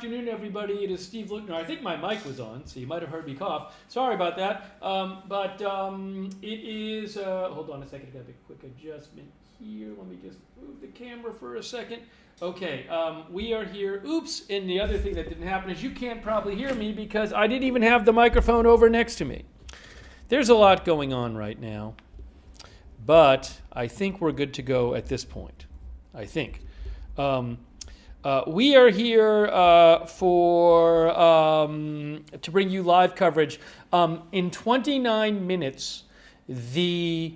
afternoon, everybody. It is Steve Lookner. I think my mic was on, so you might have heard me cough. Sorry about that. It is, hold on a second, I got a quick adjustment here. Let me just move the camera for a second. Okay, we are here. Oops, and the other thing that didn't happen is you can't probably hear me because I didn't even have the microphone over next to me. There's a lot going on right now, but I think we're good to go at this point. I think. We are here to bring you live coverage. In 29 minutes, the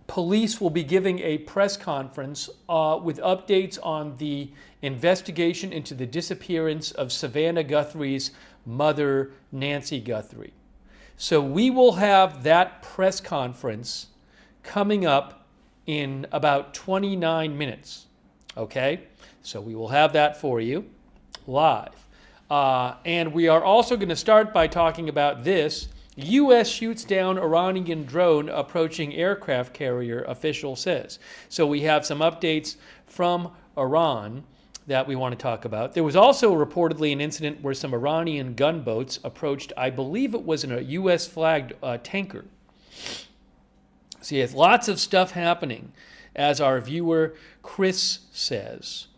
police will be giving a press conference with updates on the investigation into the disappearance of Savannah Guthrie's mother, Nancy Guthrie. So we will have that press conference coming up in about 29 minutes. Okay, so we will have that for you live. And we are also going to start by talking about this. U.S. shoots down Iranian drone approaching aircraft carrier, official says. So we have some updates from Iran that we want to talk about. There was also reportedly an incident where some Iranian gunboats approached, I believe it was in a U.S. flagged tanker. So yes, lots of stuff happening, as our viewer Chris says.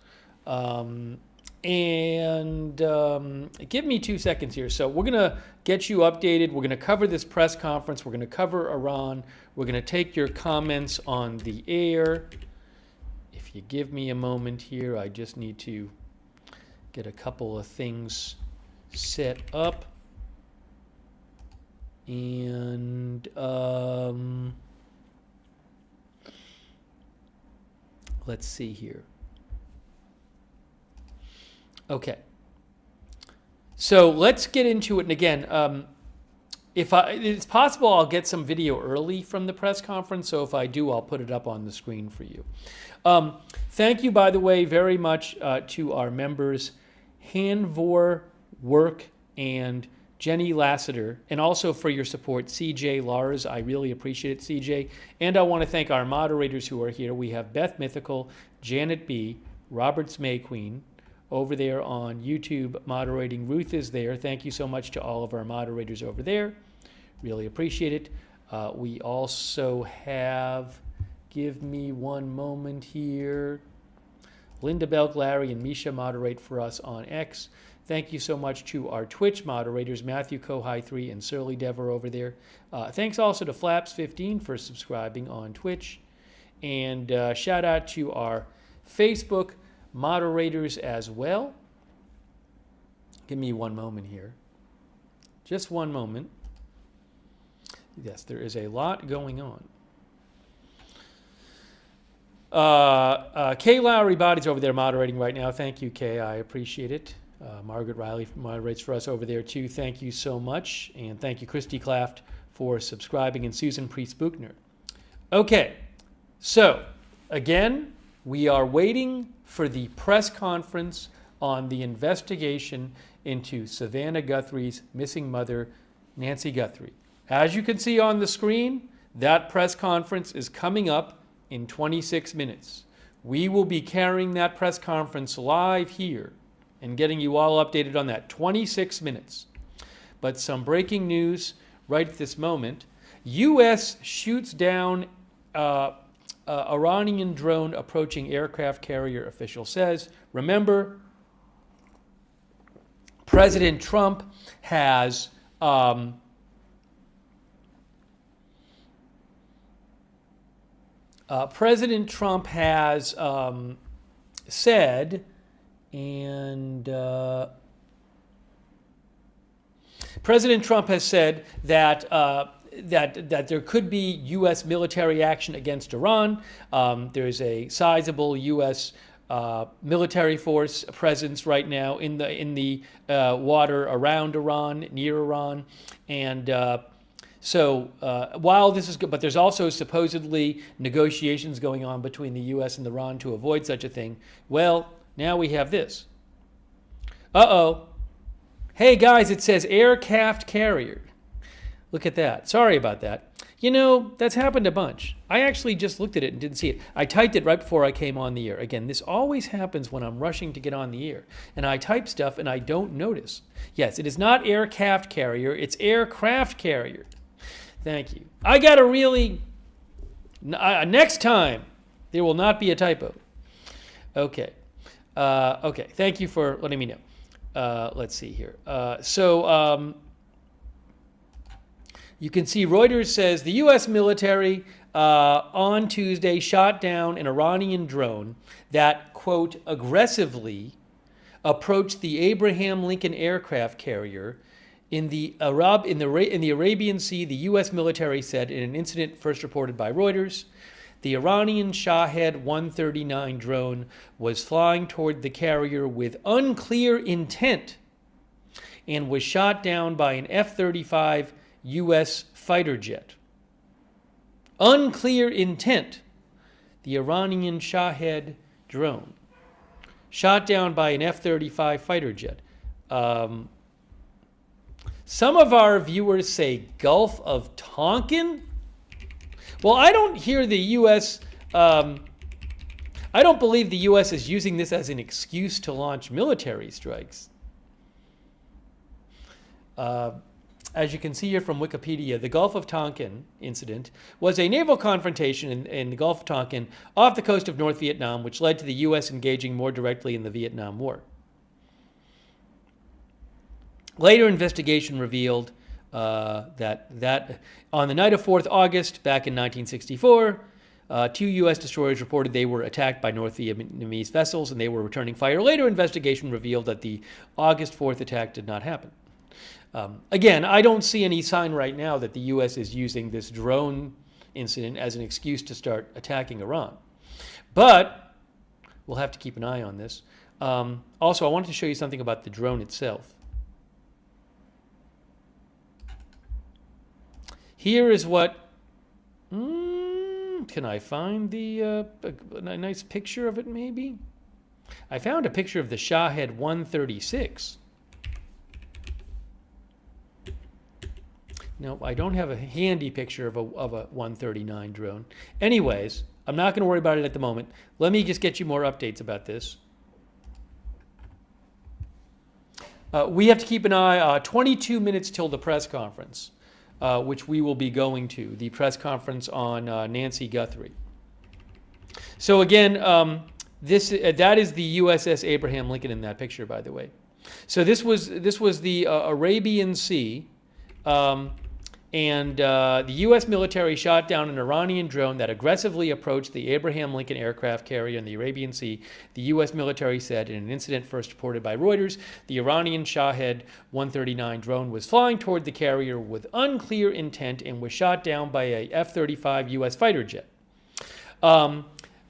Give me 2 seconds here. So we're going to get you updated. We're going to cover this press conference. We're going to cover Iran. We're going to take your comments on the air. If you give me a moment here, I just need to get a couple of things set up. And let's see here. Okay. So let's get into it. And again, it's possible I'll get some video early from the press conference. So if I do, I'll put it up on the screen for you. Thank you, by the way, very much to our members, Hanvor Work and Jenny Lassiter, and also for your support, CJ Lars. I really appreciate it, CJ. And I want to thank our moderators who are here. We have Beth Mythical, Janet B., Roberts May Queen, over there on YouTube moderating. Ruth is there. Thank you so much to all of our moderators over there. Really appreciate it. We also have, give me one moment here, Linda Belk, Larry, and Misha moderate for us on X. Thank you so much to our Twitch moderators, Matthew Kohai 3 and Surly Dever over there. Thanks also to Flaps15 for subscribing on Twitch. And shout out to our Facebook moderators as well. Give me one moment here. Just one moment. Yes, there is a lot going on. Kay Lowry Body's over there moderating right now. Thank you, Kay. I appreciate it. Margaret Riley moderates for us over there too. Thank you so much. And thank you, Christy Claft, for subscribing, and Susan Priest-Buchner. Okay, so again, we are waiting for the press conference on the investigation into Savannah Guthrie's missing mother, Nancy Guthrie. As you can see on the screen, that press conference is coming up in 26 minutes. We will be carrying that press conference live here and getting you all updated on that. 26 minutes. But some breaking news right at this moment. U.S. shoots down Iranian drone approaching aircraft carrier, official says. Remember, President Trump has said, and President Trump has said that that there could be U.S. military action against Iran. There's a sizable U.S. Military force presence right now in the water around Iran, near Iran, and while this is good, but there's also supposedly negotiations going on between the U.S. and Iran to avoid such a thing. Well, now we have this. Uh-oh. Hey, guys, it says aircraft carrier. Look at that. Sorry about that. You know, that's happened a bunch. I actually just looked at it and didn't see it. I typed it right before I came on the air. Again, this always happens when I'm rushing to get on the air. And I type stuff and I don't notice. Yes, it is not aircraft carrier. It's aircraft carrier. Thank you. I got to really... next time, there will not be a typo. Okay. Okay. Thank you for letting me know. Let's see here. You can see Reuters says the U.S. military on Tuesday shot down an Iranian drone that, quote, aggressively approached the Abraham Lincoln aircraft carrier in the Arabian Sea. The U.S. military said in an incident first reported by Reuters, the Iranian Shahed 139 drone was flying toward the carrier with unclear intent and was shot down by an F-35 U.S. fighter jet. Unclear intent. The Iranian Shahed drone. Shot down by an F-35 fighter jet. Some of our viewers say Gulf of Tonkin. Well, I don't hear the U.S. I don't believe the U.S. is using this as an excuse to launch military strikes. As you can see here from Wikipedia, the Gulf of Tonkin incident was a naval confrontation in the Gulf of Tonkin off the coast of North Vietnam, which led to the U.S. engaging more directly in the Vietnam War. Later investigation revealed that on the night of 4th August, back in 1964, 2 U.S. destroyers reported they were attacked by North Vietnamese vessels and they were returning fire. Later investigation revealed that the August 4th attack did not happen. Again, I don't see any sign right now that the U.S. is using this drone incident as an excuse to start attacking Iran. But we'll have to keep an eye on this. Also, I wanted to show you something about the drone itself. Here is what... can I find a nice picture of it, maybe? I found a picture of the Shahed 136. No, I don't have a handy picture of a 139 drone. Anyways, I'm not going to worry about it at the moment. Let me just get you more updates about this. We have to keep an eye, 22 minutes till the press conference, which we will be going to, the press conference on Nancy Guthrie. So again, that is the USS Abraham Lincoln in that picture, by the way. So this was the Arabian Sea. The U.S. military shot down an Iranian drone that aggressively approached the Abraham Lincoln aircraft carrier in the Arabian Sea. The U.S. military said in an incident first reported by Reuters, the Iranian Shahed 139 drone was flying toward the carrier with unclear intent and was shot down by a F-35 U.S. fighter jet.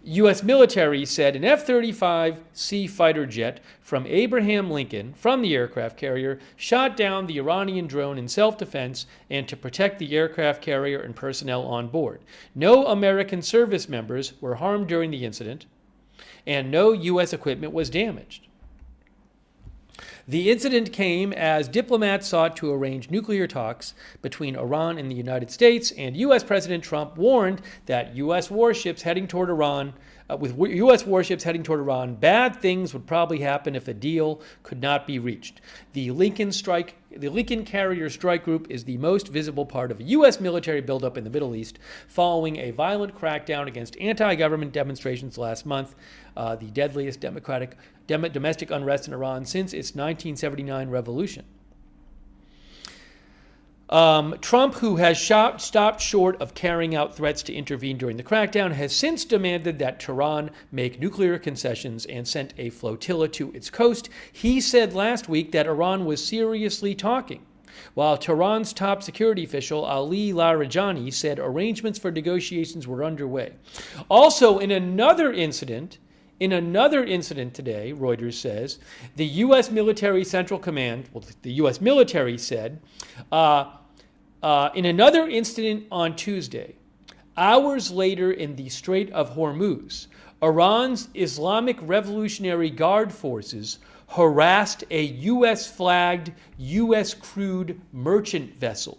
U.S. military said an F-35C fighter jet from Abraham Lincoln, from the aircraft carrier, shot down the Iranian drone in self-defense and to protect the aircraft carrier and personnel on board. No American service members were harmed during the incident, and no U.S. equipment was damaged. The incident came as diplomats sought to arrange nuclear talks between Iran and the United States, and U.S. President Trump warned that U.S. warships heading toward Iran, bad things would probably happen if a deal could not be reached. The Lincoln Carrier Strike Group is the most visible part of a U.S. military buildup in the Middle East following a violent crackdown against anti-government demonstrations last month, the deadliest domestic unrest in Iran since its 1979 revolution. Trump, who has stopped short of carrying out threats to intervene during the crackdown, has since demanded that Tehran make nuclear concessions and sent a flotilla to its coast. He said last week that Iran was seriously talking, while Tehran's top security official, Ali Larijani, said arrangements for negotiations were underway. Also, in another incident today, Reuters says, the U.S. Military Central Command, the U.S. military said, in another incident on Tuesday, hours later in the Strait of Hormuz, Iran's Islamic Revolutionary Guard forces harassed a U.S.-flagged, U.S.-crewed merchant vessel.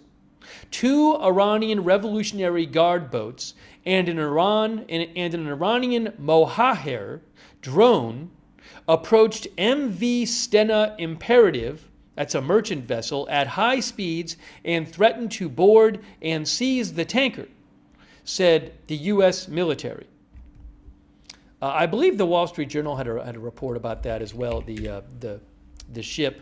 2 Iranian Revolutionary Guard boats and an Iranian Mohajer drone approached MV Stena Imperative, that's a merchant vessel, at high speeds and threatened to board and seize the tanker, said the U.S. military. I believe the Wall Street Journal had a report about that as well, the ship.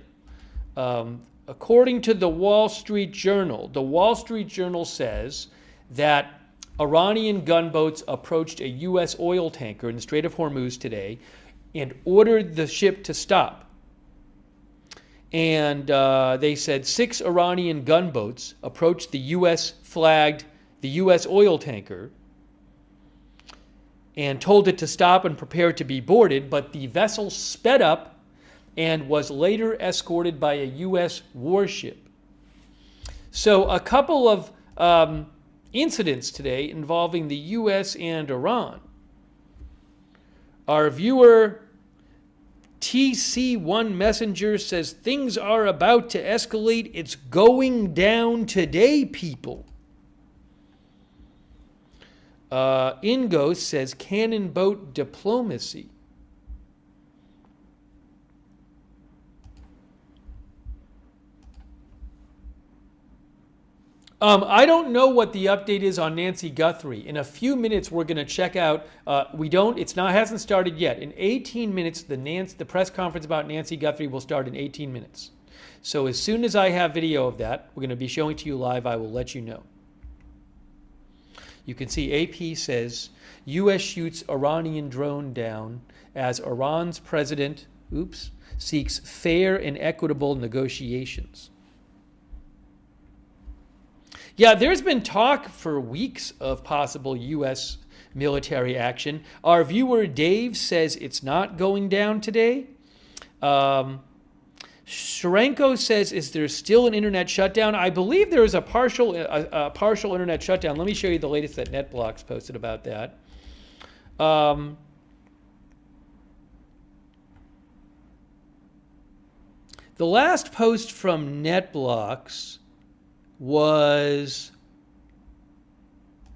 According to the Wall Street Journal says that Iranian gunboats approached a U.S. oil tanker in the Strait of Hormuz today and ordered the ship to stop. And they said 6 Iranian gunboats approached the U.S. oil tanker and told it to stop and prepare to be boarded, but the vessel sped up and was later escorted by a U.S. warship. So a couple of incidents today involving the U.S. and Iran. Our viewer TC1 Messenger says things are about to escalate. It's going down today, people. Ingo says cannon boat diplomacy. I don't know what the update is on Nancy Guthrie. In a few minutes, we're going to check out. Hasn't started yet. In 18 minutes, the press conference about Nancy Guthrie will start in 18 minutes. So as soon as I have video of that, we're going to be showing to you live. I will let you know. You can see AP says U.S. shoots Iranian drone down as Iran's president, seeks fair and equitable negotiations. Yeah, there's been talk for weeks of possible U.S. military action. Our viewer Dave says it's not going down today. Shrenko says, is there still an internet shutdown? I believe there is a partial internet shutdown. Let me show you the latest that NetBlocks posted about that. The last post from NetBlocks was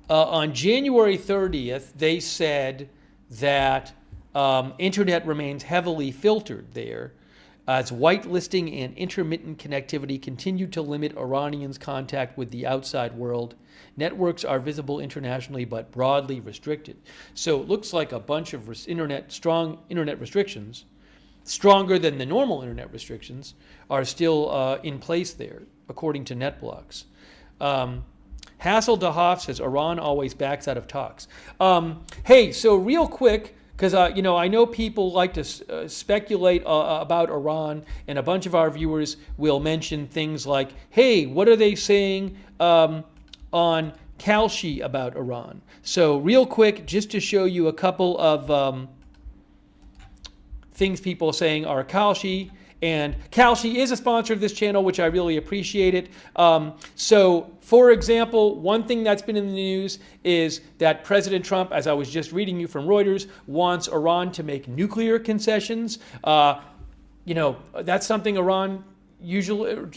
on January 30th. They said that internet remains heavily filtered there as whitelisting and intermittent connectivity continue to limit Iranians' contact with the outside world. Networks are visible internationally but broadly restricted. So it looks like a bunch of strong internet restrictions, stronger than the normal internet restrictions, are still in place there, according to NetBlocks. Hasseldehoff says Iran always backs out of talks. Hey, so real quick, because I know people like to speculate about Iran, and a bunch of our viewers will mention things like, hey, what are they saying on Kalshi about Iran? So real quick, just to show you a couple of things people are saying are Kalshi. And Kalshi is a sponsor of this channel, which I really appreciate it. So, for example, one thing that's been in the news is that President Trump, as I was just reading you from Reuters, wants Iran to make nuclear concessions. That's something Iran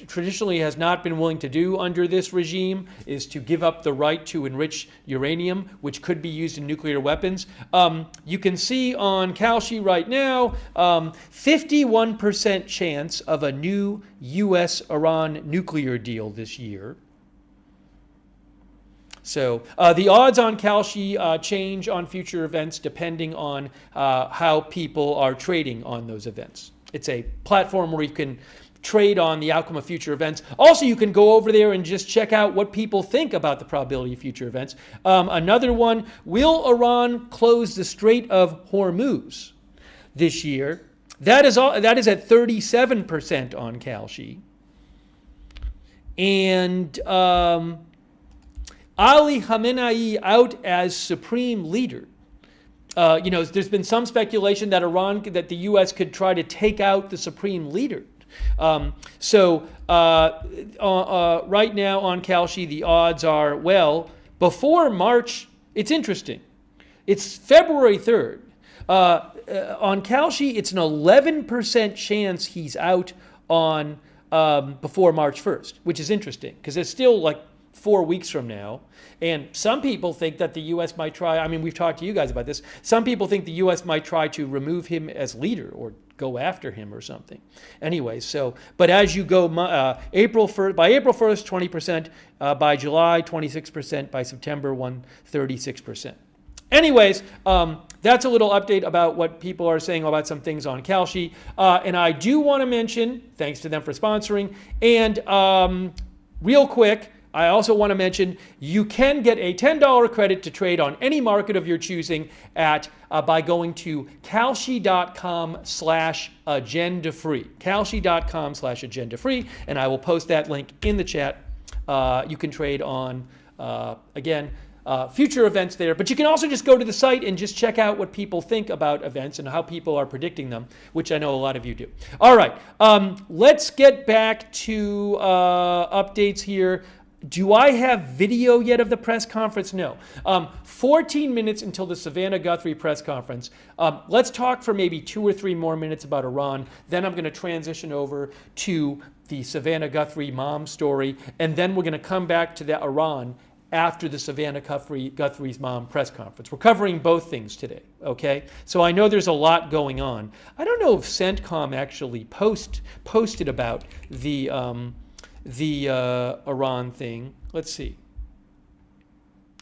traditionally has not been willing to do under this regime, is to give up the right to enrich uranium, which could be used in nuclear weapons. You can see on Kalshi right now, 51% chance of a new U.S.-Iran nuclear deal this year. So the odds on Kalshi change on future events depending on how people are trading on those events. It's a platform where you can trade on the outcome of future events. Also, you can go over there and just check out what people think about the probability of future events. Another one, will Iran close the Strait of Hormuz this year? That is at 37% on Kalshi. And Ali Khamenei out as supreme leader. There's been some speculation that that the U.S. could try to take out the supreme leader. Right now on Kalshi, the odds are, before March, it's interesting. It's February 3rd. On Kalshi, it's an 11% chance he's out on before March 1st, which is interesting because it's still 4 weeks from now. And some people think that the U.S. might try, I mean, we've talked to you guys about this. Some people think the U.S. might try to remove him as leader or go after him or something. Anyway, so, but as you go, April 1st, by April 1st, 20%, by July, 26%, by September, 36%. Anyways, that's a little update about what people are saying about some things on Kalshi. And I do want to mention, thanks to them for sponsoring, and real quick, I also want to mention you can get a $10 credit to trade on any market of your choosing at by going to kalshi.com/agenda-free. Kalshi.com/agenda-free, and I will post that link in the chat. You can trade on, again, future events there, but you can also just go to the site and just check out what people think about events and how people are predicting them, which I know a lot of you do. All right, let's get back to updates here. Do I have video yet of the press conference? No. 14 minutes until the Savannah Guthrie press conference. Let's talk for maybe 2 or 3 more minutes about Iran. Then I'm going to transition over to the Savannah Guthrie mom story, and then we're going to come back to the Iran after the Savannah Guthrie's mom press conference. We're covering both things today, okay? So I know there's a lot going on. I don't know if CENTCOM actually posted about the Iran thing. Let's see.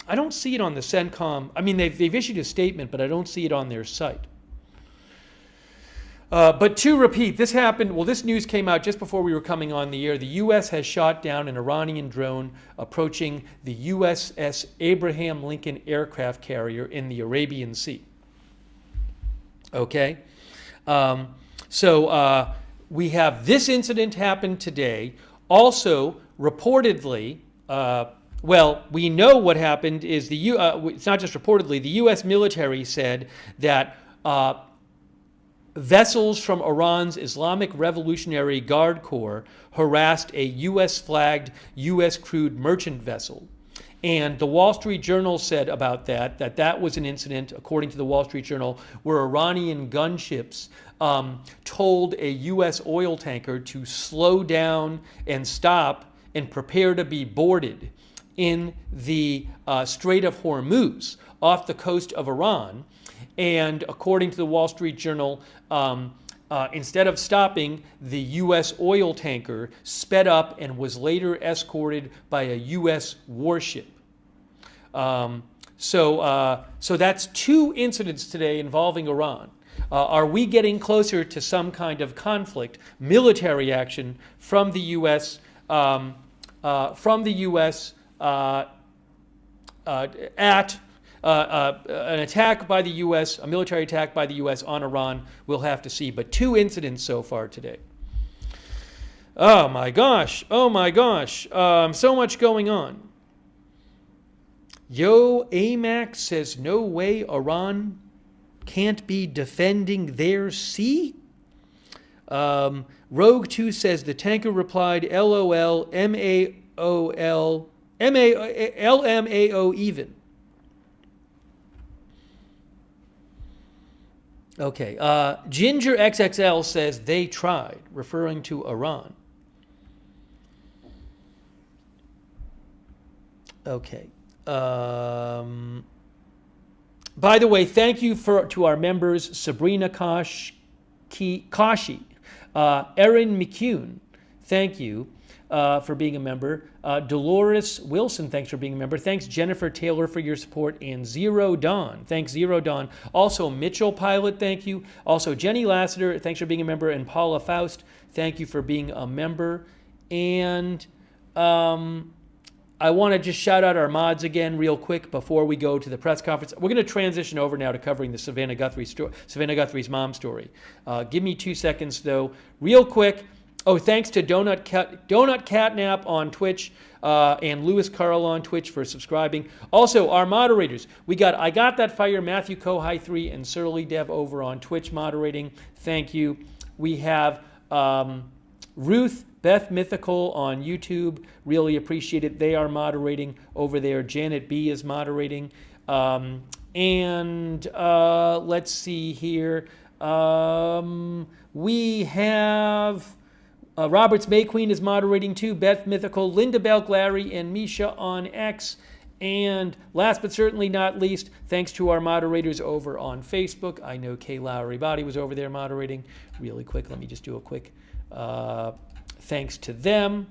I don't see it on the CENTCOM. I mean, they've issued a statement, but I don't see it on their site. But to repeat, this happened, well, this news came out just before we were coming on the air. The U.S. has shot down an Iranian drone approaching the USS Abraham Lincoln aircraft carrier in the Arabian Sea. Okay? So we have this incident happened today. Also, reportedly, well, we know what happened is it's not just reportedly, the U.S. military said that vessels from Iran's Islamic Revolutionary Guard Corps harassed a U.S.-flagged, U.S.-crewed merchant vessel. And the Wall Street Journal said about that was an incident, according to the Wall Street Journal, where Iranian gunships told a U.S. oil tanker to slow down and stop and prepare to be boarded in the Strait of Hormuz off the coast of Iran. And according to the Wall Street Journal, instead of stopping, the U.S. oil tanker sped up and was later escorted by a U.S. warship. So that's 2 incidents today involving Iran. Are we getting closer to some kind of conflict, military action from the U.S. At an attack by the U.S., a military attack by the U.S. on Iran? We'll have to see. But 2 incidents so far today. Oh my gosh. Oh my gosh. So much going on. Yo, AMAC says, no way Iran can't be defending their sea? Rogue 2 says, the tanker replied, LOL, MAOL, LMAO even. Okay. Ginger XXL says they tried, referring to Iran. Okay. By the way, thank you to our members, Sabrina Kashi, Erin McCune, thank you for being a member. Dolores Wilson, thanks for being a member. Thanks, Jennifer Taylor, for your support. And Zero Dawn, thanks, Zero Dawn. Also, Mitchell Pilot, thank you. Also, Jenny Lassiter, thanks for being a member. And Paula Faust, thank you for being a member. And I want to just shout out our mods again real quick before we go to the press conference. We're going to transition over now to covering the Savannah Guthrie's mom story. Give me 2 seconds, though. Real quick. Oh, thanks to Donut Catnap on Twitch and Lewis Carl on Twitch for subscribing. Also, our moderators. We got I Got That Fire, Matthew Kohai 3, and Surly Dev over on Twitch moderating. Thank you. We have Ruth, Beth Mythical on YouTube. Really appreciate it. They are moderating over there. Janet B is moderating. And let's see here. We have Roberts May Queen is moderating too. Beth Mythical, Linda Belglary, and Misha on X. And last but certainly not least, thanks to our moderators over on Facebook. I know Kay Lowry Body was over there moderating. Really quick, let me just do a quick thanks to them.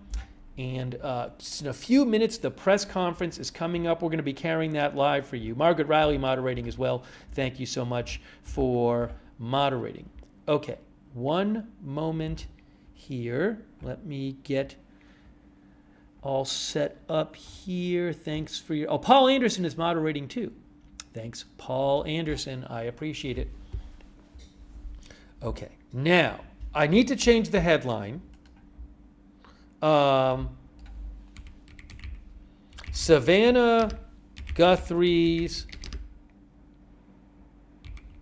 And just in a few minutes, the press conference is coming up. We're going to be carrying that live for you. Margaret Riley moderating as well. Thank you so much for moderating. Okay, one moment here. Let me get all set up here. Thanks for your... Oh, Paul Anderson is moderating too. Thanks, Paul Anderson. I appreciate it. Okay, now I need to change the headline. Savannah Guthrie's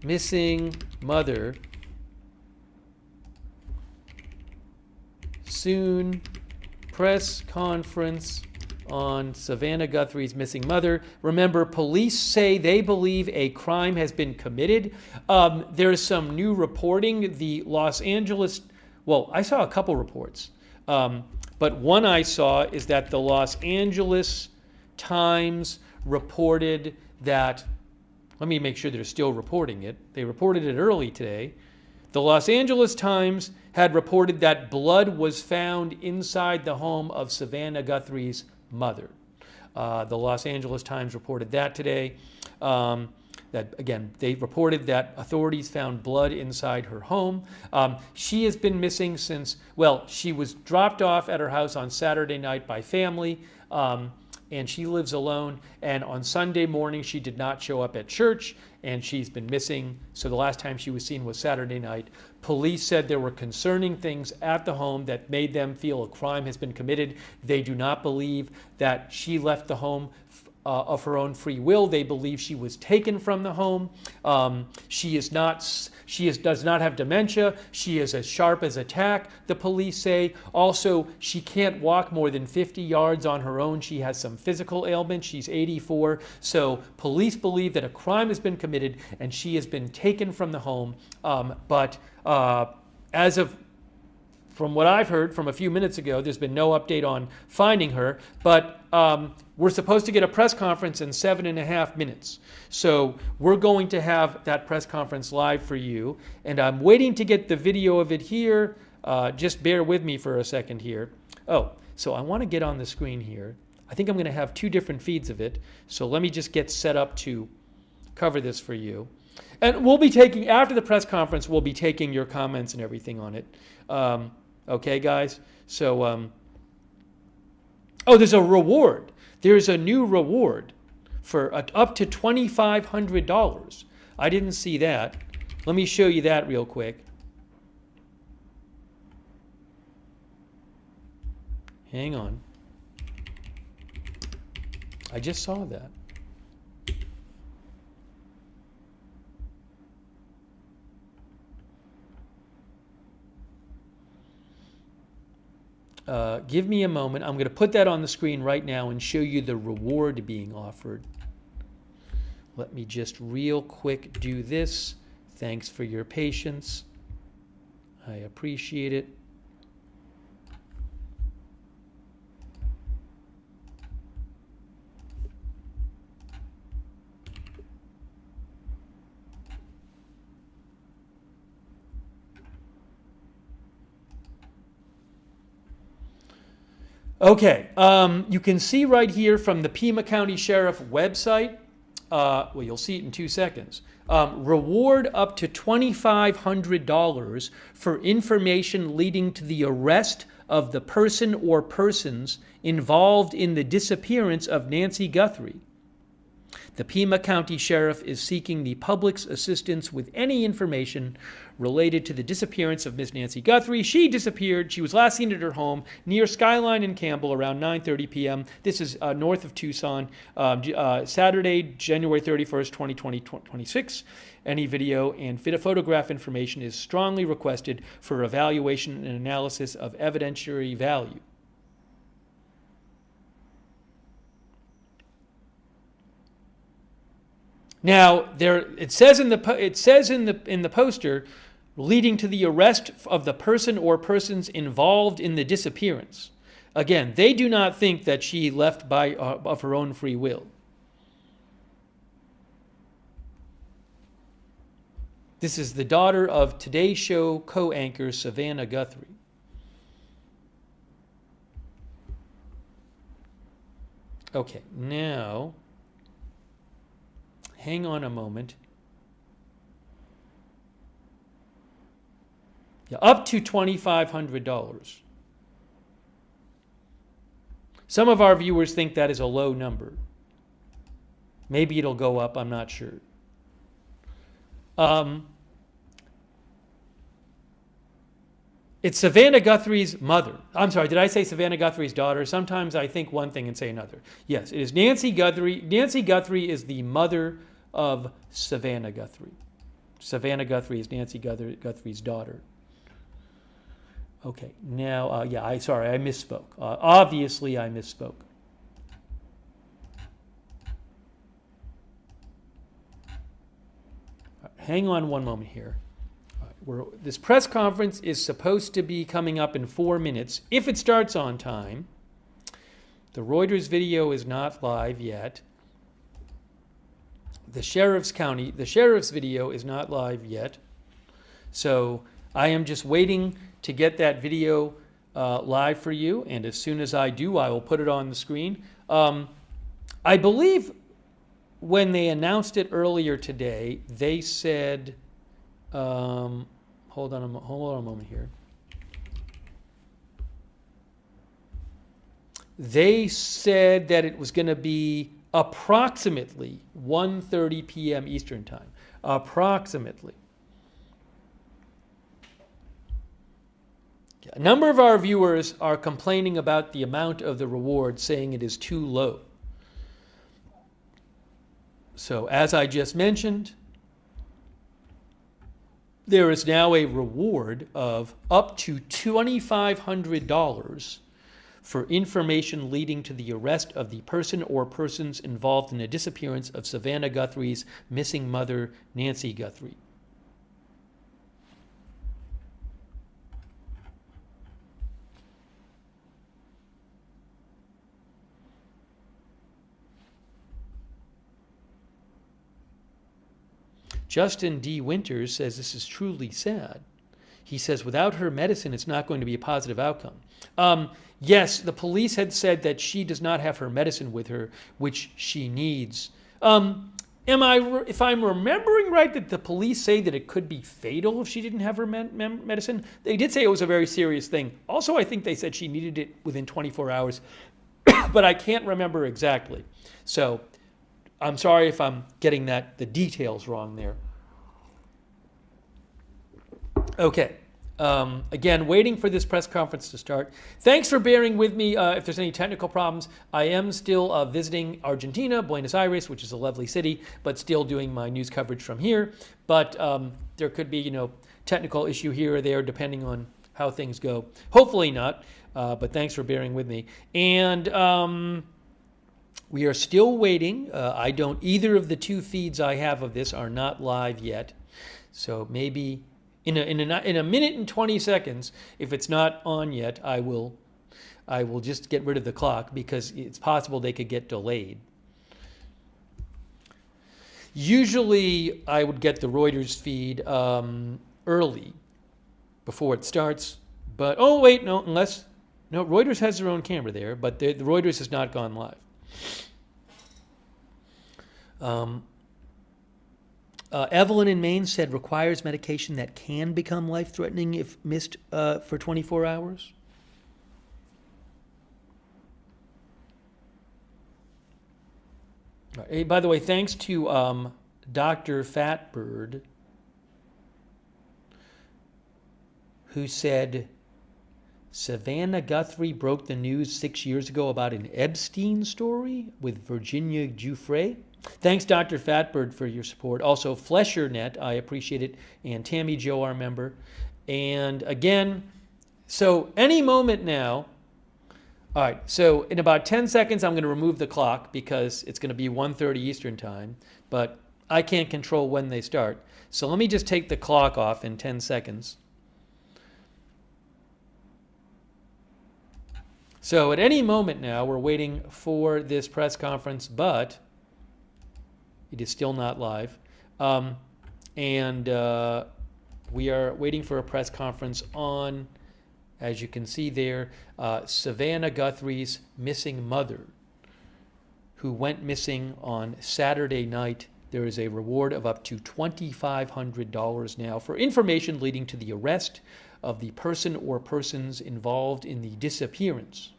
missing mother soon. Press conference on Savannah Guthrie's missing mother. Remember, police say they believe a crime has been committed. There's some new reporting. The Los Angeles, well, I saw a couple reports. But one I saw is that the Los Angeles Times reported that, let me make sure they're still reporting it. They reported it early today. The Los Angeles Times had reported that blood was found inside the home of Savannah Guthrie's mother. The Los Angeles Times reported that today. That again, they reported that authorities found blood inside her home. She has been missing since, well, she was dropped off at her house on Saturday night by family, and she lives alone. And on Sunday morning, she did not show up at church, and she's been missing. So the last time she was seen was Saturday night. Police said there were concerning things at the home that made them feel a crime has been committed. They do not believe that she left the home of her own free will. They believe she was taken from the home. She does not have dementia. She is as sharp as a tack, the police say. Also, she can't walk more than 50 yards on her own. She has some physical ailment. She's 84. So police believe that a crime has been committed and she has been taken from the home. But as of from what I've heard from a few minutes ago, there's been no update on finding her, but we're supposed to get a press conference in 7.5 minutes. So we're going to have that press conference live for you, and I'm waiting to get the video of it here. Just bear with me for a second here. Oh, so I want to get on the screen here. I think I'm going to have two different feeds of it, so let me just get set up to cover this for you. And we'll be taking, after the press conference, we'll be taking your comments and everything on it. Okay, guys? So, oh, there's a reward. There's a new reward for up to $2,500. I didn't see that. Let me show you that real quick. Hang on. I just saw that. Give me a moment. I'm going to put that on the screen right now and show you the reward being offered. Let me just real quick do this. Thanks for your patience. I appreciate it. Okay, you can see right here from the Pima County Sheriff website, well, you'll see it in 2 seconds, reward up to $2,500 for information leading to the arrest of the person or persons involved in the disappearance of Nancy Guthrie. The Pima County Sheriff is seeking the public's assistance with any information related to the disappearance of Miss Nancy Guthrie. She disappeared. She was last seen at her home near Skyline and Campbell around 9:30 p.m. This is north of Tucson, Saturday, January 31st, 2026. Any video and photograph information is strongly requested for evaluation and analysis of evidentiary value. Now, it says in the poster, leading to the arrest of the person or persons involved in the disappearance. Again, they do not think that she left of her own free will. This is the daughter of Today Show co-anchor Savannah Guthrie. Okay, now, hang on a moment. Yeah, up to $2,500. Some of our viewers think that is a low number. Maybe it'll go up, I'm not sure. It's Savannah Guthrie's mother. I'm sorry, did I say Savannah Guthrie's daughter? Sometimes I think one thing and say another. Yes, it is Nancy Guthrie. Nancy Guthrie is the mother of Savannah Guthrie. Savannah Guthrie is Nancy Guthrie's daughter. Okay, now, yeah, I misspoke. Obviously, I misspoke. Hang on one moment here. This press conference is supposed to be coming up in 4 minutes, if it starts on time. The Reuters video is not live yet. The sheriff's video is not live yet. So I am just waiting to get that video live for you, and as soon as I do, I will put it on the screen. I believe when they announced it earlier today, they said, hold on a moment here. They said that it was going to be approximately 1:30 p.m. Eastern Time. Approximately. A number of our viewers are complaining about the amount of the reward, saying it is too low. So, as I just mentioned, there is now a reward of up to $2,500 for information leading to the arrest of the person or persons involved in the disappearance of Savannah Guthrie's missing mother, Nancy Guthrie. Justin D. Winters says this is truly sad. He says without her medicine, it's not going to be a positive outcome. Yes, the police had said that she does not have her medicine with her, which she needs. If I'm remembering right, that the police say that it could be fatal if she didn't have her medicine? They did say it was a very serious thing. Also, I think they said she needed it within 24 hours, but I can't remember exactly. So I'm sorry if I'm getting the details wrong there. Okay. Again, waiting for this press conference to start. Thanks for bearing with me if there's any technical problems. I am still visiting Argentina, Buenos Aires, which is a lovely city, but still doing my news coverage from here. But there could be, technical issue here or there depending on how things go. Hopefully not, but thanks for bearing with me. And we are still waiting. Either of the two feeds I have of this are not live yet. So maybe in a minute and 20 seconds, if it's not on yet, I will just get rid of the clock because it's possible they could get delayed. Usually I would get the Reuters feed early before it starts. But, oh wait, no, Reuters has their own camera there, but the Reuters has not gone live. Evelyn in Maine said requires medication that can become life-threatening if missed for 24 hours. Hey, by the way, thanks to Dr. Fatbird, who said Savannah Guthrie broke the news 6 years ago about an Epstein story with Virginia Giuffre. Thanks, Dr. Fatbird, for your support. Also, FlesherNet, I appreciate it, and Tammy Jo, our member. And again, so any moment now. All right, so in about 10 seconds, I'm going to remove the clock because it's going to be 1:30 Eastern Time. But I can't control when they start. So let me just take the clock off in 10 seconds. So at any moment now, we're waiting for this press conference, but it is still not live. And we are waiting for a press conference on, as you can see there, Savannah Guthrie's missing mother, who went missing on Saturday night. There is a reward of up to $2,500 now for information leading to the arrest of the person or persons involved in the disappearance.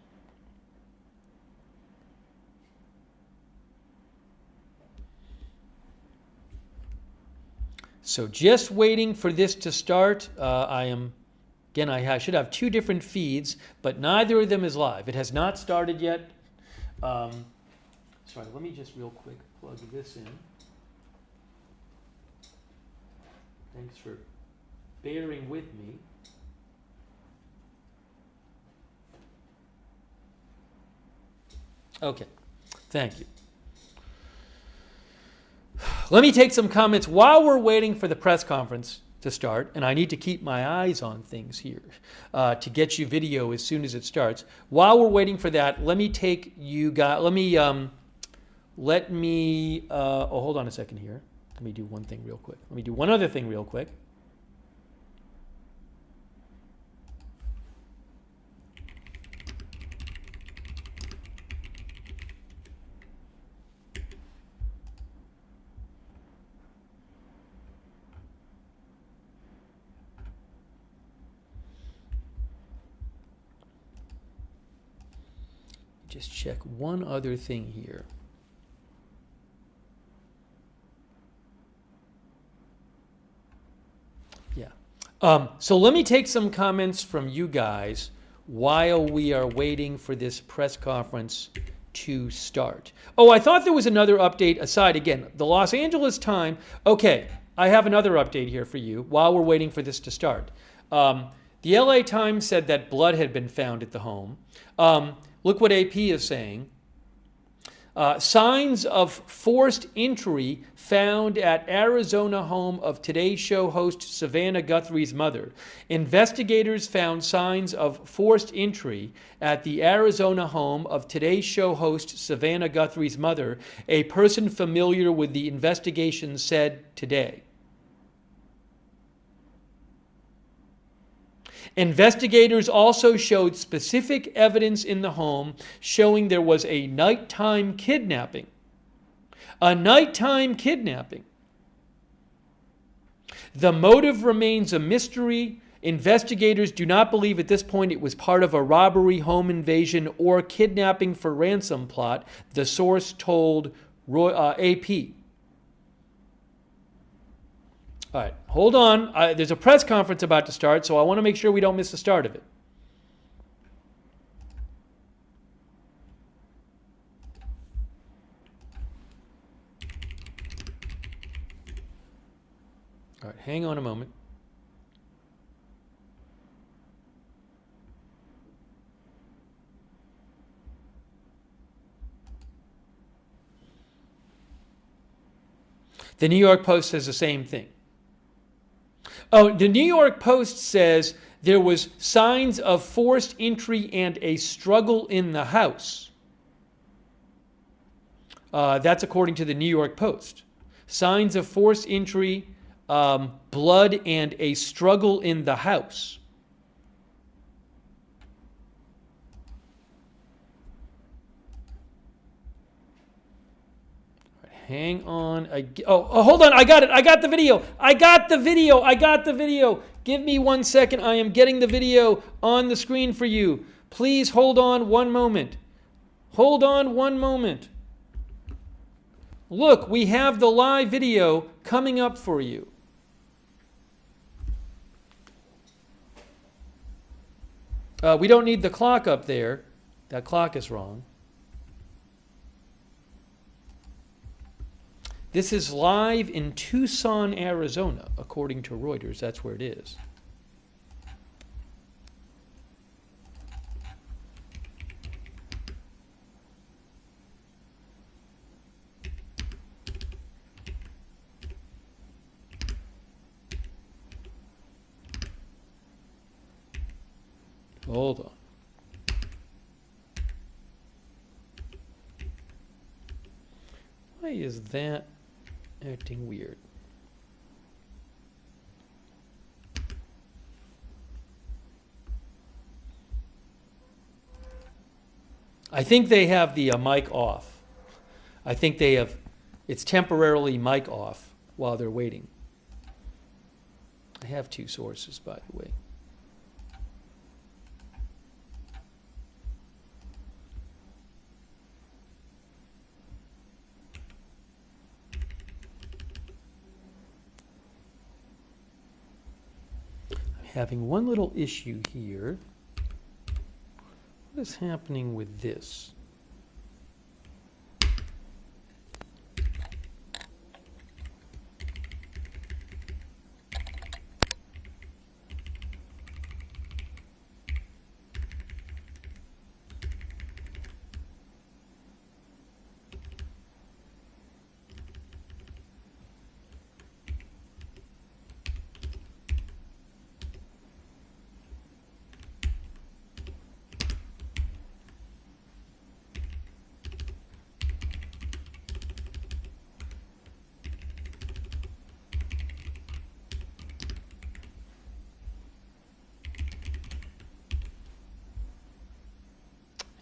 So just waiting for this to start. I should have two different feeds, but neither of them is live. It has not started yet. Sorry, let me just real quick plug this in. Thanks for bearing with me. Okay, thank you. Let me take some comments while we're waiting for the press conference to start, and I need to keep my eyes on things here to get you video as soon as it starts. While we're waiting for that, let me take you guys. Hold on a second here. Let me do one thing real quick. Let me do one other thing real quick. Just check one other thing here. Yeah. So let me take some comments from you guys while we are waiting for this press conference to start. Oh, I thought there was another update aside. Again, the Los Angeles Times. Okay, I have another update here for you while we're waiting for this to start. The LA Times said that blood had been found at the home. Look what AP is saying. Signs of forced entry found at Arizona home of Today Show host Savannah Guthrie's mother. Investigators found signs of forced entry at the Arizona home of Today Show host Savannah Guthrie's mother, a person familiar with the investigation said today. Investigators also showed specific evidence in the home showing there was a nighttime kidnapping. A nighttime kidnapping. The motive remains a mystery. Investigators do not believe at this point it was part of a robbery, home invasion, or kidnapping for ransom plot, the source told AP. All right, hold on. There's a press conference about to start, so I want to make sure we don't miss the start of it. All right, hang on a moment. The New York Post says the same thing. Oh, the New York Post says there was signs of forced entry and a struggle in the house. That's according to the New York Post. Signs of forced entry, blood, and a struggle in the house. Hang on. Hold on. I got it. I got the video. I got the video. Give me 1 second. I am getting the video on the screen for you. Please hold on one moment. Hold on one moment. Look, we have the live video coming up for you. We don't need the clock up there. That clock is wrong. This is live in Tucson, Arizona, according to Reuters. That's where it is. Hold on. Why is that acting weird? I think they have the mic off. I think they have, it's temporarily mic off while they're waiting. I have two sources, by the way. I'm having one little issue here. What is happening with this?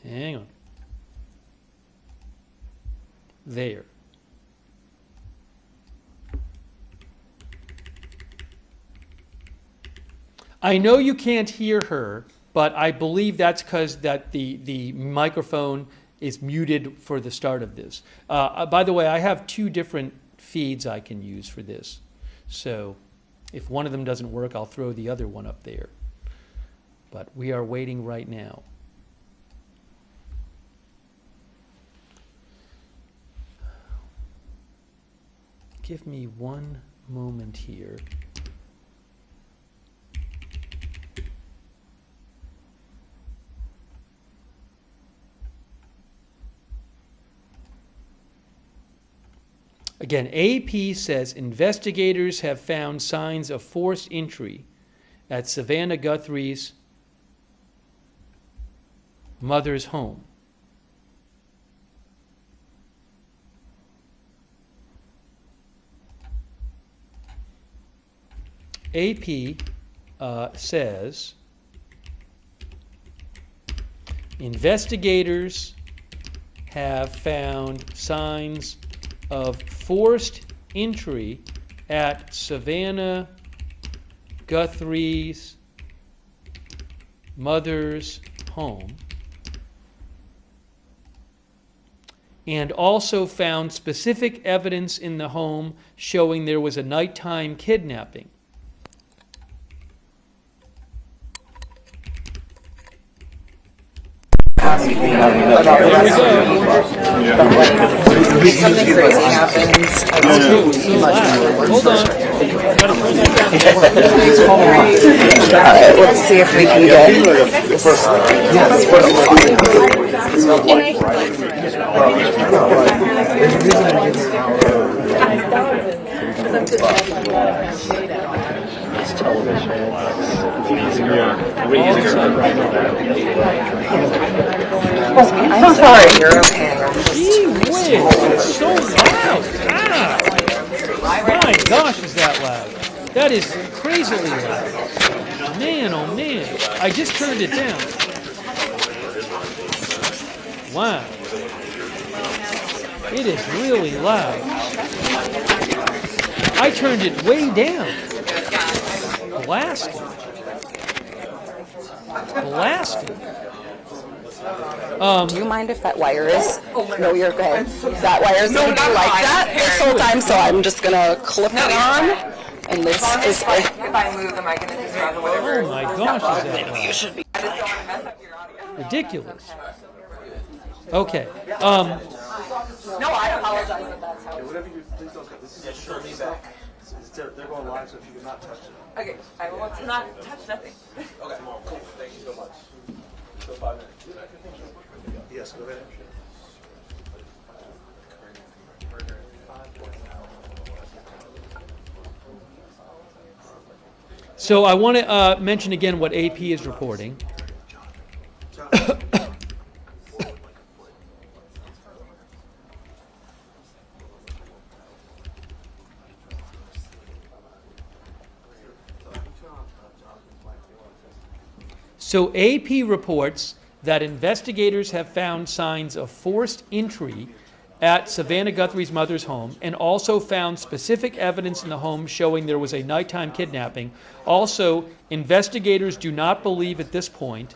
Hang on. There. I know you can't hear her, but I believe that's because that the microphone is muted for the start of this. By the way, I have two different feeds I can use for this. So if one of them doesn't work, I'll throw the other one up there. But we are waiting right now. Give me one moment here. Again, AP says investigators have found signs of forced entry at Savannah Guthrie's mother's home. AP says investigators have found signs of forced entry at Savannah Guthrie's mother's home, and also found specific evidence in the home showing there was a nighttime kidnapping. There we go. Something crazy happens. Hold on. Let's see if we can get I'm sorry, you're okay. Gee whiz, it's so loud. Ah. My gosh, is that loud? That is crazily loud. Man, oh man. I just turned it down. Wow. It is really loud. I turned it way down. Blasting. Blasting. Do you mind if that wire is? No, you're good. That wire is going to be like that this whole time, so I'm just going to clip it on. And this is. If I move, am I going to disrupt whatever? Oh my gosh, is that loud? You should be. I just don't want to mess up your audio. Ridiculous. Okay. No, I apologize if that's how. Whatever you please don't cut. This is just short feedback. They're going live, so if you could not touch it. Okay, I will not touch nothing. Okay, cool. Thank you so much. So 5 minutes. Yes, go ahead. So I want to mention again what AP is reporting. So AP reports that investigators have found signs of forced entry at Savannah Guthrie's mother's home and also found specific evidence in the home showing there was a nighttime kidnapping. Also, investigators do not believe at this point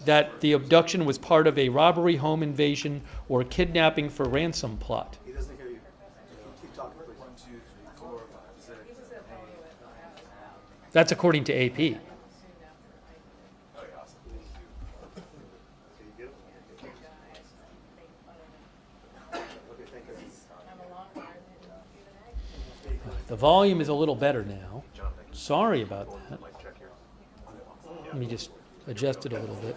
that the abduction was part of a robbery, home invasion, or kidnapping for ransom plot. He doesn't hear you. Keep talking, please. 1, 2, 3, 4, 5, 6, 8. That's according to AP. The volume is a little better now. Sorry about that. Let me just adjust it a little bit.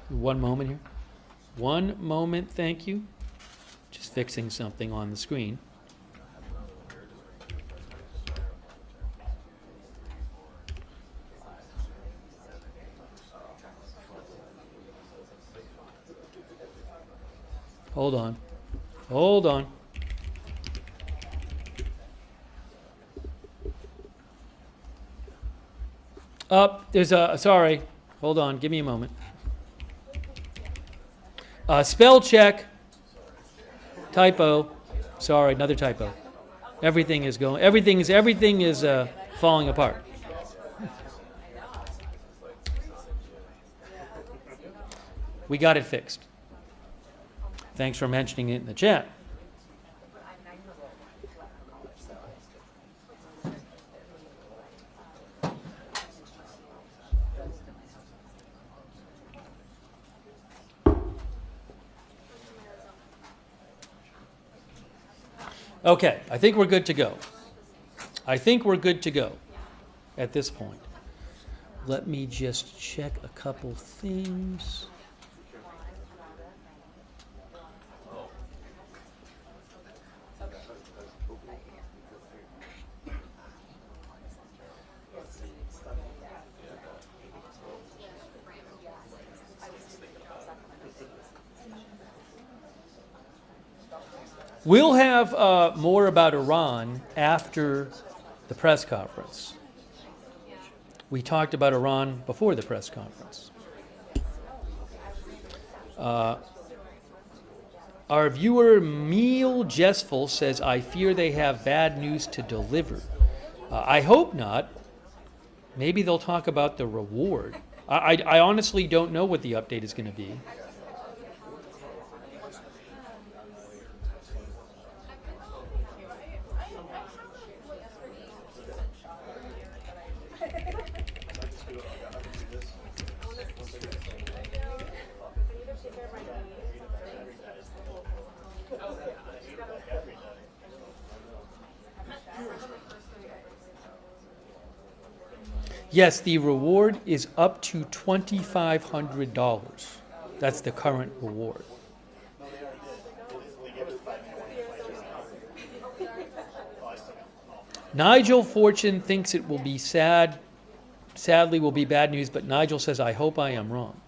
One moment here. One moment, thank you. Just fixing something on the screen. Hold on. Hold on. There's a, sorry. Hold on, give me a moment. Spell check. Typo. Sorry, another typo. Everything is going. Everything is falling apart. We got it fixed. Thanks for mentioning it in the chat. Okay, I think we're good to go. I think we're good to go at this point. Let me just check a couple things. We'll have more about Iran after the press conference. We talked about Iran before the press conference. Our viewer, Meal Jestful, says, I fear they have bad news to deliver. I hope not. Maybe they'll talk about the reward. I honestly don't know what the update is going to be. Yes, the reward is up to $2,500. That's the current reward. Nigel Fortune thinks it will be sad. Sadly, will be bad news, but Nigel says, I hope I am wrong.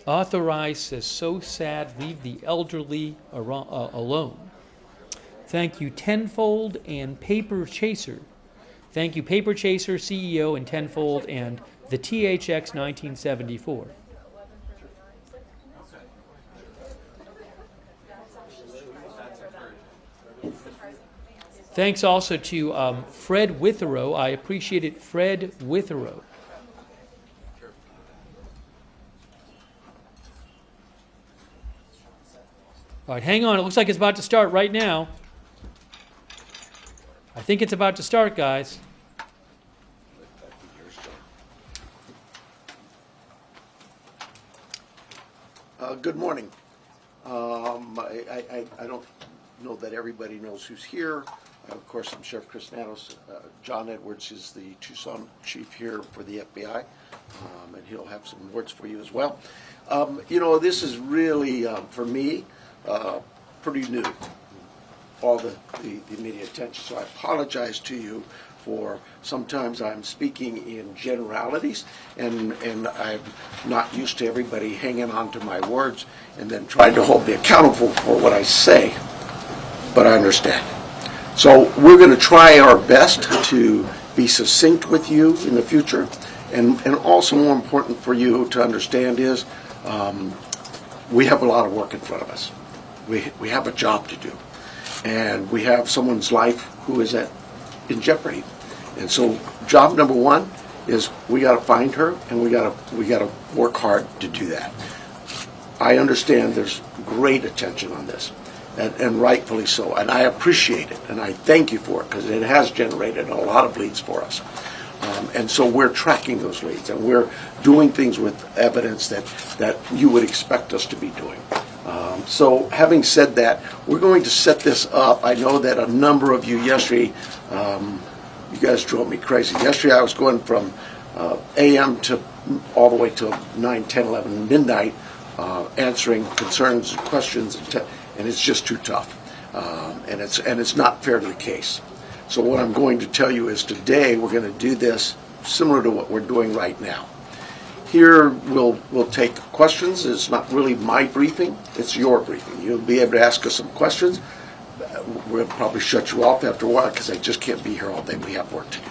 Authorized says, so sad, leave the elderly alone. Thank you, Tenfold and Paper Chaser. Thank you, Paper Chaser, CEO, and Tenfold, and the THX 1974. Thanks also to Fred Witherow. I appreciate it, Fred Witherow. All right, hang on. It looks like it's about to start right now. I think it's about to start, guys. Good morning. I don't know that everybody knows who's here. Of course, I'm Sheriff Chris Nanos. John Edwards is the Tucson chief here for the FBI, and he'll have some words for you as well. This is really, for me, pretty new, all the media attention. So I apologize to you for sometimes I'm speaking in generalities, and I'm not used to everybody hanging on to my words and then trying to hold me accountable for what I say, but I understand. So we're going to try our best to be succinct with you in the future, and also more important for you to understand is we have a lot of work in front of us. We have a job to do, and we have someone's life who is in jeopardy. And so job number one is we got to find her, and we got to work hard to do that. I understand there's great attention on this, and rightfully so, and I appreciate it, and I thank you for it, because it has generated a lot of leads for us. And so we're tracking those leads, and we're doing things with evidence that you would expect us to be doing. So having said that, we're going to set this up. I know that a number of you yesterday, you guys drove me crazy. Yesterday I was going from a.m. to all the way till 9, 10, 11, midnight, answering concerns and questions, and it's just too tough. And it's not fair to the case. So what I'm going to tell you is today we're going to do this similar to what we're doing right now. Here we'll take questions. It's not really my briefing, it's your briefing. You'll be able to ask us some questions. We'll probably shut you off after a while because I just can't be here all day. We have work to do.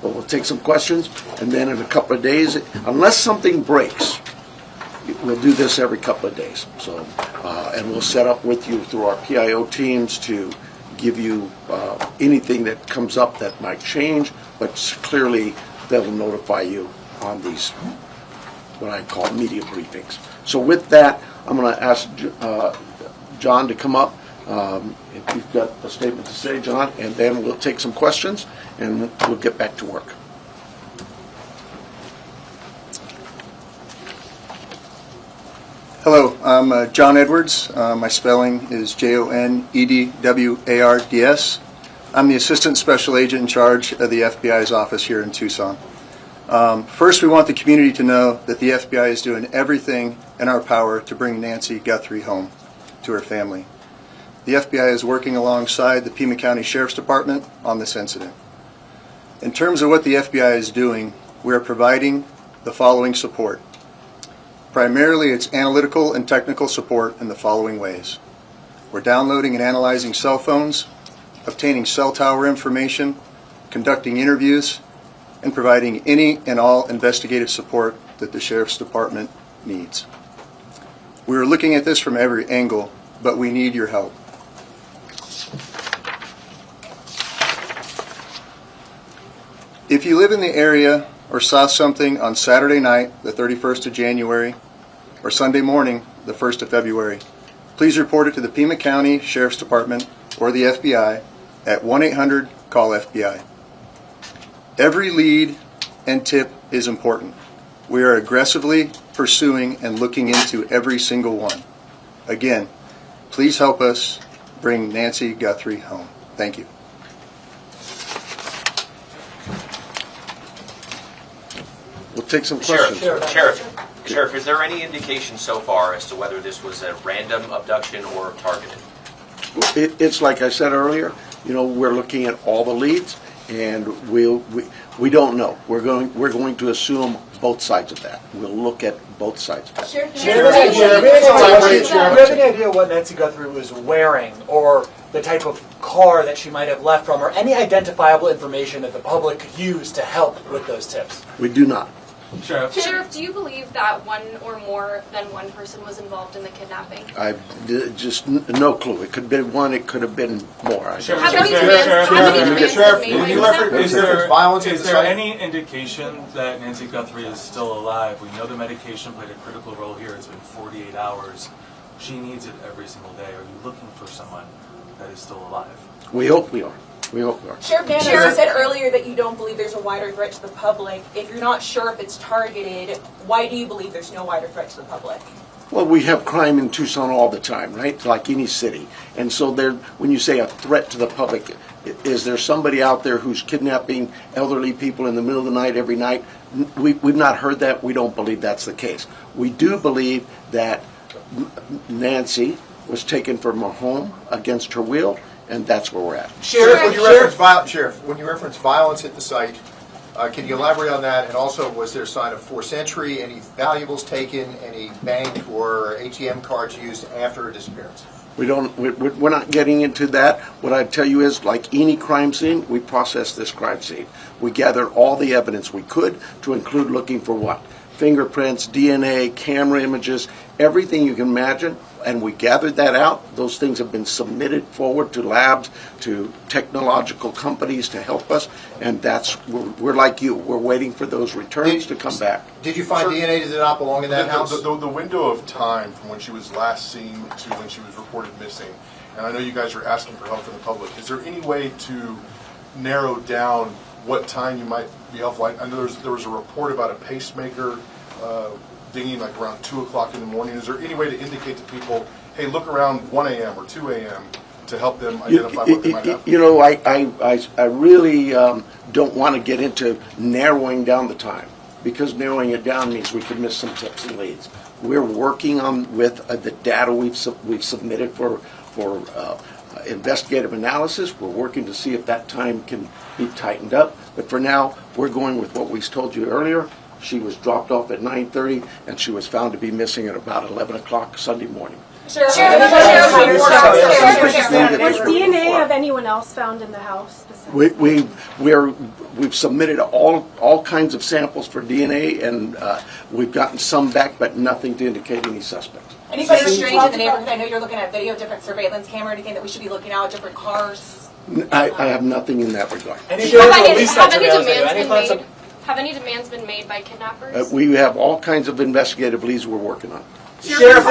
But we'll take some questions, and then in a couple of days, unless something breaks, we'll do this every couple of days. So, and we'll set up with you through our PIO teams to give you anything that comes up that might change, but clearly they'll notify you on these, what I call media briefings. So with that, I'm going to ask John to come up. If you've got a statement to say, John, and then we'll take some questions and we'll get back to work. Hello, I'm John Edwards. My spelling is Jonedwards. I'm the Assistant Special Agent in charge of the FBI's office here in Tucson. First, we want the community to know that the FBI is doing everything in our power to bring Nancy Guthrie home to her family. The FBI is working alongside the Pima County Sheriff's Department on this incident. In terms of what the FBI is doing, we are providing the following support. Primarily, it's analytical and technical support in the following ways. We're downloading and analyzing cell phones, obtaining cell tower information, conducting interviews, and providing any and all investigative support that the Sheriff's Department needs. We are looking at this from every angle, but we need your help. If you live in the area or saw something on Saturday night, the 31st of January, or Sunday morning, the 1st of February, please report it to the Pima County Sheriff's Department or the FBI at 1-800-CALL-FBI. Every lead and tip is important. We are aggressively pursuing and looking into every single one. Again, please help us bring Nancy Guthrie home. Thank you. We'll take some questions. Sheriff, is there any indication so far as to whether this was a random abduction or targeted? It's like I said earlier, we're looking at all the leads, and we don't know. We're going to assume both sides of that. We'll look at both sides of that. Do you have any idea what Nancy Guthrie was wearing, or the type of car that she might have left from, or any identifiable information that the public could use to help with those tips? We do not. Sheriff, do you believe that one or more than one person was involved in the kidnapping? I just no clue. It could have been one. It could have been more. Is there any indication that Nancy Guthrie is still alive? We know the medication played a critical role here. It's been 48 hours. She needs it every single day. Are you looking for someone that is still alive? We hope we are. We hope we are. Sheriff Banner said earlier that you don't believe there's a wider threat to the public. If you're not sure if it's targeted, why do you believe there's no wider threat to the public? Well, we have crime in Tucson all the time, right? Like any city. And so when you say a threat to the public, is there somebody out there who's kidnapping elderly people in the middle of the night every night? We've not heard that. We don't believe that's the case. We do believe that Nancy was taken from her home against her will, and that's where we're at. Sheriff, when you reference violence at the site, can you elaborate on that? And also, was there a sign of forced entry, any valuables taken, any bank or ATM cards used after her disappearance? We're not getting into that. What I'd tell you is, like any crime scene, we processed this crime scene. We gathered all the evidence we could, to include looking for what? Fingerprints, DNA, camera images, everything you can imagine, and we gathered that out. Those things have been submitted forward to labs, to technological companies to help us, and we're like you. We're waiting for those returns to come back. Did you find DNA that did not belong in that house? The window of time from when she was last seen to when she was reported missing, and I know you guys are asking for help from the public, is there any way to narrow down what time you might be helpful? I know there was a report about a pacemaker dinging like around 2 o'clock in the morning. Is there any way to indicate to people, hey, look around 1 a.m. or 2 a.m. to help them identify what they might have? You know, I really don't want to get into narrowing down the time, because narrowing it down means we could miss some tips and leads. We're working on with the data we've submitted for investigative analysis. We're working to see if that time can be tightened up. But for now, we're going with what we told you earlier. She was dropped off at 9:30, and she was found to be missing at about 11 o'clock Sunday morning. Was DNA of anyone else found in the house? We've submitted all kinds of samples for DNA, and we've gotten some back, but nothing to indicate any suspects. Anybody strange in the neighborhood? I know you're looking at video, different surveillance camera, anything that we should be looking out, different cars? I have nothing in that regard. Have any demands been made by kidnappers? We have all kinds of investigative leads we're working on. Sheriff,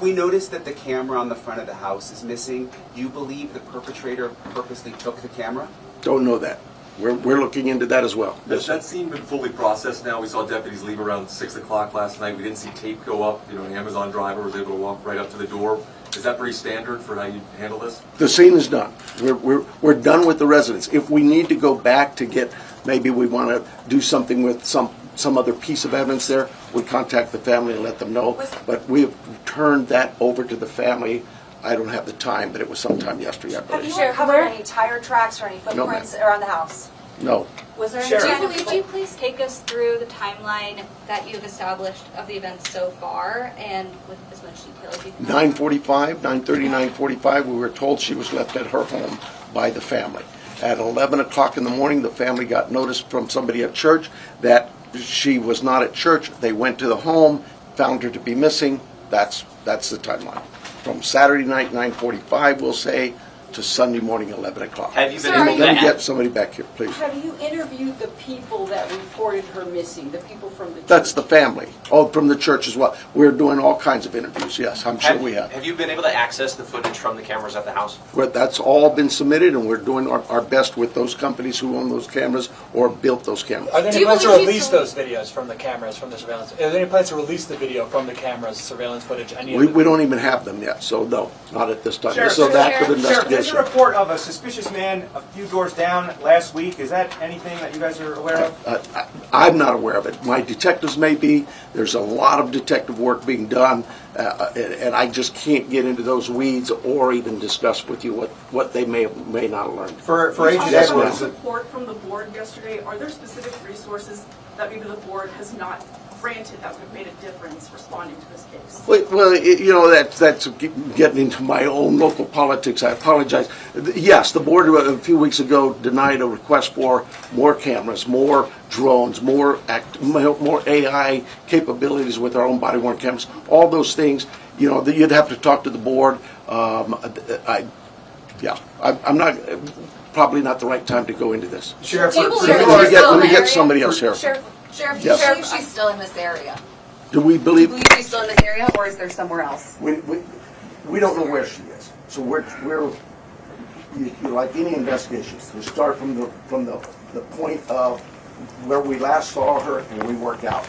we noticed that the camera on the front of the house is missing. Do you believe the perpetrator purposely took the camera? Don't know that. We're looking into that as well. Has that scene been fully processed now? We saw deputies leave around 6 o'clock last night. We didn't see tape go up. You know, an Amazon driver was able to walk right up to the door. Is that pretty standard for how you handle this? The scene is done. We're done with the residents. If we need to go back to get, maybe we want to do something with some other piece of evidence there, we contact the family and let them know. But we have turned that over to the family. I don't have the time, but it was sometime yesterday, I believe. Have you uncovered any tire tracks or any footprints around the house? No. Was there would you please take us through the timeline that you've established of the events so far, and with as much detail as you can? 9:45, 9:30, 9:45, we were told she was left at her home by the family. At 11 o'clock in the morning, the family got notice from somebody at church that she was not at church. They went to the home, found her to be missing. That's the timeline. From Saturday night, 9:45, we'll say, to Sunday morning, 11 o'clock. Have you been able to get somebody back here, please? Have you interviewed the people that reported her missing, the people from the church? That's the family. Oh, from the church as well. We're doing all kinds of interviews, yes, I'm sure we have. Have you been able to access the footage from the cameras at the house? Well, that's all been submitted, and we're doing our best with those companies who own those cameras or built those cameras. Are there any plans to release those videos from the cameras, from the surveillance? Are there any plans to release the video from the cameras, surveillance footage? We don't even have them yet, so no, not at this time. This is an active investigation. There's a report of a suspicious man a few doors down last week. Is that anything that you guys are aware of? I'm not aware of it. My detectives may be. There's a lot of detective work being done, and I just can't get into those weeds or even discuss with you what they may not have learned. For Agent Edwards, support from the board yesterday, are there specific resources that maybe the board has not granted that would have made a difference responding to this case? Well, that's getting into my own local politics. I apologize. Yes, the board a few weeks ago denied a request for more cameras, more drones, more AI capabilities with our own body-worn cameras. All those things, you'd have to talk to the board. I'm not. Probably not the right time to go into this. Sheriff, let me get somebody else here. Sheriff, yes. do you believe she's still in this area? Do we believe? Do you believe she's still in this area, or is there somewhere else? We don't know where she is. So we're like any investigation. We start from the point of where we last saw her, and we work out.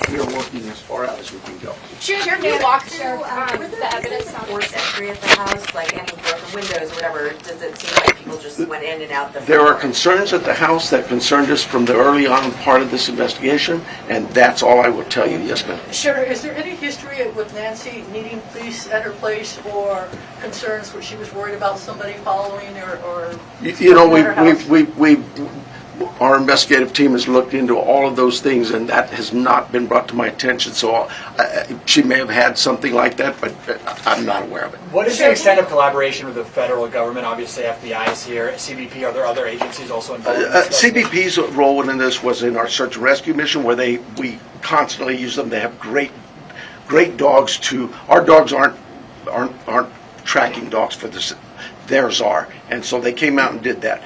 We're working as far out as we can go. Sheriff, can you walk through the evidence on forced entry at the house, like any broken windows or whatever? Does it seem like people just went in and out the There front are concerns at the house that concerned us from the early on part of this investigation, and that's all I will tell you. Yes, ma'am. Sheriff, is there any history with Nancy needing police at her place, or concerns where she was worried about somebody following or You know, our investigative team has looked into all of those things, and that has not been brought to my attention. So she may have had something like that, but I'm not aware of it. What is the extent of collaboration with the federal government? Obviously, FBI is here, CBP. Are there other agencies also involved in this? CBP's role in this was in our search and rescue mission, where we constantly use them. They have great dogs. Our dogs aren't tracking dogs for this. Theirs are, and so they came out and did that.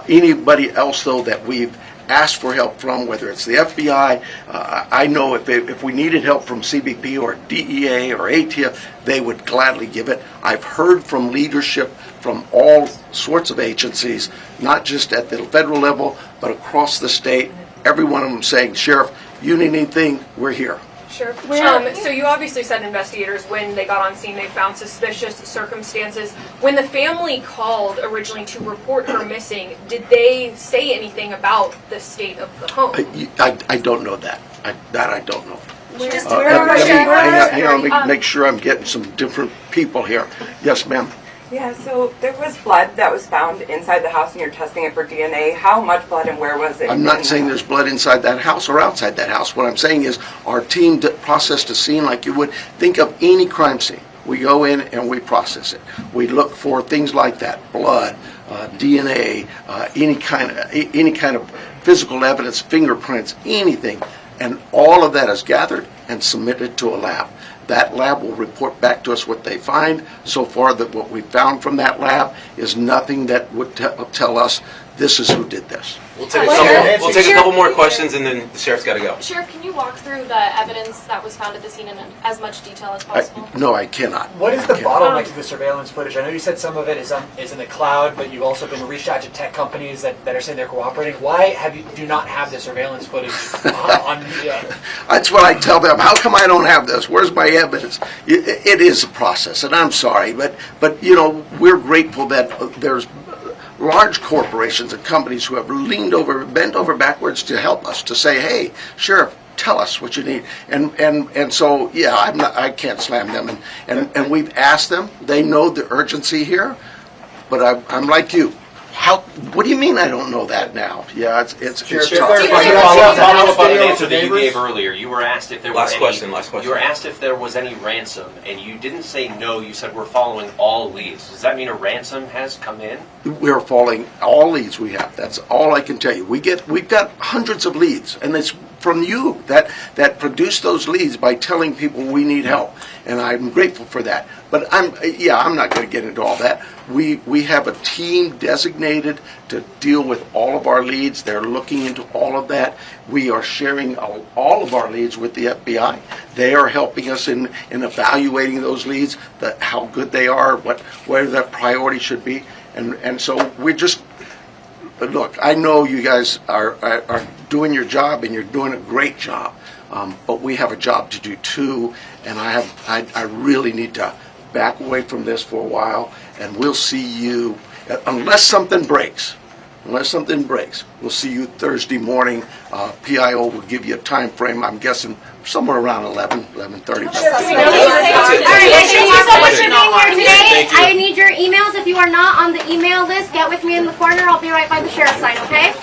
Anybody else, though, that we've asked for help from, whether it's the FBI, I know if we needed help from CBP or DEA or ATF, they would gladly give it. I've heard from leadership from all sorts of agencies, not just at the federal level, but across the state. Every one of them saying, Sheriff, you need anything, we're here. Sure. So you obviously said investigators, when they got on scene, they found suspicious circumstances. When the family called originally to report her missing, did they say anything about the state of the home? I don't know that. I don't know. Hang on, let me make sure I'm getting some different people here. Yes, ma'am. Yeah, so there was blood that was found inside the house and you're testing it for DNA. How much blood and where was it? I'm not saying there's blood inside that house or outside that house. What I'm saying is our team processed a scene like you would think of any crime scene. We go in and we process it. We look for things like that, blood, DNA, any kind of physical evidence, fingerprints, anything. And all of that is gathered and submitted to a lab. That lab will report back to us what they find. So far, that what we found from that lab is nothing that would tell us this is who did this. We'll take a couple more questions, and then the sheriff's got to go. Sheriff, can you walk through the evidence that was found at the scene in as much detail as possible? No, I cannot. What is the bottleneck to the surveillance footage? I know you said some of it is in the cloud, but you've also been reached out to tech companies that are saying they're cooperating. Why do you not have the surveillance footage on media? That's what I tell them. How come I don't have this? Where's my evidence? It is a process, and I'm sorry, but you know, we're grateful that there's large corporations and companies who have bent over backwards to help us, to say, hey, Sheriff, tell us what you need. And so, yeah, I can't slam them. And we've asked them. They know the urgency here, but I'm like you. What do you mean I don't know that now? Yeah, it's tough. Follow up on an answer that you gave earlier. You were asked if there was Last question. You were asked if there was any ransom, and you didn't say no. You said we're following all leads. Does that mean a ransom has come in? We're following all leads we have. That's all I can tell you. We've got hundreds of leads, and it's from you that produce those leads by telling people we need help, and I'm grateful for that. But I'm not going to get into all that. We have a team designated to deal with all of our leads. They're looking into all of that. We are sharing all of our leads with the FBI. They are helping us in evaluating those leads, how good they are, where their priority should be, and so we're just. But look, I know you guys are doing your job, and you're doing a great job. But we have a job to do too, and I really need to back away from this for a while, and we'll see you unless something breaks. We'll see you Thursday morning. PIO will give you a time frame. I'm guessing somewhere around 11:30. All right, thank you so much for being here today. I need your emails. If you are not on the email list, get with me in the corner. I'll be right by the sheriff's sign, okay?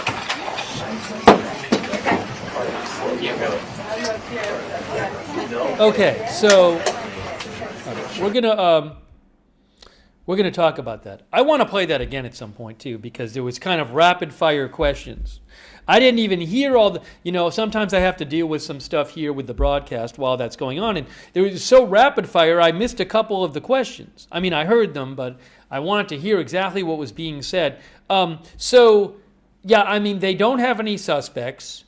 Okay, so we're gonna talk about that. I want to play that again at some point too, because there was kind of rapid fire questions. I didn't even hear all the, sometimes I have to deal with some stuff here with the broadcast while that's going on, and it was so rapid fire I missed a couple of the questions. I mean, I heard them, but I wanted to hear exactly what was being said. So yeah, I mean, they don't have any suspects.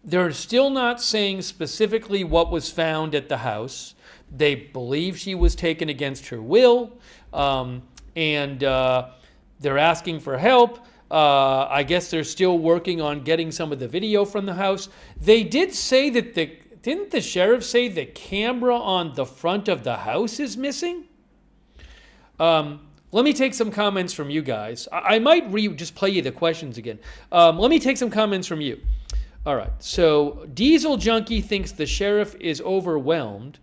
They're still not saying specifically what was found at the house. They believe she was taken against her will, and they're asking for help. I guess they're still working on getting some of the video from the house. They did say that didn't the sheriff say the camera on the front of the house is missing? Let me take some comments from you guys. I might just play you the questions again. Let me take some comments from you. All right, so Diesel Junkie thinks the sheriff is overwhelmed.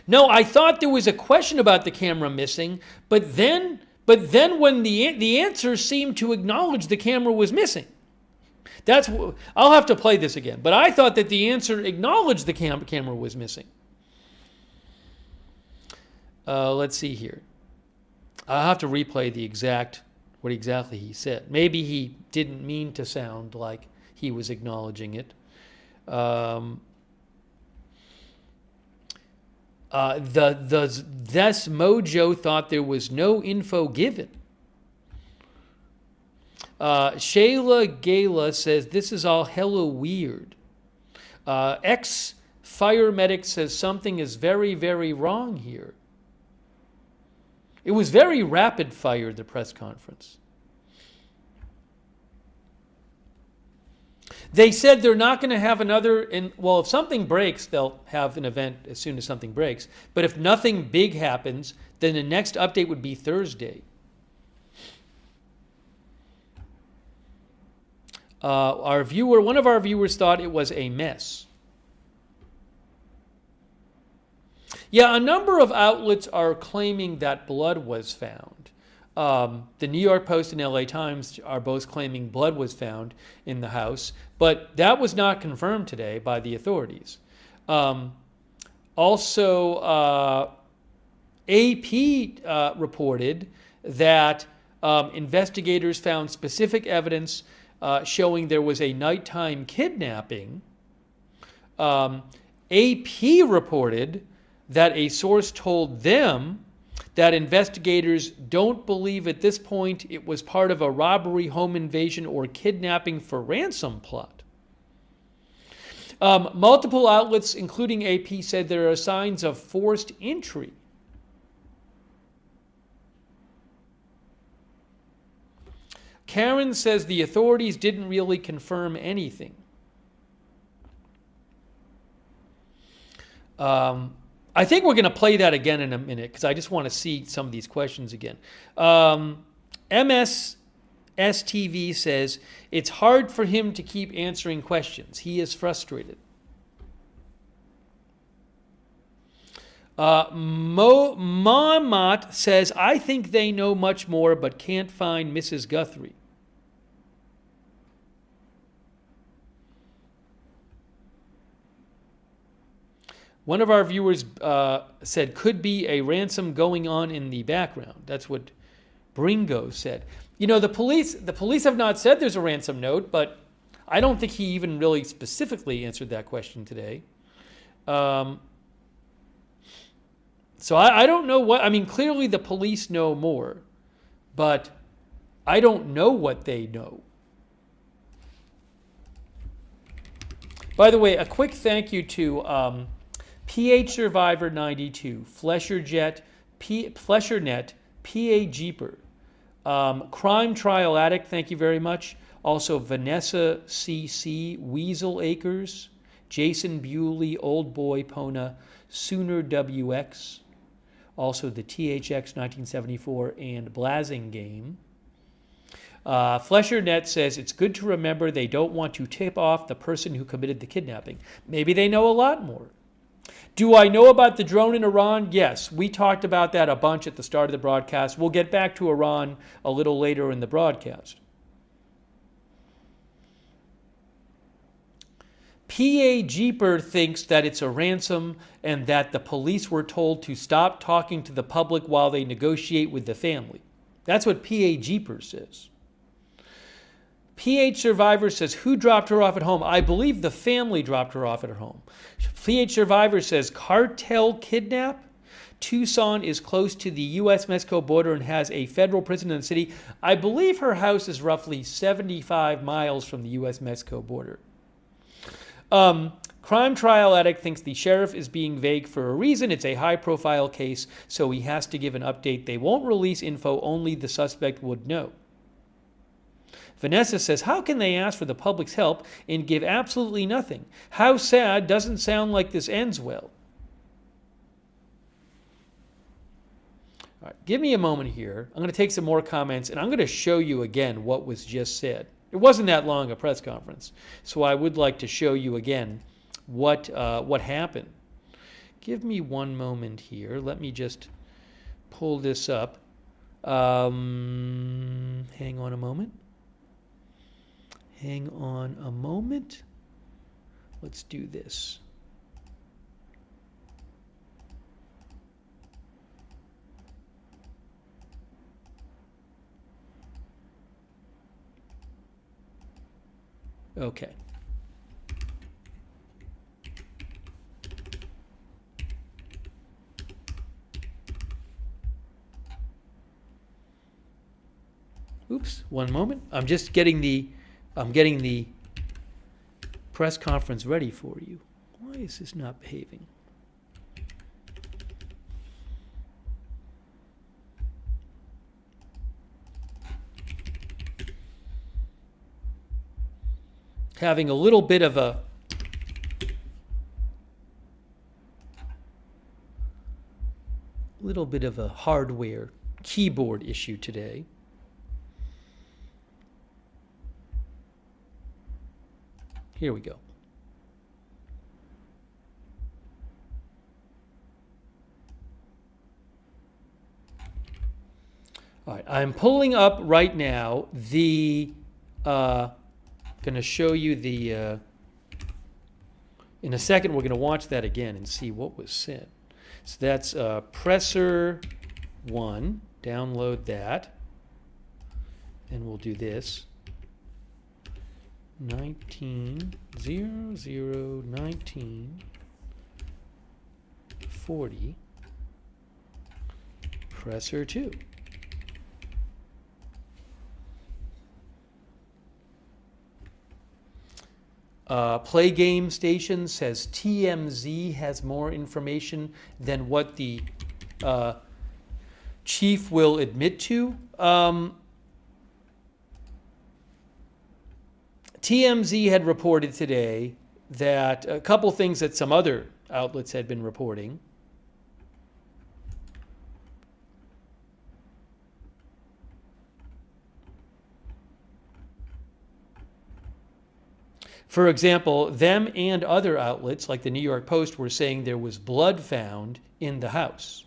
No, I thought there was a question about the camera missing, but then when the answer seemed to acknowledge the camera was missing. I'll have to play this again, but I thought that the answer acknowledged the camera was missing. Let's see here. I'll have to replay what exactly he said. Maybe he didn't mean to sound like he was acknowledging it. This Mojo thought there was no info given. Shayla Gala says this is all hella weird. Ex-fire medic says something is very, very wrong here. It was very rapid fire, the press conference. They said they're not going to have another, well, if something breaks, they'll have an event as soon as something breaks. But if nothing big happens, then the next update would be Thursday. One of our viewers thought it was a mess. Yeah, a number of outlets are claiming that blood was found. The New York Post and LA Times are both claiming blood was found in the house, but that was not confirmed today by the authorities. Also, AP reported that investigators found specific evidence showing there was a nighttime kidnapping. AP reported that a source told them that investigators don't believe at this point it was part of a robbery, home invasion, or kidnapping for ransom plot. Multiple outlets, including AP, said there are signs of forced entry. Karen says the authorities didn't really confirm anything. I think we're going to play that again in a minute because I just want to see some of these questions again. MSSTV says it's hard for him to keep answering questions. He is frustrated. Mamat says, I think they know much more but can't find Mrs. Guthrie. One of our viewers said, could be a ransom going on in the background. That's what Bringo said. You know, the police have not said there's a ransom note, but I don't think he even really specifically answered that question today. So I don't know what, I mean, clearly the police know more, but I don't know what they know. By the way, a quick thank you to PH Survivor 92, Fleshernet, PA Jeeper, Crime Trial Addict, thank you very much. Also Vanessa CC, Weasel Acres, Jason Bewley, Old Boy Pona, Sooner WX, also the THX 1974 and Blazing Game. Fleshernet says it's good to remember they don't want to tip off the person who committed the kidnapping. Maybe they know a lot more. Do I know about the drone in Iran? Yes, we talked about that a bunch at the start of the broadcast. We'll get back to Iran a little later in the broadcast. PA Jeeper thinks that it's a ransom and that the police were told to stop talking to the public while they negotiate with the family. That's what PA Jeeper says. PH Survivor says, who dropped her off at home? I believe the family dropped her off at her home. PH Survivor says, cartel kidnap? Tucson is close to the U.S.-Mexico border and has a federal prison in the city. I believe her house is roughly 75 miles from the U.S.-Mexico border. Crime trial addict thinks the sheriff is being vague for a reason. It's a high-profile case, so he has to give an update. They won't release info only the suspect would know. Vanessa says, how can they ask for the public's help and give absolutely nothing? How sad, doesn't sound like this ends well. All right, give me a moment here. I'm going to take some more comments, and I'm going to show you again what was just said. It wasn't that long a press conference, so I would like to show you again what happened. Give me one moment here. Let me just pull this up. Hang on a moment. Hang on a moment. Let's do this. Okay. Oops, one moment. I'm getting the press conference ready for you. Why is this not behaving? Having a little bit of a hardware keyboard issue today. Here we go. All right, I'm pulling up right now the going to show you the in a second we're going to watch that again and see what was said. So that's presser 1. Download that. And we'll do this. 19001940 presser 2. Play Game Station says TMZ has more information than what the chief will admit to. TMZ had reported today that a couple things that some other outlets had been reporting. For example, them and other outlets like the New York Post were saying there was blood found in the house.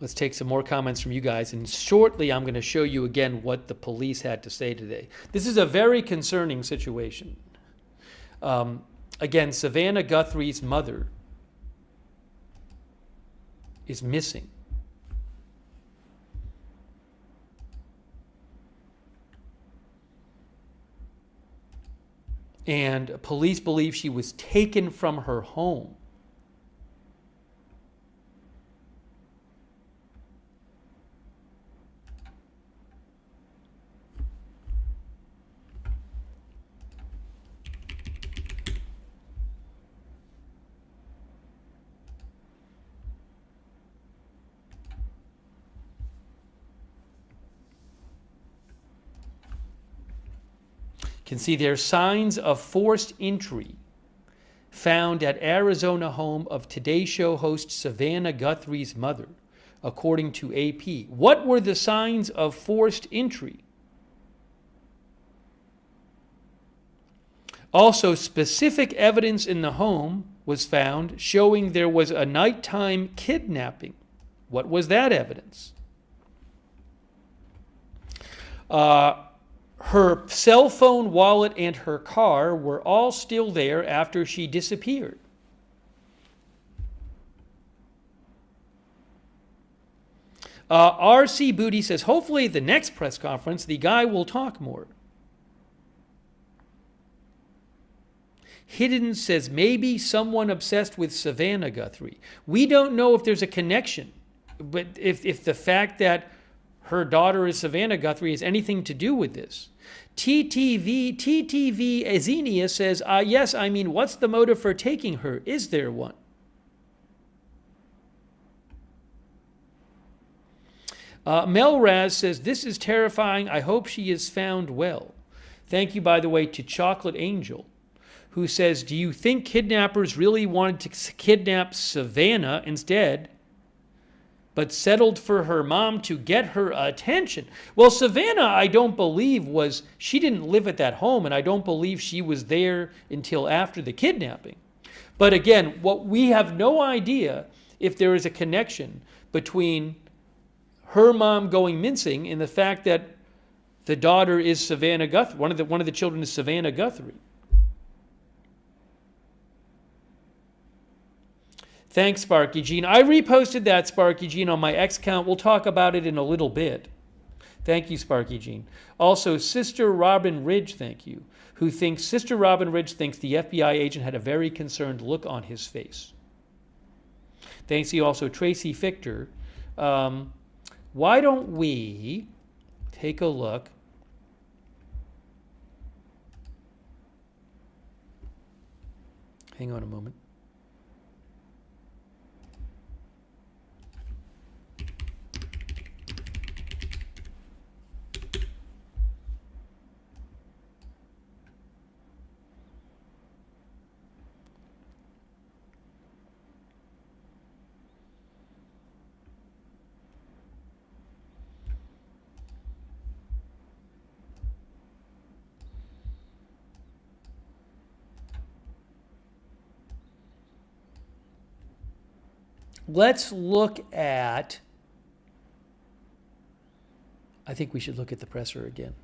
Let's take some more comments from you guys, and shortly I'm going to show you again what the police had to say today. This is a very concerning situation. Again, Savannah Guthrie's mother is missing. And police believe she was taken from her home. You can see there's signs of forced entry found at Arizona home of Today Show host Savannah Guthrie's mother, according to AP. What were the signs of forced entry? Also, specific evidence in the home was found showing there was a nighttime kidnapping. What was that evidence? Her cell phone, wallet, and her car were all still there after she disappeared. RC Booty says, hopefully at the next press conference, the guy will talk more. Hidden says, maybe someone obsessed with Savannah Guthrie. We don't know if there's a connection, but if the fact that her daughter is Savannah Guthrie has anything to do with this. TTV Azenia says, yes, I mean, what's the motive for taking her? Is there one? Melraz says, this is terrifying. I hope she is found well. Thank you, by the way, to Chocolate Angel, who says, do you think kidnappers really wanted to kidnap Savannah instead, but settled for her mom to get her attention? Well, Savannah, I don't believe she didn't live at that home, and I don't believe she was there until after the kidnapping. But again, we have no idea if there is a connection between her mom going missing and the fact that the daughter is Savannah Guthrie. One of the children is Savannah Guthrie. Thanks, Sparky Jean. I reposted that, Sparky Jean, on my X account. We'll talk about it in a little bit. Thank you, Sparky Jean. Also, Sister Robin Ridge, thank you, Sister Robin Ridge thinks the FBI agent had a very concerned look on his face. Thanks you also, Tracy Fichter. Why don't we take a look? Hang on a moment. Let's look at, I think we should look at the presser again.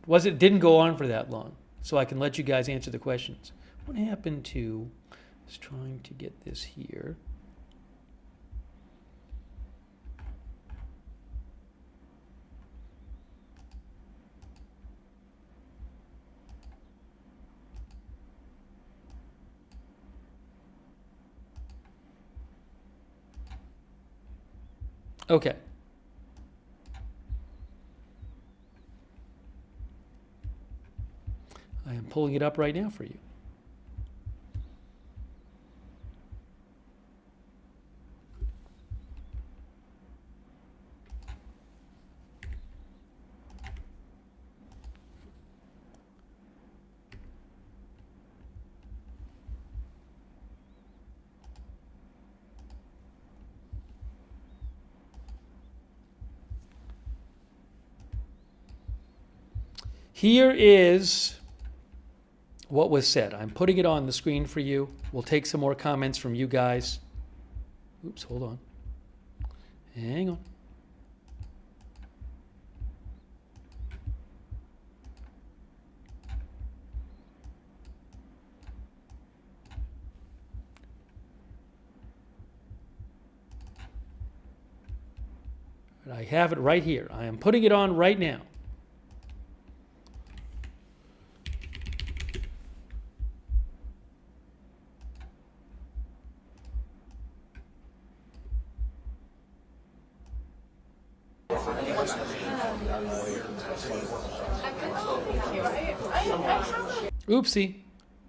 It didn't go on for that long, so I can let you guys answer the questions. What happened to, I was trying to get this here. Okay. I am pulling it up right now for you. Here is what was said. I'm putting it on the screen for you. We'll take some more comments from you guys. Oops, hold on. Hang on. And I have it right here. I am putting it on right now. Oopsie.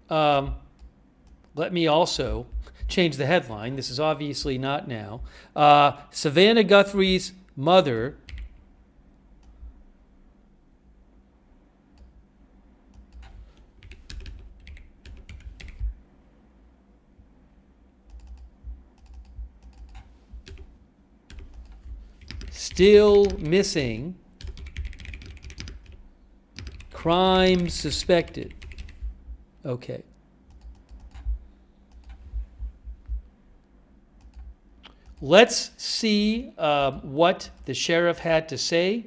Let me also change the headline. This is obviously not now. Savannah Guthrie's mother still missing. Crime suspected. Okay. Let's see what the sheriff had to say.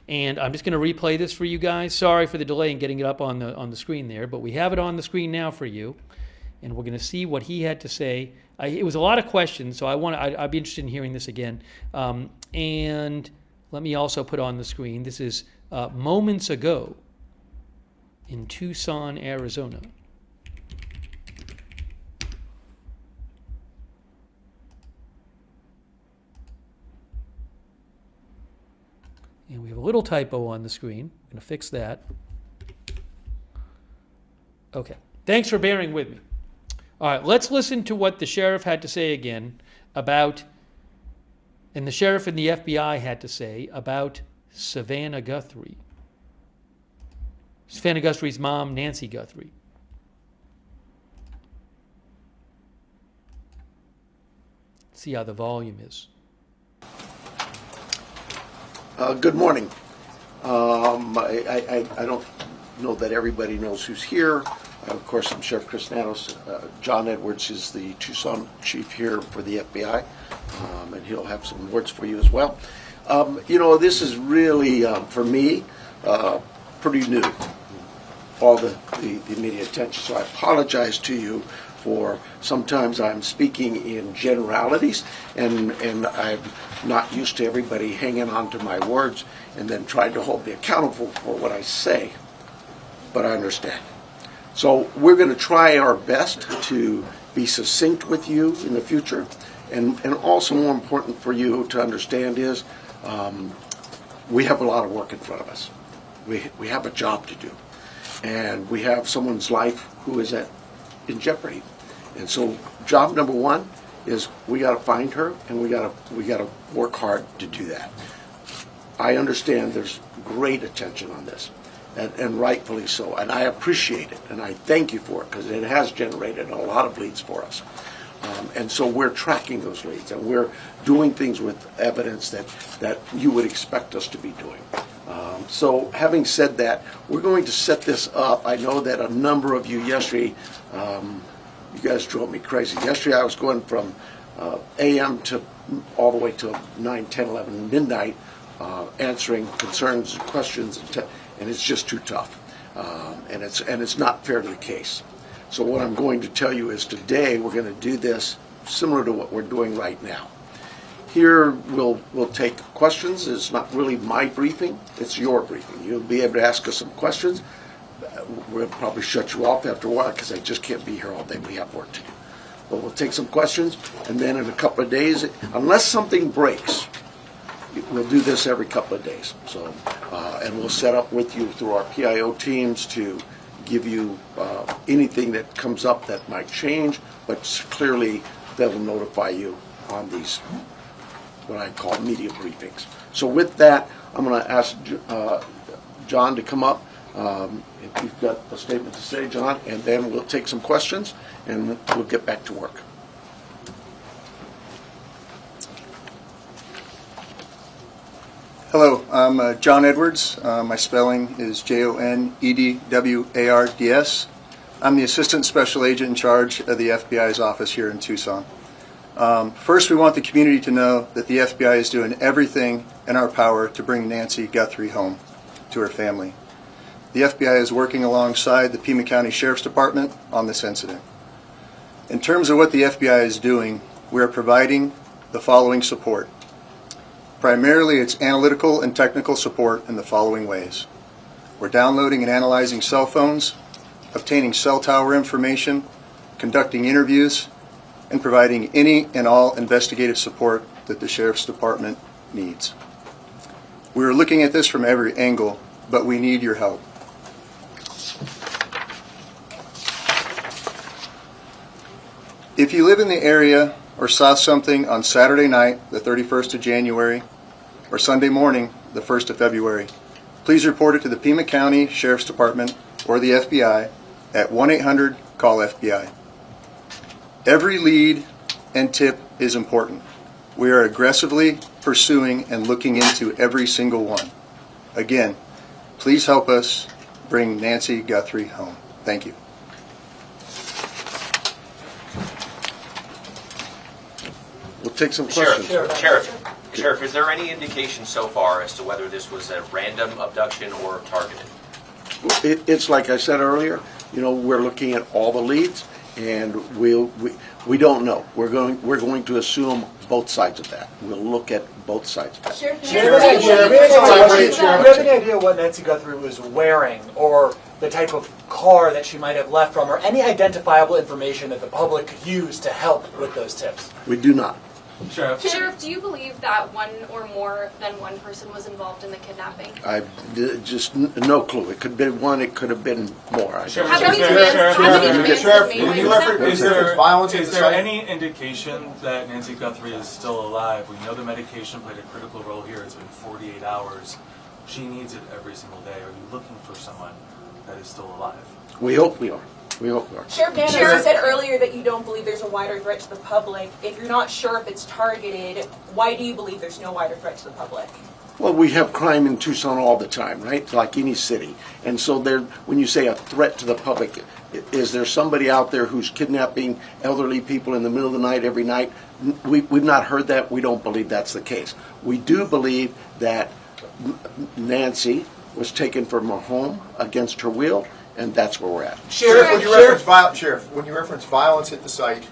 And I'm just going to replay this for you guys. Sorry for the delay in getting it up on the screen there, but we have it on the screen now for you. and we're going to see what he had to say. It was a lot of questions, so I'd be interested in hearing this again. And let me also put on the screen, this is moments ago in Tucson, Arizona. And we have a little typo on the screen. I'm going to fix that. Okay. Thanks for bearing with me. All right, let's listen to what the sheriff had to say again about, and the sheriff and the FBI had to say about Savannah Guthrie. Savannah Guthrie's mom, Nancy Guthrie. Let's see how the volume is. Good morning. I don't know that everybody knows who's here. Of course, I'm Sheriff Chris Natos. John Edwards is the Tucson chief here for the FBI, and he'll have some words for you as well. You know, this is really, for me, pretty new, all the media attention. So I apologize to you for sometimes I'm speaking in generalities, and I'm not used to everybody hanging on to my words and then trying to hold me accountable for what I say, but I understand. So we're going to try our best to be succinct with you in the future, and also more important for you to understand is we have a lot of work in front of us. We have a job to do, and we have someone's life who is in jeopardy. And so job number one is we got to find her, and we got to work hard to do that. I understand there's great attention on this, and rightfully so, and I appreciate it, and I thank you for it, because it has generated a lot of leads for us. And so we're tracking those leads, and we're doing things with evidence that you would expect us to be doing. So having said that, we're going to set this up. I know that a number of you yesterday, you guys drove me crazy. Yesterday I was going from a.m. to all the way to 9, 10, 11, midnight, answering concerns and questions, and it's just too tough. And it's not fair to the case. So what I'm going to tell you is today we're going to do this similar to what we're doing right now. Here we'll take questions. It's not really my briefing, it's your briefing. You'll be able to ask us some questions. We'll probably shut you off after a while because I just can't be here all day. We have work to do. But we'll take some questions, and then in a couple of days, unless something breaks, we'll do this every couple of days. So, and we'll set up with you through our PIO teams to give you anything that comes up that might change, but clearly they'll notify you on these, what I call media briefings. So with that, I'm going to ask John to come up. If you've got a statement to say, John, and then we'll take some questions and we'll get back to work. Hello, I'm John Edwards. My spelling is Jonedwards. I'm the Assistant Special Agent in charge of the FBI's office here in Tucson. First, we want the community to know that the FBI is doing everything in our power to bring Nancy Guthrie home to her family. The FBI is working alongside the Pima County Sheriff's Department on this incident. In terms of what the FBI is doing, we are providing the following support. Primarily, it's analytical and technical support in the following ways. We're downloading and analyzing cell phones, obtaining cell tower information, conducting interviews, and providing any and all investigative support that the Sheriff's Department needs. We are looking at this from every angle, but we need your help. If you live in the area or saw something on Saturday night, the 31st of January, or Sunday morning, the 1st of February, please report it to the Pima County Sheriff's Department or the FBI at 1-800-CALL-FBI. Every lead and tip is important. We are aggressively pursuing and looking into every single one. Again, please help us bring Nancy Guthrie home. Thank you. We'll take some questions. Sheriff, is there any indication so far as to whether this was a random abduction or targeted? It's like I said earlier, you know, we're looking at all the leads, and we don't know. We're going to assume both sides of that. We'll look at both sides of that. Do you have any idea what Nancy Guthrie was wearing, or the type of car that she might have left from, or any identifiable information that the public could use to help with those tips? We do not. Sheriff, do you believe that one or more than one person was involved in the kidnapping? I just no clue. It could have been one. It could have been more. Is there any indication that Nancy Guthrie is still alive? We know the medication played a critical role here. It's been 48 hours. She needs it every single day. Are you looking for someone that is still alive? We hope we are. We hope we are. Sheriff said earlier that you don't believe there's a wider threat to the public. If you're not sure if it's targeted, why do you believe there's no wider threat to the public? Well, we have crime in Tucson all the time, right? Like any city. And so when you say a threat to the public, is there somebody out there who's kidnapping elderly people in the middle of the night every night? We've not heard that. We don't believe that's the case. We do believe that Nancy was taken from her home against her will, and that's where we're at. Sheriff, when you reference violence at the site,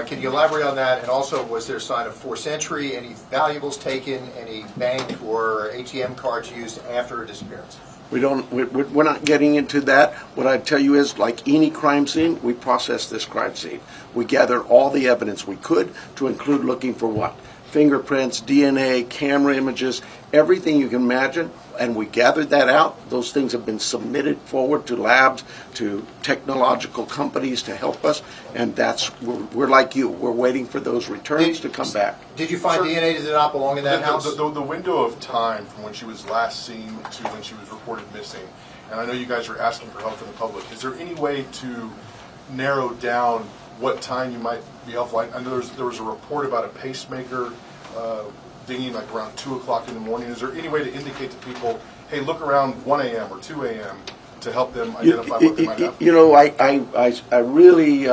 can you elaborate on that? And also, was there a sign of forced entry, any valuables taken, any bank or ATM cards used after her disappearance? We're not getting into that. What I'd tell you is, like any crime scene, we processed this crime scene. We gathered all the evidence we could, to include looking for what? Fingerprints, DNA, camera images, everything you can imagine, and we gathered that out. Those things have been submitted forward to labs, to technological companies to help us, and we're like you. We're waiting for those returns to come back. Did you find DNA that did not belong in that house? The window of time from when she was last seen to when she was reported missing, and I know you guys are asking for help from the public, is there any way to narrow down what time you might be off? Like, I know there was a report about a pacemaker dinging like around 2 o'clock in the morning. Is there any way to indicate to people, hey, look around 1 a.m. or 2 a.m. to help them identify what they might have? You know, I really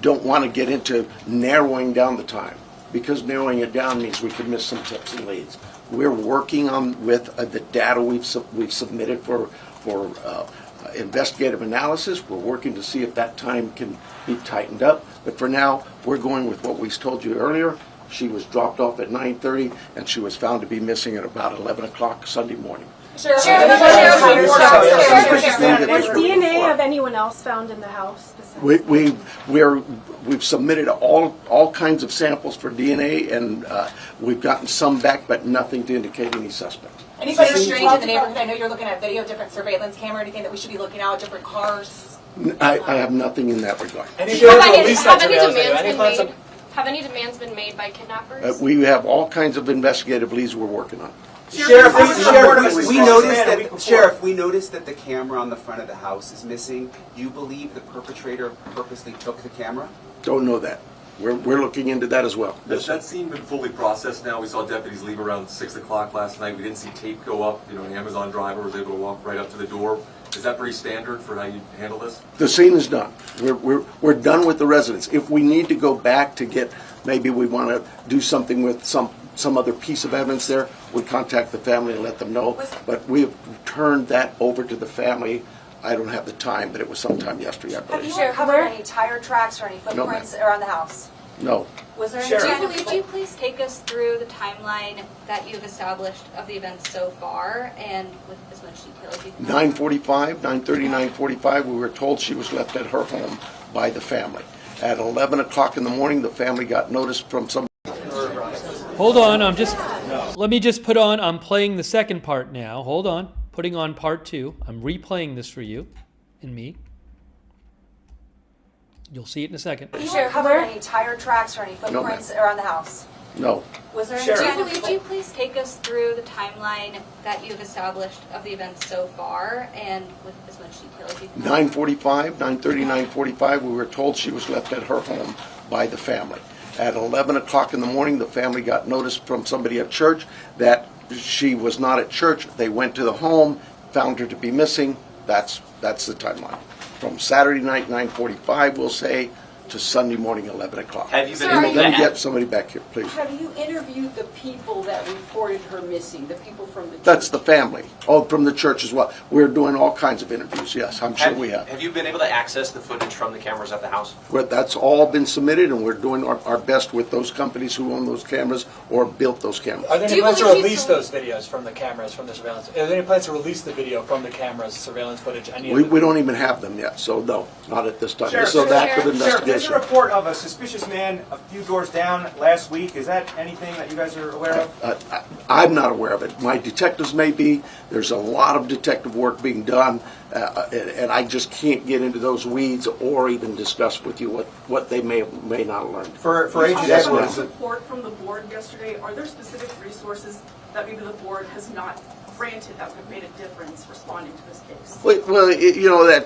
don't want to get into narrowing down the time, because narrowing it down means we could miss some tips and leads. We're working on with the data we've submitted for investigative analysis. We're working to see if that time can be tightened up. But for now, we're going with what we told you earlier. She was dropped off at 9:30, and she was found to be missing at about 11 o'clock Sunday morning. Was DNA of anyone else found in the house? We've submitted all kinds of samples for DNA, and we've gotten some back, but nothing to indicate any suspects. Anybody strange in the neighborhood? I know you're looking at video, different surveillance camera, anything that we should be looking out, different cars? I have nothing in that regard. Have any demands been made by kidnappers? We have all kinds of investigative leads we're working on. Sheriff, we noticed that the camera on the front of the house is missing. Do you believe the perpetrator purposely took the camera? Don't know that. We're looking into that as well. Has that scene been fully processed now? We saw deputies leave around 6 o'clock last night. We didn't see tape go up. You know, an Amazon driver was able to walk right up to the door. Is that pretty standard for how you handle this? The scene is done. We're done with the residents. If we need to go back to get, maybe we want to do something with some other piece of evidence there, we contact the family and let them know. But we have turned that over to the family. I don't have the time, but it was sometime yesterday, I believe. Have you uncovered any tire tracks or any footprints around the house? No. Was there Could you please take us through the timeline that you've established of the events so far, and with as much detail as you can? 9:45, 9:30, 9:45, we were told she was left at her home by the family. At 11 o'clock in the morning, the family got notice from some. Hold on, let me just put on, I'm playing the second part now. Hold on, putting on part 2. I'm replaying this for you and me. You'll see it in a second. Have you uncovered any tire tracks or any footprints around the house? No. Was there Could you please take us through the timeline that you've established of the events so far, and with as much detail as you can? 9:45, 9:30, 9:45, we were told she was left at her home by the family. At 11 o'clock in the morning, the family got notice from somebody at church that she was not at church. They went to the home, found her to be missing. That's the timeline. From Saturday night, 9:45, we'll say, to Sunday morning, 11 o'clock. Have you been And able let to me get somebody back here, please. Have you interviewed the people that reported her missing, the people from the church? That's the family. Oh, from the church as well. We're doing all kinds of interviews, yes, I'm sure we have. Have you been able to access the footage from the cameras at the house? Well, that's all been submitted, and we're doing our best with those companies who own those cameras or built those cameras. Are there any plans to release those videos from the cameras, from the surveillance? Are there any plans to release the video from the cameras, surveillance footage, any of it? We don't even have them yet, so no, not at this time. Sheriff, So that could Sheriff, there's a investigation. report of a suspicious man a few doors down last week. Is that anything that you guys are aware of? I'm not aware of it. My detectives may be. There's a lot of detective work being done, and I just can't get into those weeds or even discuss with you what they may not have learned. For Agent Yes, Edwards. support from the board yesterday, are there specific resources that maybe the board has not granted that would have made a difference responding to this case? Well,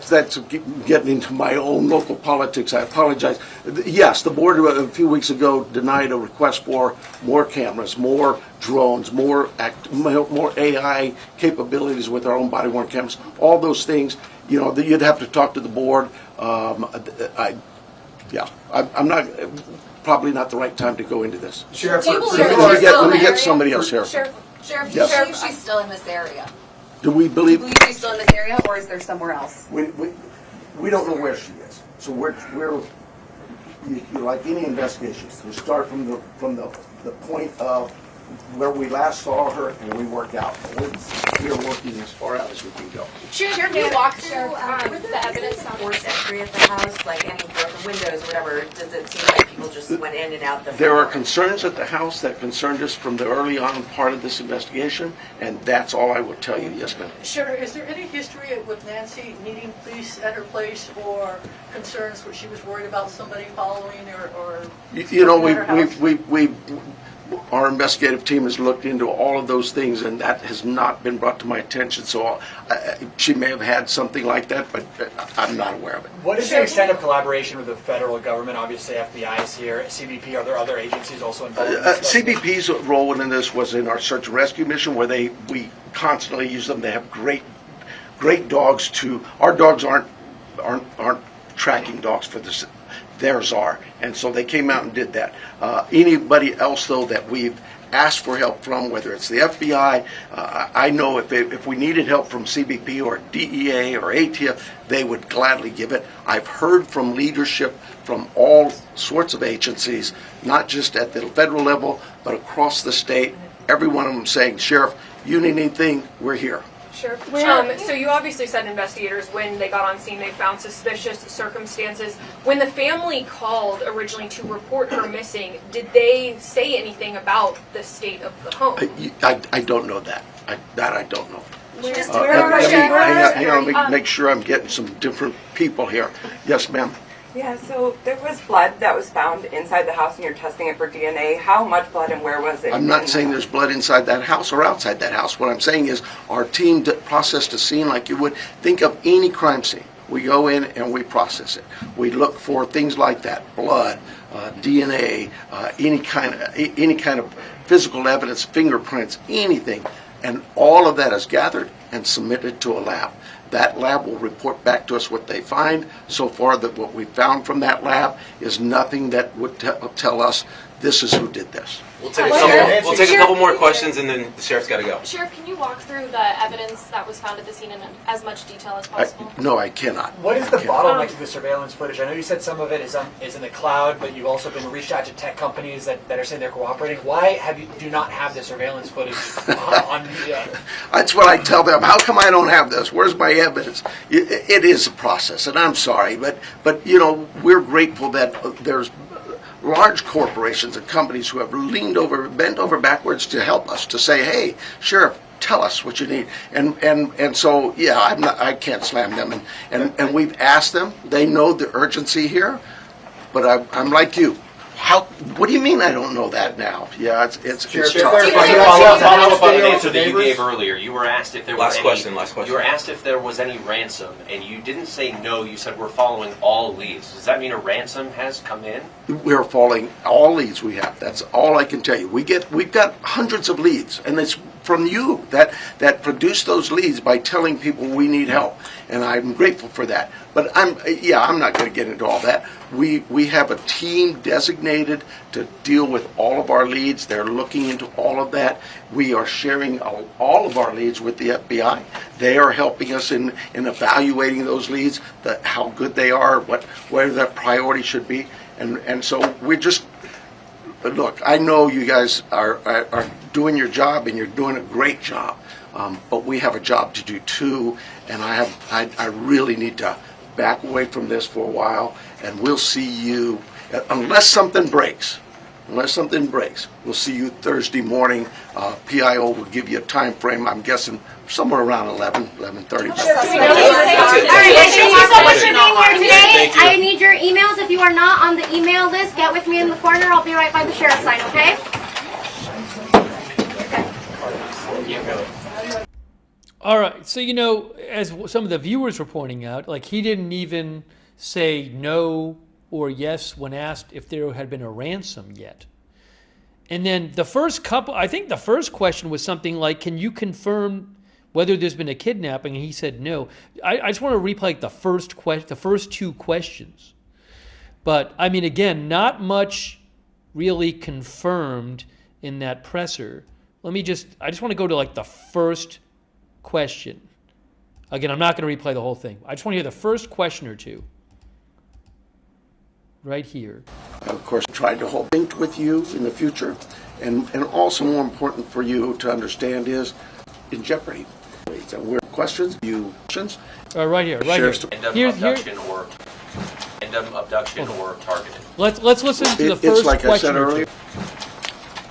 that's getting into my own local politics. I apologize. Yes, the board a few weeks ago denied a request for more cameras, more drones, more AI capabilities with our own body-worn cameras. All those things, you'd have to talk to the board. I'm not. Probably not the right time to go into this. Sheriff, let me get somebody else here. Sheriff, do you Yes. believe she's still in this area? Do we Do you believe? believe she's still in this area, or is there somewhere else? We don't know where she is. So we're like any investigation. We start from the point of where we last saw her, and we work out. We're working as far out as we can go. Sheriff, can you walk through the evidence on forced entry at the house, like any broken windows or whatever? Does it seem like people just went in and out the There are front door? concerns at the house that concerned us from the early on part of this investigation, and that's all I will tell you. Yes, ma'am. Sheriff, is there any history with Nancy needing police at her place or concerns where she was worried about somebody following or at her house? Our investigative team has looked into all of those things, and that has not been brought to my attention. So she may have had something like that, but I'm not aware of it. What is the extent of collaboration with the federal government? Obviously, FBI is here, CBP. Are there other agencies also involved in this? CBP's role in this was in our search and rescue mission, where we constantly use them. They have great dogs. Our dogs aren't tracking dogs for this. Theirs are, and so they came out and did that. Anybody else, though, that we've asked for help from, whether it's the FBI, I know if we needed help from CBP or DEA or ATF, they would gladly give it. I've heard from leadership from all sorts of agencies, not just at the federal level, but across the state. Every one of them saying, Sheriff, you need anything, we're here. Sure. So you obviously said investigators, when they got on scene, they found suspicious circumstances. When the family called originally to report her missing, did they say anything about the state of the home? I don't know that. I don't know. Just Hang on, let me make sure I'm getting some different people here. Yes, ma'am. Yeah, so there was blood that was found inside the house and you're testing it for DNA. How much blood and where was it? I'm not saying there's blood inside that house or outside that house. What I'm saying is our team processed a scene like you would think of any crime scene. We go in and we process it. We look for things like that: blood, DNA, any kind of physical evidence, fingerprints, anything, and all of that is gathered and submitted to a lab. That lab will report back to us what they find. So far, that what we found from that lab is nothing that would tell us this is who did this. We'll take a couple more questions, and then the sheriff's got to go. Sheriff, can you walk through the evidence that was found at the scene in as much detail as possible? No, I cannot. What is the bottleneck to the surveillance footage? I know you said some of it is in the cloud, but you've also been reached out to tech companies that are saying they're cooperating. Why do you not have the surveillance footage on media? That's what I tell them. How come I don't have this? Where's my evidence? It is a process, and I'm sorry, but we're grateful that there's large corporations and companies who have bent over backwards to help us, to say, hey, Sheriff, tell us what you need. And so, yeah, I can't slam them. And we've asked them. They know the urgency here. But I'm like you. What do you mean I don't know that now? Yeah, it's tough. Follow up on an answer that you gave earlier. You were asked if there was Last question. You were asked if there was any ransom, and you didn't say no. You said we're following all leads. Does that mean a ransom has come in? We're following all leads we have. That's all I can tell you. We've got hundreds of leads, and it's from you that produced those leads by telling people we need help, and I'm grateful for that. But I'm not going to get into all that. We have a team designated to deal with all of our leads. They're looking into all of that. We are sharing all of our leads with the FBI. They are helping us in evaluating those leads, how good they are, where their priority should be, and so we're just. Look, I know you guys are doing your job, and you're doing a great job, but we have a job to do too, and I really need to back away from this for a while, and we'll see you, unless something breaks, we'll see you Thursday morning. PIO will give you a time frame, I'm guessing somewhere around 11:30. All right, guys, thank you so much for being here today. I need your emails. If you are not on the email list, get with me in the corner. I'll be right by the sheriff's sign, okay? All right, so as some of the viewers were pointing out, like he didn't even say no or yes when asked if there had been a ransom yet. And then the first question was something like, can you confirm whether there's been a kidnapping? And he said no. I just want to replay the first two questions. But, I mean, again, not much really confirmed in that presser. I just want to go to the first question. Again, I'm not going to replay the whole thing. I just want to hear the first question or two. Right here. Of course, tried to hold linked with you in the future, and also more important for you to understand is in jeopardy. And we're questions. Right here. Random abduction or targeted. Let's listen to the first like question. I said earlier.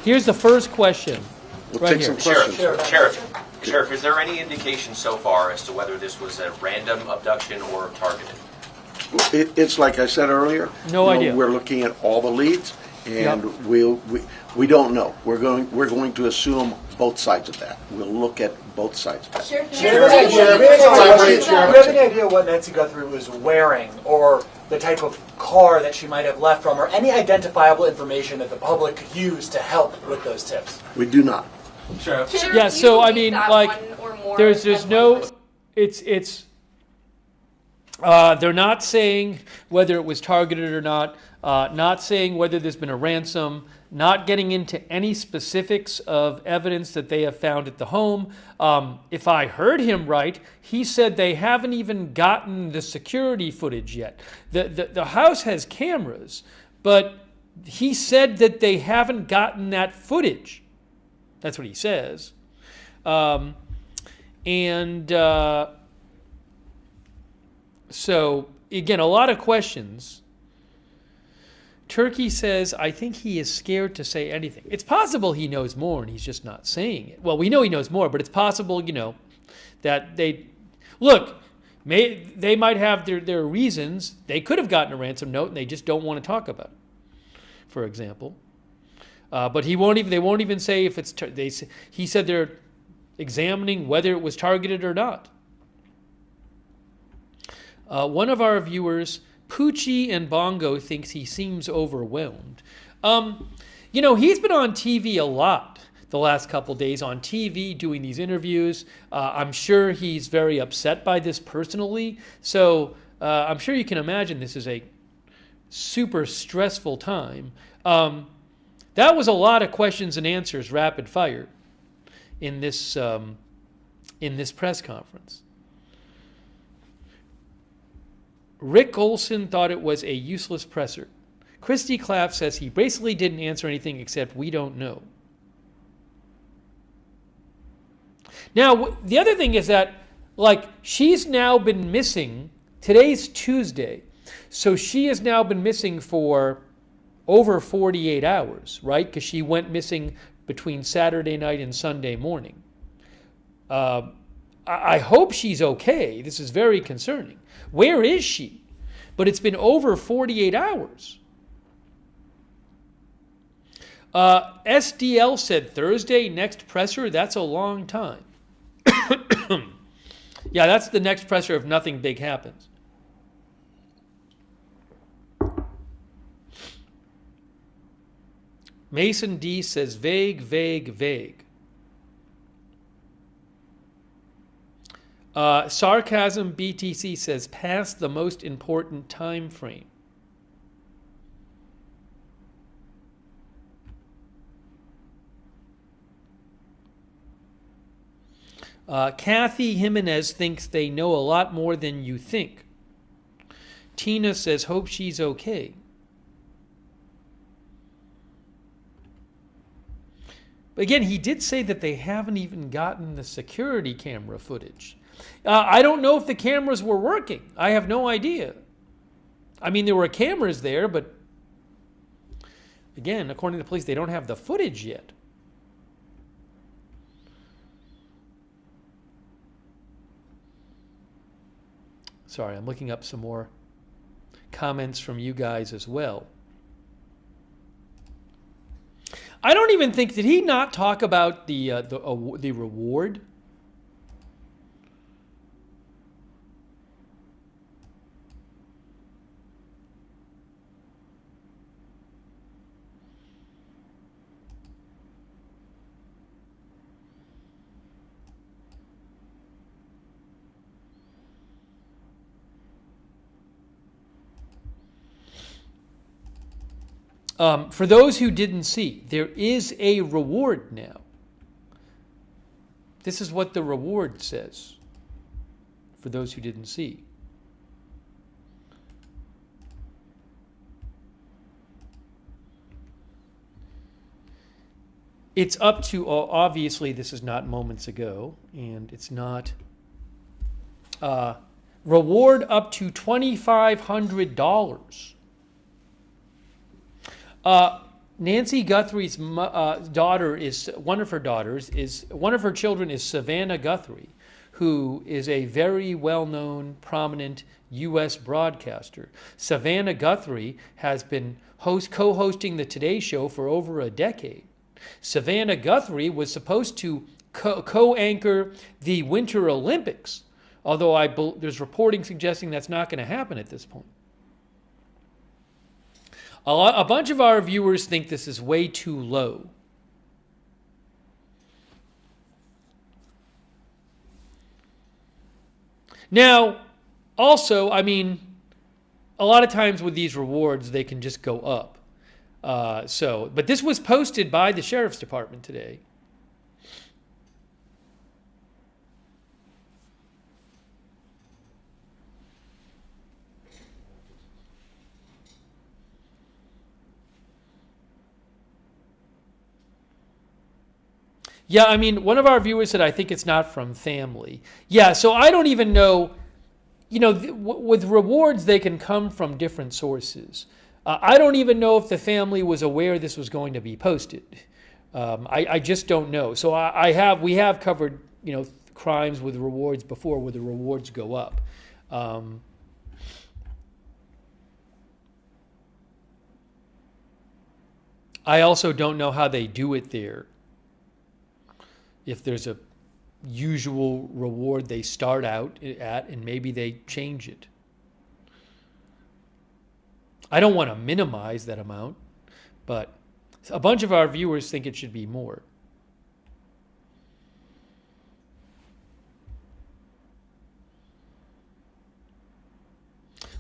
Here's the first question. We'll right take here. some questions. Sheriff, is there any indication so far as to whether this was a random abduction or targeted? It's like I said earlier. No idea. We're looking at all the leads, and we don't know. We're going to assume both sides of that. We'll look at both sides of that. Do you have any idea what Nancy Guthrie was wearing, or the type of car that she might have left from, or any identifiable information that the public could use to help with those tips? We do not. Sure. Yeah, so I mean, there's no, they're not saying whether it was targeted or not saying whether there's been a ransom, not getting into any specifics of evidence that they have found at the home. If I heard him right, he said they haven't even gotten the security footage yet. The house has cameras, but he said that they haven't gotten that footage. That's what he says. So, again, a lot of questions. Turkey says, I think he is scared to say anything. It's possible he knows more and he's just not saying it. Well, we know he knows more, but it's possible, that they might have their reasons. They could have gotten a ransom note and they just don't want to talk about it, for example. But they won't even say if it's, he said they're examining whether it was targeted or not. One of our viewers, Poochie and Bongo, thinks he seems overwhelmed. He's been on TV a lot the last couple days, on TV doing these interviews. I'm sure he's very upset by this personally. So I'm sure you can imagine this is a super stressful time. That was a lot of questions and answers, rapid fire, in this press conference. Rick Olson thought it was a useless presser. Christy Claff says he basically didn't answer anything except we don't know. Now, the other thing is that, she's now been missing. Today's Tuesday. So she has now been missing for over 48 hours, right? Because she went missing between Saturday night and Sunday morning. I hope she's okay. This is very concerning. Where is she? But it's been over 48 hours. SDL said Thursday, next presser. That's a long time. Yeah, that's the next presser if nothing big happens. Mason D says vague, vague, vague. Sarcasm BTC says, past the most important time frame. Kathy Jimenez thinks they know a lot more than you think. Tina says, hope she's okay. But again, he did say that they haven't even gotten the security camera footage. I don't know if the cameras were working. I have no idea. I mean, there were cameras there, but again, according to the police, they don't have the footage yet. Sorry, I'm looking up some more comments from you guys as well. I don't even think, did he not talk about the reward? For those who didn't see, there is a reward now. This is what the reward says, for those who didn't see. It's up to, obviously this is not moments ago, and it's not, reward up to $2,500. Nancy Guthrie's daughter is, one of her children is Savannah Guthrie, who is a very well-known, prominent U.S. broadcaster. Savannah Guthrie has been co-hosting the Today Show for over a decade. Savannah Guthrie was supposed to co-anchor the Winter Olympics, although there's reporting suggesting that's not going to happen at this point. A bunch of our viewers think this is way too low. Now, also, I mean, a lot of times with these rewards, they can just go up. But this was posted by the Sheriff's Department today. Yeah, I mean, one of our viewers said, I think it's not from family. Yeah, so I don't even know, with rewards, they can come from different sources. I don't even know if the family was aware this was going to be posted. I just don't know. So we have covered, crimes with rewards before where the rewards go up. I also don't know how they do it there. If there's a usual reward they start out at and maybe they change it. I don't want to minimize that amount, but a bunch of our viewers think it should be more.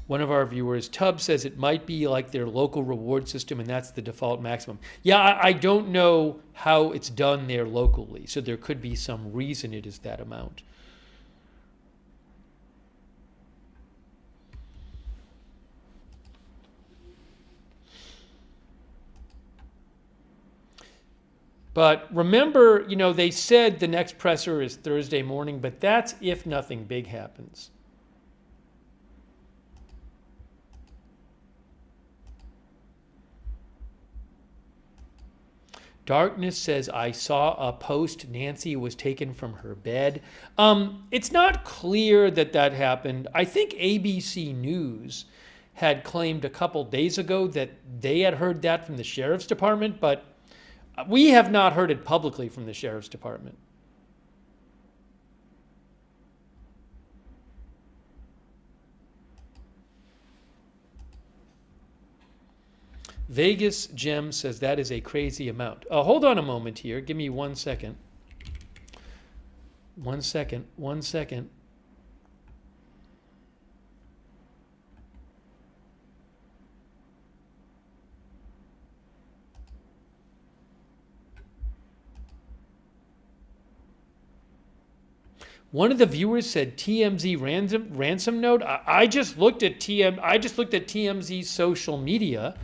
One of our viewers, Tubb, says it might be like their local reward system and that's the default maximum. Yeah, I don't know how it's done there locally, so there could be some reason it is that amount. But remember, they said the next presser is Thursday morning, but that's if nothing big happens. Darkness says, I saw a post Nancy was taken from her bed. It's not clear that happened. I think ABC News had claimed a couple days ago that they had heard that from the Sheriff's Department, but we have not heard it publicly from the Sheriff's Department. Vegas Gem says that is a crazy amount. Hold on a moment here. Give me 1 second. 1 second. 1 second. One of the viewers said TMZ ransom note. I just looked at TMZ's social media,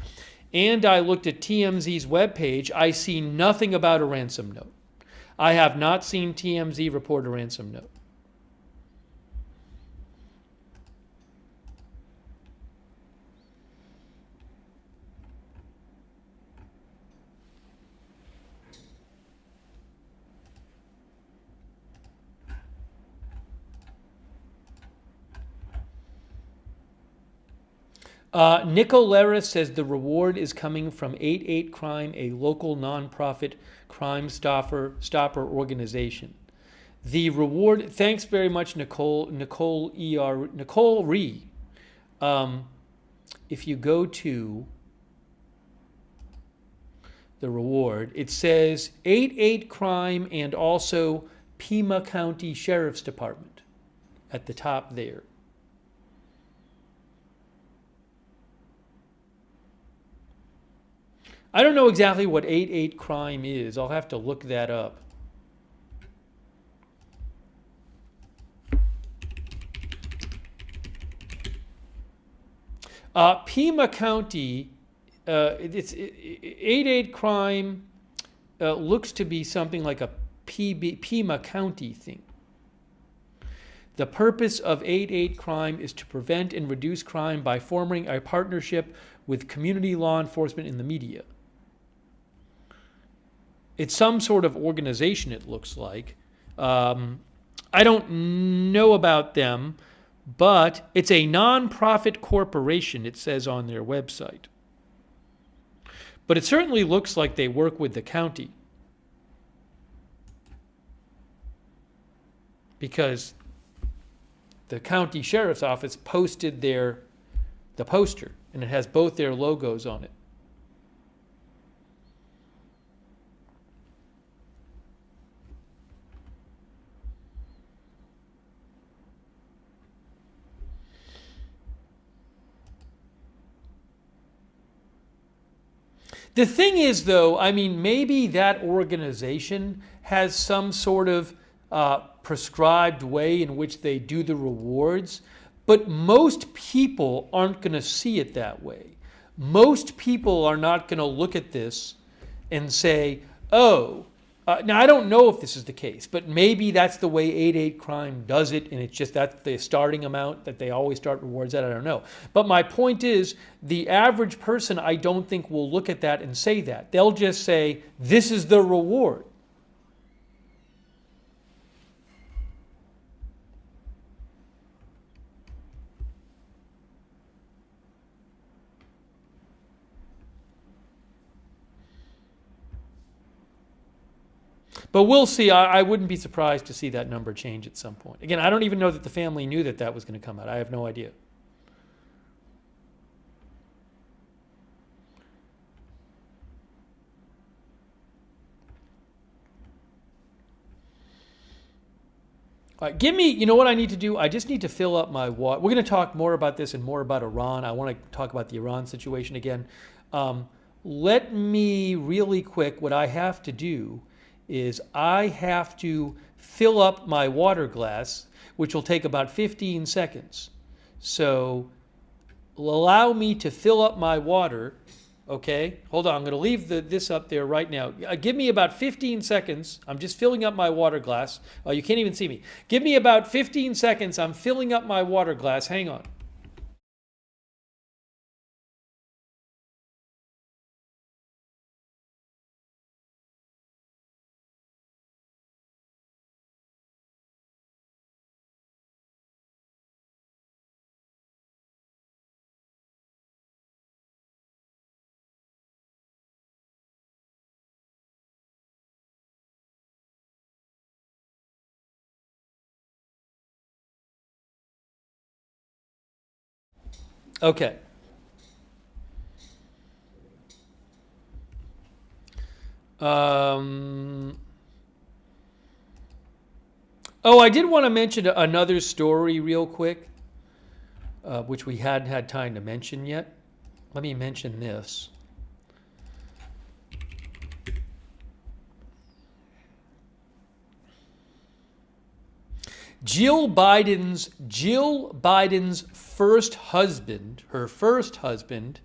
and I looked at TMZ's webpage. I see nothing about a ransom note. I have not seen TMZ report a ransom note. Nicolera says the reward is coming from 88 Crime, a local nonprofit crime stopper organization. The reward, thanks very much, Nicole Ree. If you go to the reward, it says 88 Crime and also Pima County Sheriff's Department at the top there. I don't know exactly what 88 Crime is. I'll have to look that up. Pima County, 88 Crime looks to be something like a Pima County thing. The purpose of 88 Crime is to prevent and reduce crime by forming a partnership with community law enforcement and the media. It's some sort of organization, it looks like. I don't know about them, but it's a non-profit corporation, it says on their website. But it certainly looks like they work with the county. Because the county sheriff's office posted the poster, and it has both their logos on it. The thing is, though, I mean, maybe that organization has some sort of prescribed way in which they do the rewards, but most people aren't going to see it that way. Most people are not going to look at this and say, oh, now I don't know if this is the case, but maybe that's the way 88 Crime does it, and it's just that's the starting amount that they always start rewards at. I don't know. But my point is, the average person, I don't think, will look at that and say that. They'll just say, this is the reward. But we'll see. I wouldn't be surprised to see that number change at some point. Again, I don't even know that the family knew that that was going to come out. I have no idea. All right, give me, you know what I need to do? I just need to fill up my water. We're going to talk more about this and more about Iran. I want to talk about the Iran situation again. Let me really quick, what I have to do is I have to fill up my water glass, which will take about 15 seconds. So allow me to fill up my water. Okay, hold on. I'm going to leave this up there right now. Give me about 15 seconds. I'm just filling up my water glass. Oh, you can't even see me. Give me about 15 seconds. I'm filling up my water glass. Hang on. Okay. Oh, I did want to mention another story real quick, which we hadn't had time to mention yet. Let me mention this. Jill Biden's first husband, her first husband,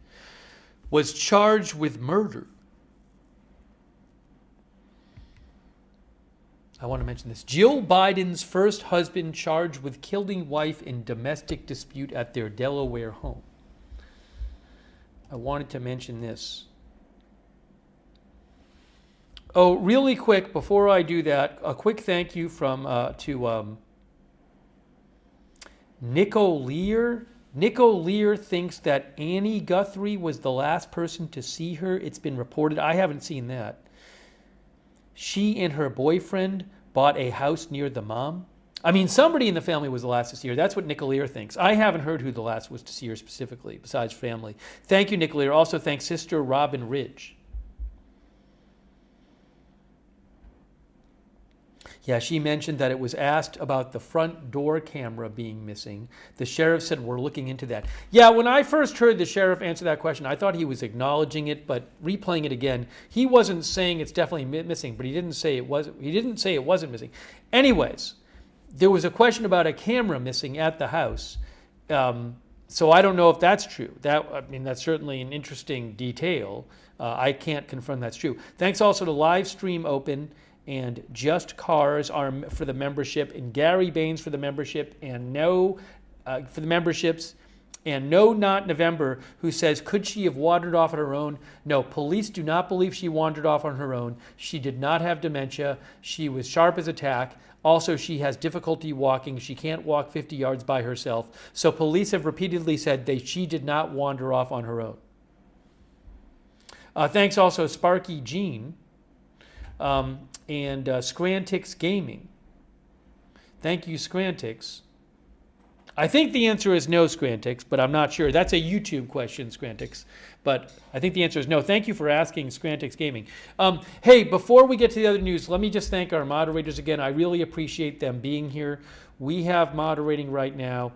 was charged with murder. I want to mention this. Jill Biden's first husband charged with killing wife in domestic dispute at their Delaware home. I wanted to mention this. Oh, really quick, before I do that, a quick thank you to Nico Lear. Nico Lear thinks that Annie Guthrie was the last person to see her. It's been reported. I haven't seen that. She and her boyfriend bought a house near the mom. I mean, somebody in the family was the last to see her. That's what Nico Lear thinks. I haven't heard who the last was to see her specifically, besides family. Thank you, Nico Lear. Also, thanks Sister Robin Ridge. Yeah, she mentioned that it was asked about the front door camera being missing. The sheriff said, we're looking into that. Yeah, when I first heard the sheriff answer that question, I thought he was acknowledging it, but replaying it again, he wasn't saying it's definitely missing, but he didn't say it wasn't missing. Anyways, there was a question about a camera missing at the house. So I don't know if that's true. That's certainly an interesting detail. I can't confirm that's true. Thanks also to Livestream Open and Just Cars are for the membership, and Gary Baines for the membership, and for the memberships, and No Not November, who says, could she have wandered off on her own? No, police do not believe she wandered off on her own. She did not have dementia. She was sharp as a tack. Also, she has difficulty walking. She can't walk 50 yards by herself. So police have repeatedly said that she did not wander off on her own. Thanks also Sparky Jean. And Scrantix Gaming. Thank you, Scrantix. I think the answer is no, Scrantix, but I'm not sure. That's a YouTube question, Scrantix. But I think the answer is no. Thank you for asking, Scrantix Gaming. Hey, before we get to the other news, let me just thank our moderators again. I really appreciate them being here. We have moderating right now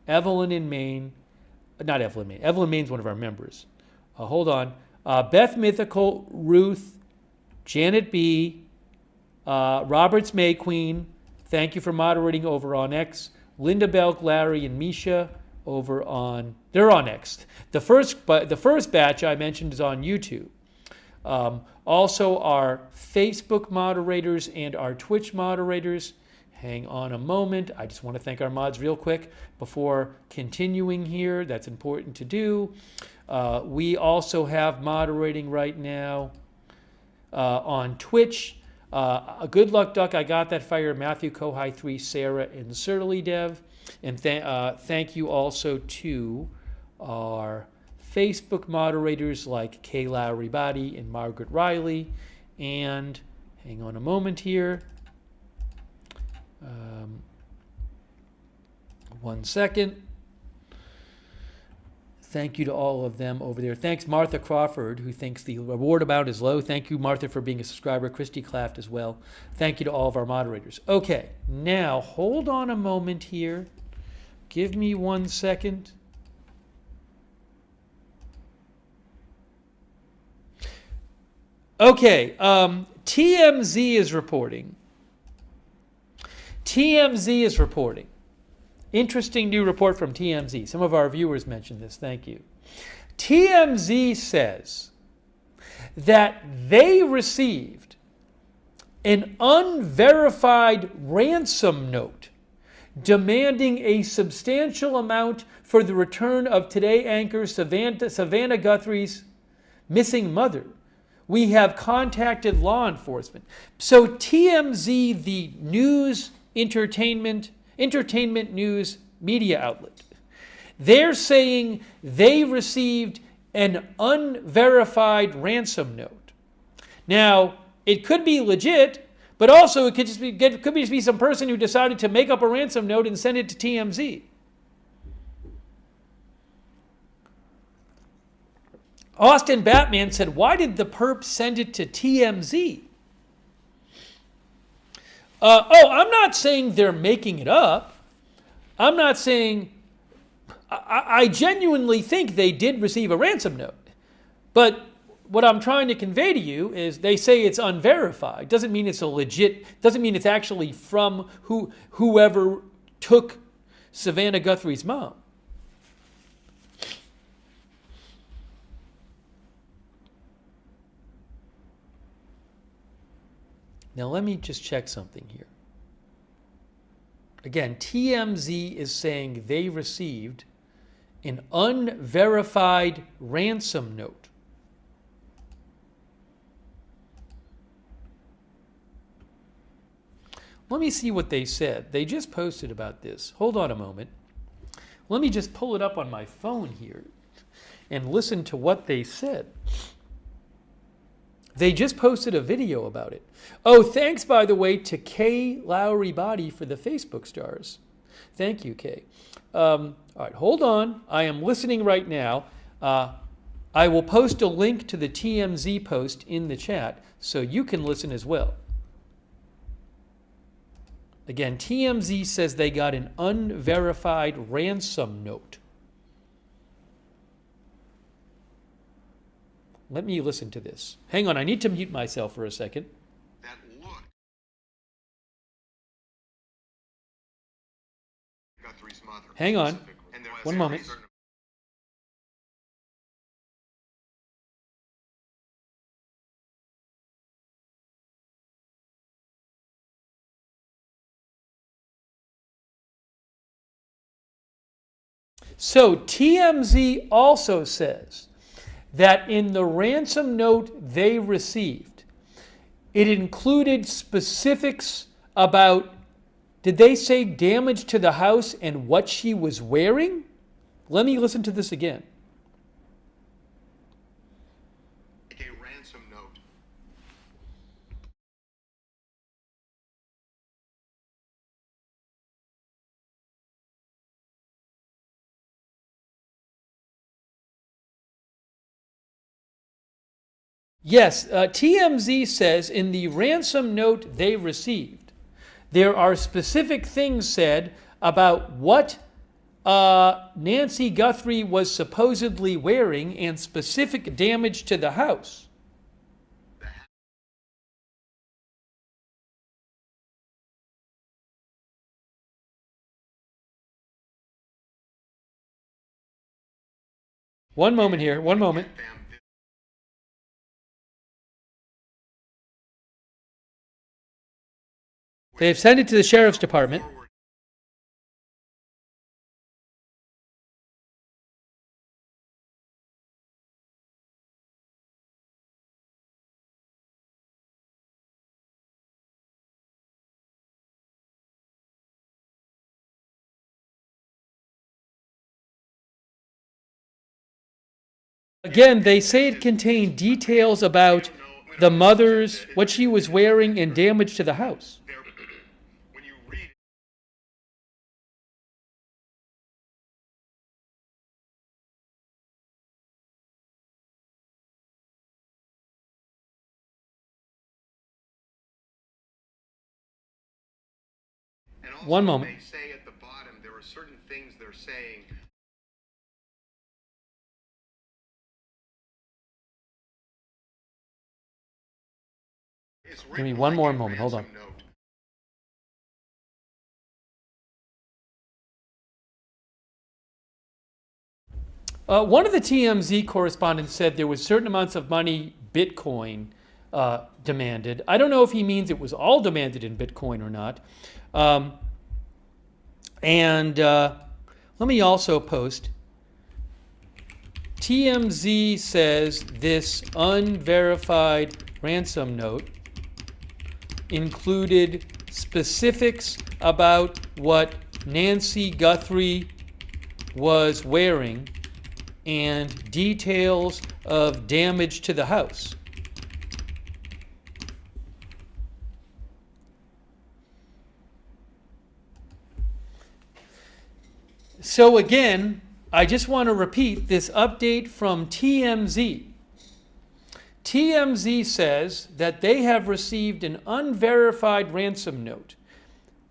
Evelyn in Maine. Not Evelyn Maine. Evelyn Maine's one of our members. Hold on. Beth Mythical, Ruth, Janet B., Roberts May Queen, thank you for moderating over on X. Linda Belk, Larry, and Misha they're on X. The first batch I mentioned is on YouTube. Also our Facebook moderators and our Twitch moderators. Hang on a moment. I just want to thank our mods real quick before continuing here. That's important to do. We also have moderating right now on Twitch. Good Luck Duck, I Got That Fire, Matthew Kohai 3, Sarah, and Surly Dev. And thank you also to our Facebook moderators like Kay Lowry Body and Margaret Riley. And hang on a moment here. 1 second. Thank you to all of them over there. Thanks, Martha Crawford, who thinks the reward amount is low. Thank you, Martha, for being a subscriber. Christy Claft as well. Thank you to all of our moderators. Okay, now hold on a moment here. Give me 1 second. Okay, TMZ is reporting. Interesting new report from TMZ. Some of our viewers mentioned this. Thank you. TMZ says that they received an unverified ransom note demanding a substantial amount for the return of Today anchor Savannah Guthrie's missing mother. We have contacted law enforcement. So TMZ, the news entertainment news media outlet, they're saying they received an unverified ransom note. Now, it could be legit, but also it could just be some person who decided to make up a ransom note and send it to TMZ. Austin Batman said, why did the perp send it to TMZ? I'm not saying they're making it up. I'm not saying... I genuinely think they did receive a ransom note. But what I'm trying to convey to you is they say it's unverified. Doesn't mean it's a legit, doesn't mean it's actually from whoever took Savannah Guthrie's mom. Now let me just check something here. Again, TMZ is saying they received an unverified ransom note. Let me see what they said. They just posted about this. Hold on a moment. Let me just pull it up on my phone here and listen to what they said. They just posted a video about it. Oh, thanks, by the way, to Kay Lowry Body for the Facebook stars. Thank you, Kay. All right, hold on. I am listening right now. I will post a link to the TMZ post in the chat so you can listen as well. Again, TMZ says they got an unverified ransom note. Let me listen to this. Hang on, I need to mute myself for a second. That look. Guthrie's mother. Hang on. One moment. So TMZ also says that in the ransom note they received, it included specifics about, did they say damage to the house and what she was wearing? Let me listen to this again. A ransom note. Yes, TMZ says in the ransom note they received, there are specific things said about what Nancy Guthrie was supposedly wearing and specific damage to the house. One moment here, one moment. They have sent it to the sheriff's department. Again, they say it contained details about the mother's, what she was wearing, and damage to the house. One moment. They say at the bottom there are certain things they're saying. Give me one more moment. Hold on. One of the TMZ correspondents said there was certain amounts of money, Bitcoin, demanded. I don't know if he means it was all demanded in Bitcoin or not. Let me also post. TMZ says this unverified ransom note included specifics about what Nancy Guthrie was wearing and details of damage to the house. So again, I just want to repeat this update from TMZ. TMZ says that they have received an unverified ransom note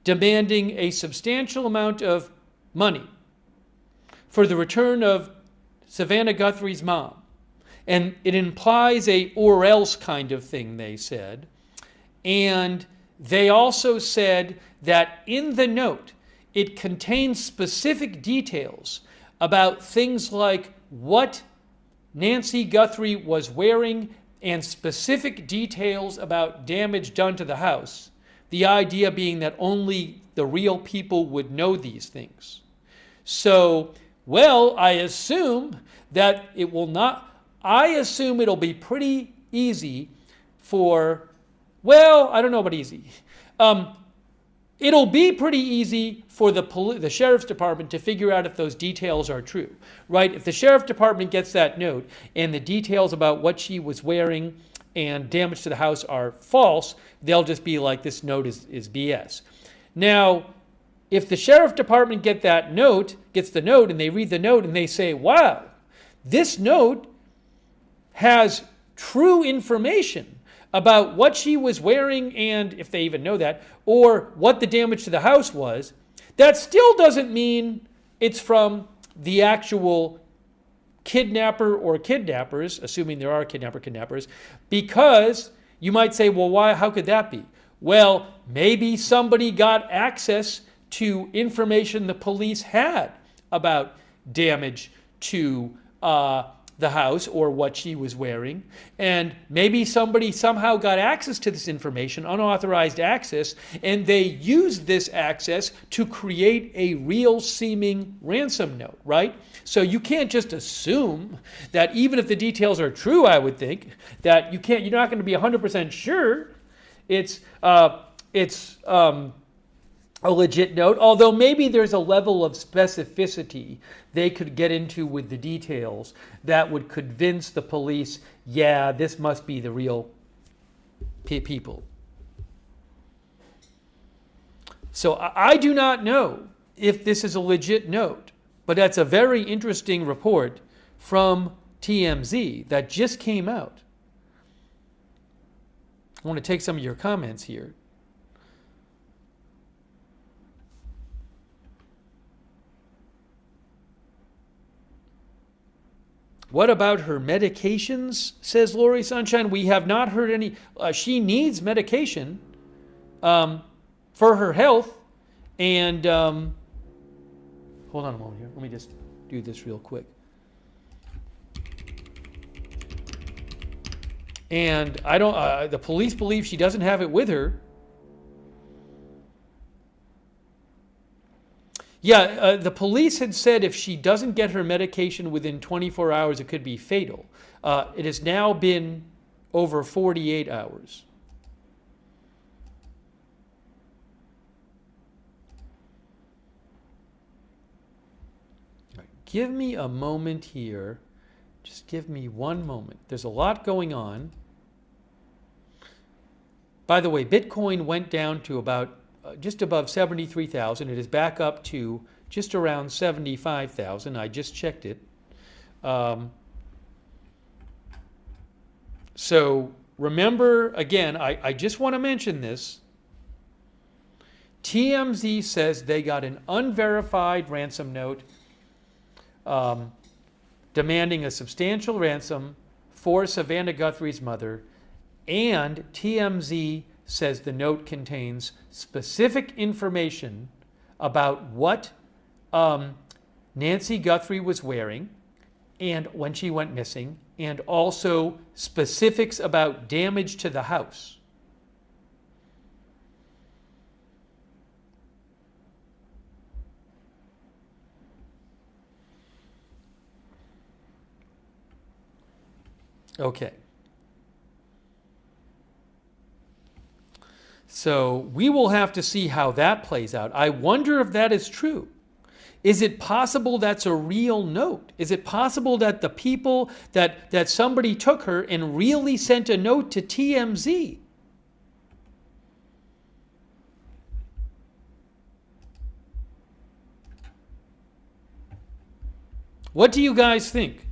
demanding a substantial amount of money for the return of Savannah Guthrie's mom. And it implies a or else kind of thing, they said. And they also said that in the note, it contains specific details about things like what Nancy Guthrie was wearing and specific details about damage done to the house. The idea being that only the real people would know these things. So, well, I assume that it will not, I assume it'll be pretty easy for, well, I don't know about easy. It'll be pretty easy for the sheriff's department to figure out if those details are true, right? If the sheriff's department gets that note and the details about what she was wearing and damage to the house are false, they'll just be like, this note is BS. Now, if the sheriff department gets the note and they read the note and they say, wow, this note has true information about what she was wearing and if they even know that, or what the damage to the house was, that still doesn't mean it's from the actual kidnapper or kidnappers, assuming there are kidnappers, because you might say, well, why? How could that be? Well, maybe somebody got access to information the police had about damage to the house or what she was wearing, and maybe somebody somehow got access to this information, unauthorized access, and they used this access to create a real seeming ransom note, right? So you can't just assume that even if the details are true, I would think, that you're not going to be 100% sure it's a legit note, although maybe there's a level of specificity they could get into with the details that would convince the police, yeah, this must be the real people. So I do not know if this is a legit note, but that's a very interesting report from TMZ that just came out. I want to take some of your comments here. What about her medications, says Lori Sunshine? We have not heard any. She needs medication for her health. And hold on a moment here. Let me just do this real quick. And I don't. The police believe she doesn't have it with her. Yeah, the police had said if she doesn't get her medication within 24 hours, it could be fatal. It has now been over 48 hours. Right, give me a moment here. Just give me one moment. There's a lot going on. By the way, Bitcoin went down to about just above 73,000. It is back up to just around 75,000. I just checked it. So remember, again, I just want to mention this. TMZ says they got an unverified ransom note demanding a substantial ransom for Savannah Guthrie's mother, and TMZ says the note contains specific information about what Nancy Guthrie was wearing and when she went missing, and also specifics about damage to the house. Okay. So we will have to see how that plays out. I wonder if that is true. Is it possible that's a real note? Is it possible that the people that somebody took her and really sent a note to TMZ? What do you guys think?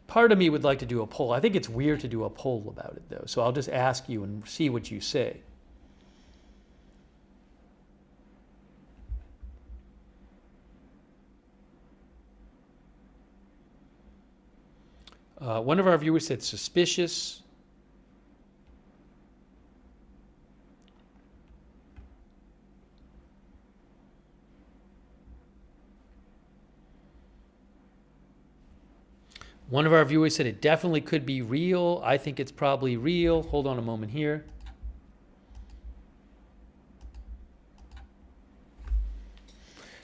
Part of me would like to do a poll. I think it's weird to do a poll about it, though, so I'll just ask you and see what you say. One of our viewers said suspicious. One of our viewers said it definitely could be real. I think it's probably real. Hold on a moment here.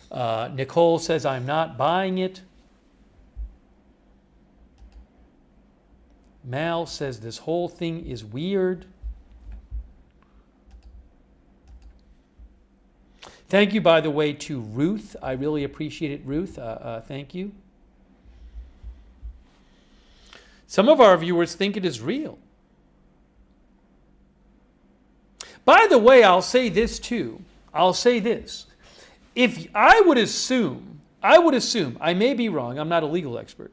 Nicole says, I'm not buying it. Mal says, this whole thing is weird. Thank you, by the way, to Ruth. I really appreciate it, Ruth. Thank you. Some of our viewers think it is real. By the way, I'll say this too. I'll say this. If I would assume, I may be wrong, I'm not a legal expert.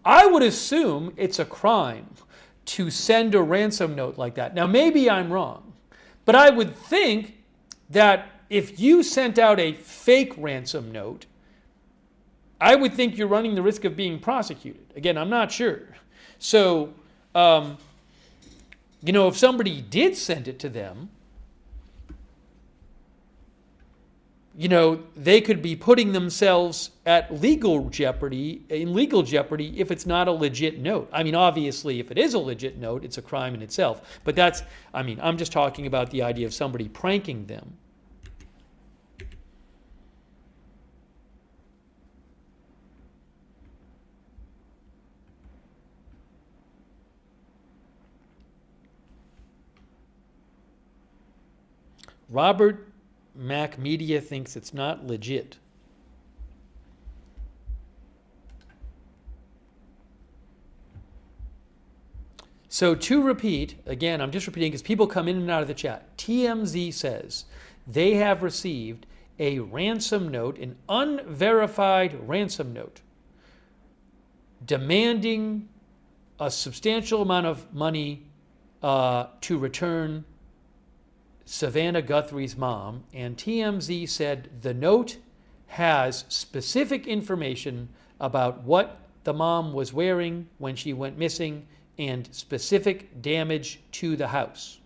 I would assume it's a crime to send a ransom note like that. Now, maybe I'm wrong, but I would think that if you sent out a fake ransom note, I would think you're running the risk of being prosecuted. Again, I'm not sure. So, if somebody did send it to them, they could be putting themselves in legal jeopardy if it's not a legit note. I mean, obviously, if it is a legit note, it's a crime in itself. But I'm just talking about the idea of somebody pranking them. Robert Mac Media thinks it's not legit. So to repeat, again, I'm just repeating because people come in and out of the chat. TMZ says they have received a ransom note, an unverified ransom note, demanding a substantial amount of money to return Savannah Guthrie's mom, and TMZ said the note has specific information about what the mom was wearing when she went missing and specific damage to the house.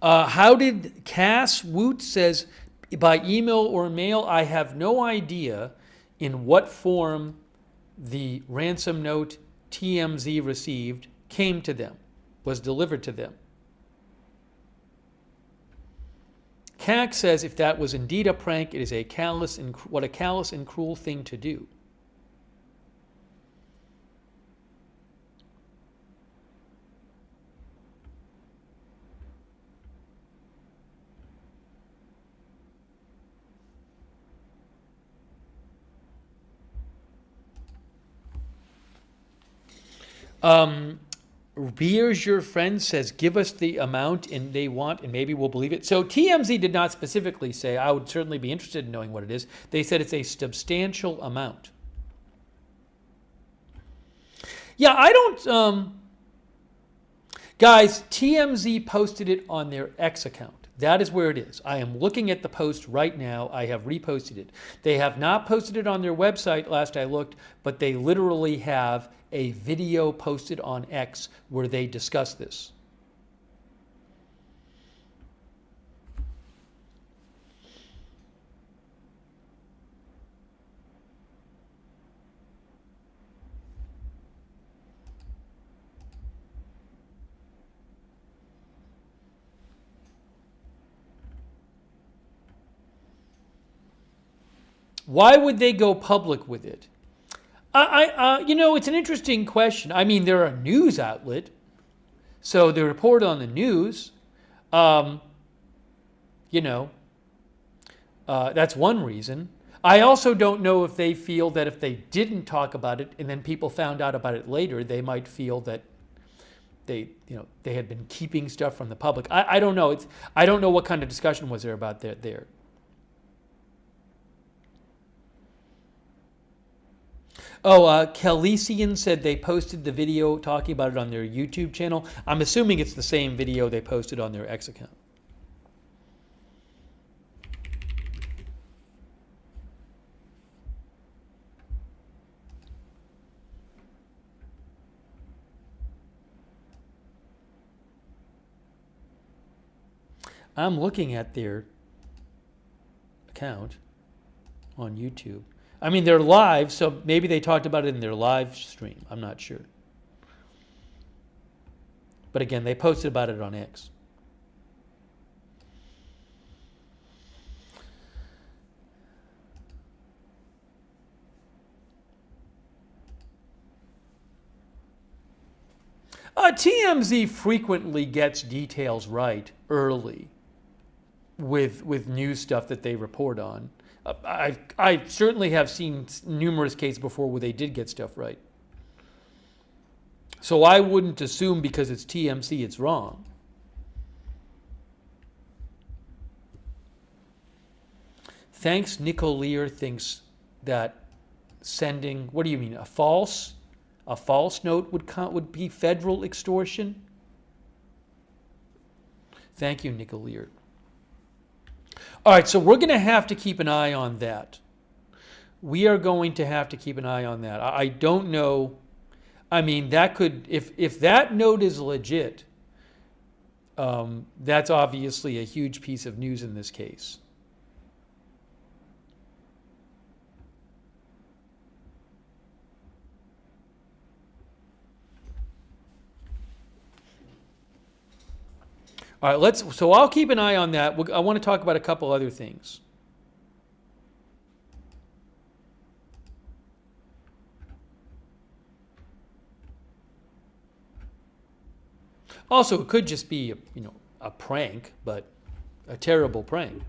How did Cass Woot says, by email or mail? I have no idea in what form the ransom note TMZ received came to them, was delivered to them. Cack says if that was indeed a prank, it is a callous and cruel thing to do. Beers Your Friend says, give us the amount and they want, and maybe we'll believe it. So TMZ did not specifically say. I would certainly be interested in knowing what it is. They said it's a substantial amount. Yeah, I don't... guys, TMZ posted it on their X account. That is where it is. I am looking at the post right now. I have reposted it. They have not posted it on their website, last I looked, but they literally have a video posted on X where they discuss this. Why would they go public with it? It's an interesting question. I mean, they're a news outlet, so they report on the news. That's one reason. I also don't know if they feel that if they didn't talk about it and then people found out about it later, they might feel that they had been keeping stuff from the public. I don't know. I don't know what kind of discussion was there about that there. Oh, Kelesian said they posted the video talking about it on their YouTube channel. I'm assuming it's the same video they posted on their X account. I'm looking at their account on YouTube. I mean, they're live, so maybe they talked about it in their live stream. I'm not sure. But again, they posted about it on X. TMZ frequently gets details right early with news stuff that they report on. I certainly have seen numerous cases before where they did get stuff right. So I wouldn't assume because it's TMZ it's wrong. Thanks, Nicole Lear thinks that sending, what do you mean, a false note would be federal extortion? Thank you, Nicole Lear. All right, so we're going to have to keep an eye on that. We are going to have to keep an eye on that. I don't know. I mean, that could, if that note is legit, that's obviously a huge piece of news in this case. All right, so I'll keep an eye on that. I want to talk about a couple other things. Also, it could just be, a prank, but a terrible prank.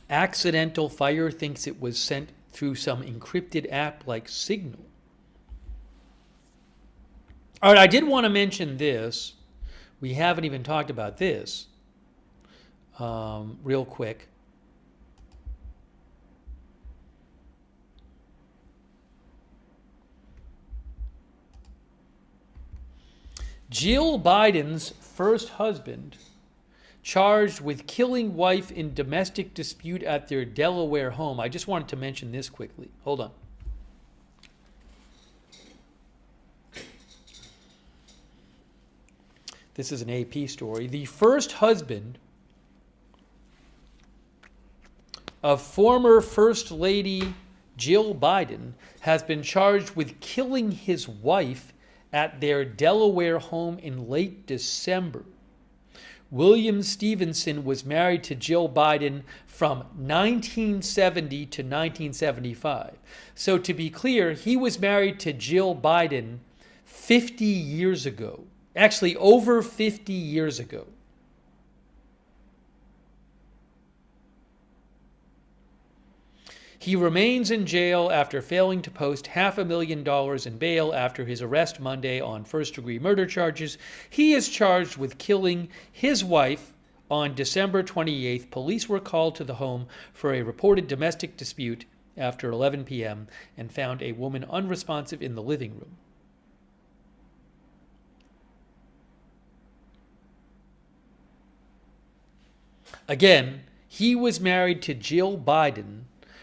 Accidental fire thinks it was sent through some encrypted app like Signal. All right, I did want to mention this. We haven't even talked about this real quick. Jill Biden's first husband charged with killing wife in domestic dispute at their Delaware home. I just wanted to mention this quickly. Hold on. This is an AP story. The first husband of former First Lady Jill Biden has been charged with killing his wife at their Delaware home in late December. William Stevenson was married to Jill Biden from 1970 to 1975. So to be clear, he was married to Jill Biden 50 years ago. Actually, over 50 years ago. He remains in jail after failing to post $500,000 in bail after his arrest Monday on first-degree murder charges. He is charged with killing his wife on December 28th. Police were called to the home for a reported domestic dispute after 11 p.m. and found a woman unresponsive in the living room. Again, he was married to Jill Biden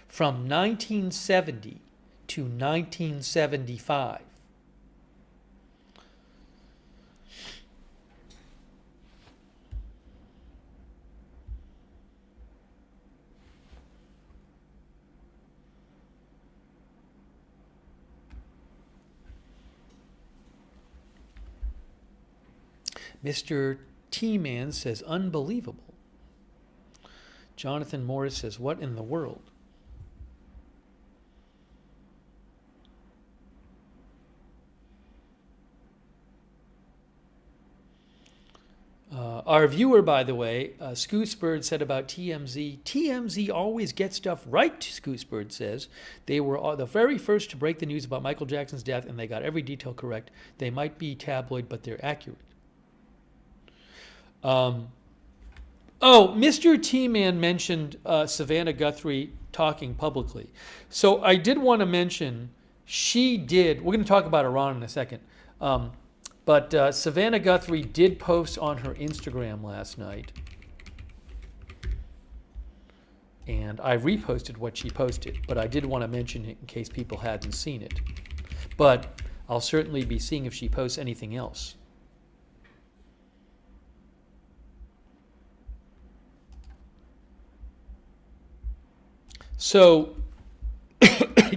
from 1970 to 1975. Mr. T-Man says, unbelievable. Jonathan Morris says, what in the world? Our viewer, by the way, Scoosbird said about TMZ, TMZ always gets stuff right, Scoosbird says. They were the very first to break the news about Michael Jackson's death, and they got every detail correct. They might be tabloid, but they're accurate. Oh, Mr. T-Man mentioned Savannah Guthrie talking publicly. So I did want to mention she did, we're going to talk about Iran in a second, but Savannah Guthrie did post on her Instagram last night. And I reposted what she posted, but I did want to mention it in case people hadn't seen it. But I'll certainly be seeing if she posts anything else. So,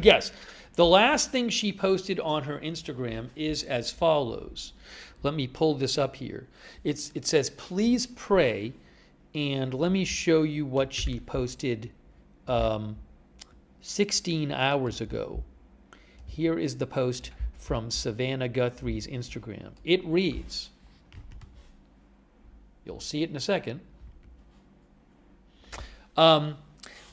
yes, the last thing she posted on her Instagram is as follows. Let me pull this up here. It says, please pray, and let me show you what she posted 16 hours ago. Here is the post from Savannah Guthrie's Instagram. It reads, you'll see it in a second.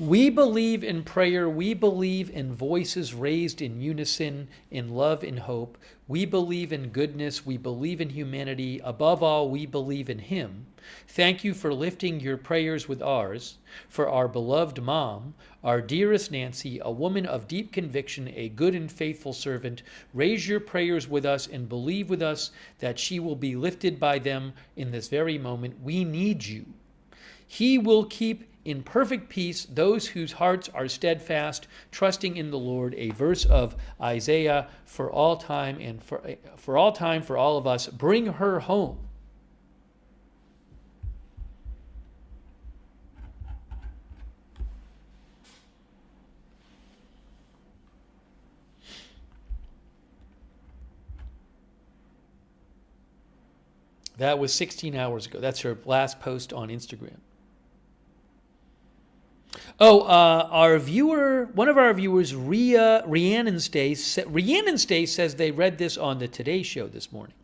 We believe in prayer. We believe in voices raised in unison, in love and hope. We believe in goodness. We believe in humanity. Above all, we believe in Him. Thank you for lifting your prayers with ours. For our beloved mom, our dearest Nancy, a woman of deep conviction, a good and faithful servant, raise your prayers with us and believe with us that she will be lifted by them in this very moment. We need you. He will keep in perfect peace those whose hearts are steadfast, trusting in the Lord, a verse of Isaiah, for all time and for all time, for all of us. Bring her home. That was 16 hours ago. That's her last post on Instagram. Oh, our viewer, one of our viewers, Rhiannon Stace says they read this on the Today Show this morning.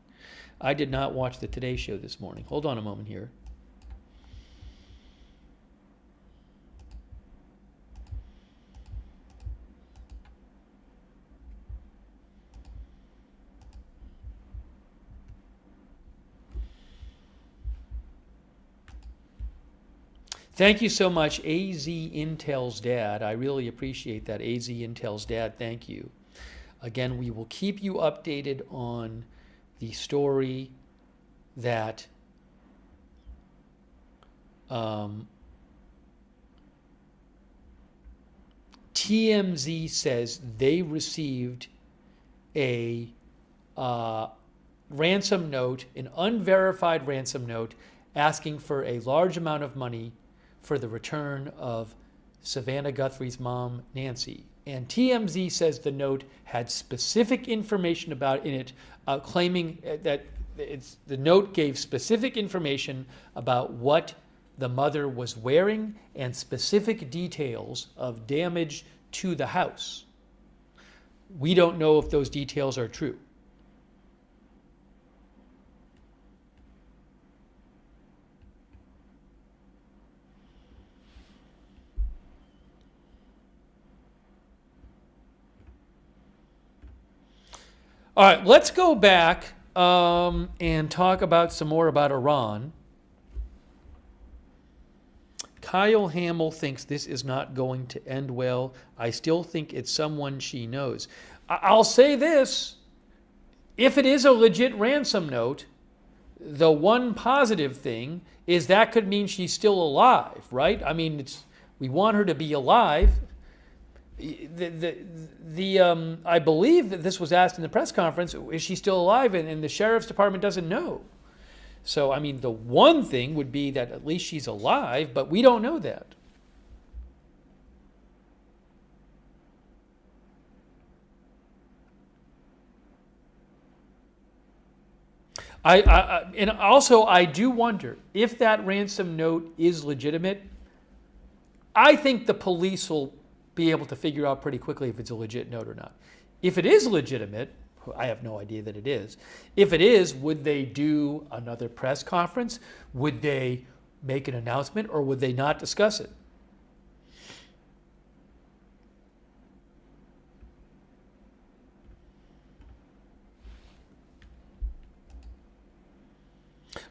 I did not watch the Today Show this morning. Hold on a moment here. Thank you so much, AZ Intel's dad. I really appreciate that, AZ Intel's dad. Thank you. Again, we will keep you updated on the story that TMZ says they received a ransom note, an unverified ransom note, asking for a large amount of money for the return of Savannah Guthrie's mom, Nancy. And TMZ says the note had specific information about in it, claiming that the note gave specific information about what the mother was wearing and specific details of damage to the house. We don't know if those details are true. All right, let's go back and talk about some more about Iran. Kyle Hamill thinks this is not going to end well. I still think it's someone she knows. I'll say this. If it is a legit ransom note, the one positive thing is that could mean she's still alive, right? I mean, we want her to be alive. I believe that this was asked in the press conference, is she still alive? And the sheriff's department doesn't know. So, I mean, the one thing would be that at least she's alive, but we don't know that. And also, I do wonder if that ransom note is legitimate. I think the police will be able to figure out pretty quickly if it's a legit note or not. If it is legitimate, I have no idea that it is. If it is, would they do another press conference? Would they make an announcement, or would they not discuss it?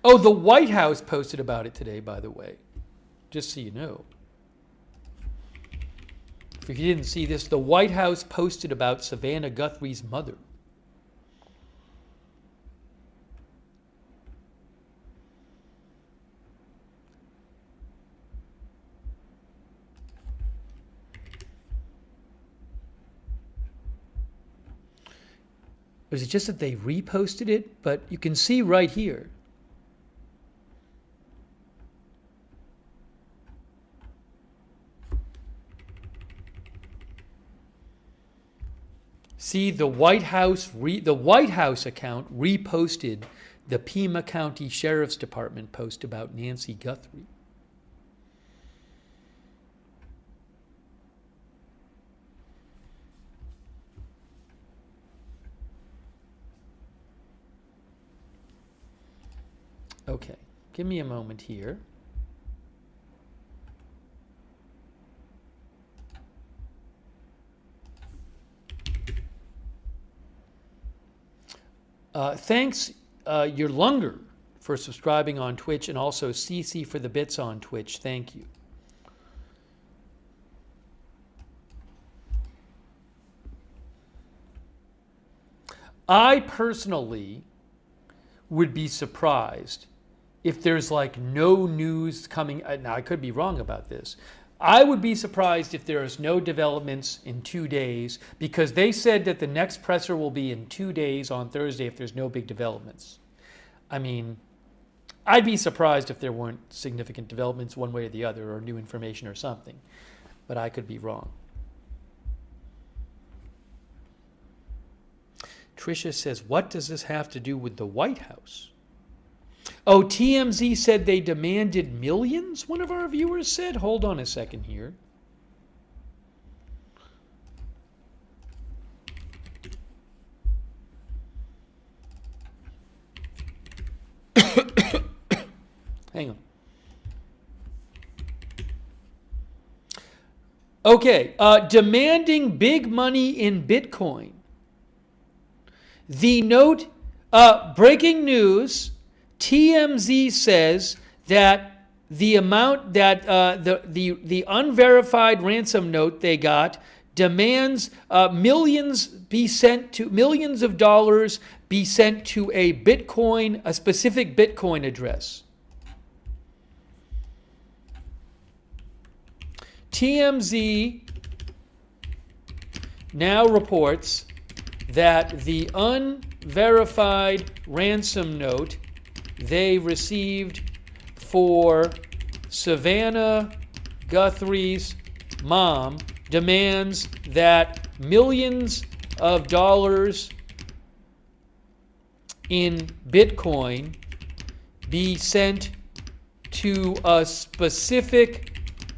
Oh, the White House posted about it today, by the way. just so you know. If you didn't see this, the White House posted about Savannah Guthrie's mother. Was it just that they reposted it? But you can see right here. See, the White House account reposted the Pima County Sheriff's Department post about Nancy Guthrie. Okay, give me a moment here. Thanks, your Lunger, for subscribing on Twitch, and also CC for the bits on Twitch. Thank you. I personally would be surprised if there's like no news coming. Now, I could be wrong about this. I would be surprised if there is no developments in 2 days, because they said that the next presser will be in 2 days on Thursday if there's no big developments. I mean, I'd be surprised if there weren't significant developments one way or the other, or new information or something, but I could be wrong. Tricia says, what does this have to do with the White House? Oh, TMZ said they demanded millions, one of our viewers said. Hold on a second here. Hang on. Okay, demanding big money in Bitcoin. The note, breaking news, TMZ says that the amount that the unverified ransom note they got demands millions of dollars be sent to a specific Bitcoin address. TMZ now reports that the unverified ransom note they received for Savannah Guthrie's mom demands that millions of dollars in Bitcoin be sent to a specific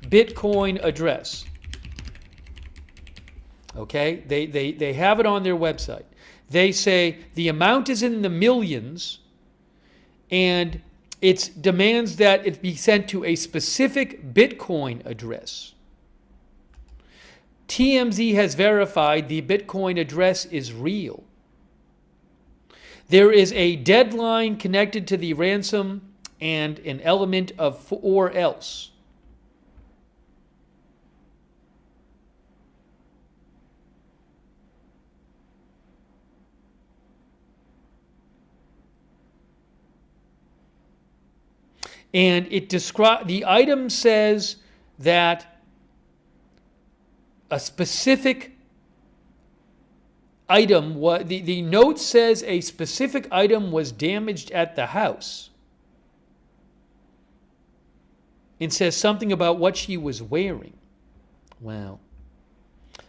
Bitcoin address. Okay, they have it on their website. They say the amount is in the millions, and it demands that it be sent to a specific Bitcoin address. TMZ has verified the Bitcoin address is real. There is a deadline connected to the ransom and an element of or else. And the item says that a specific item, the note says a specific item was damaged at the house. It says something about what she was wearing. Well,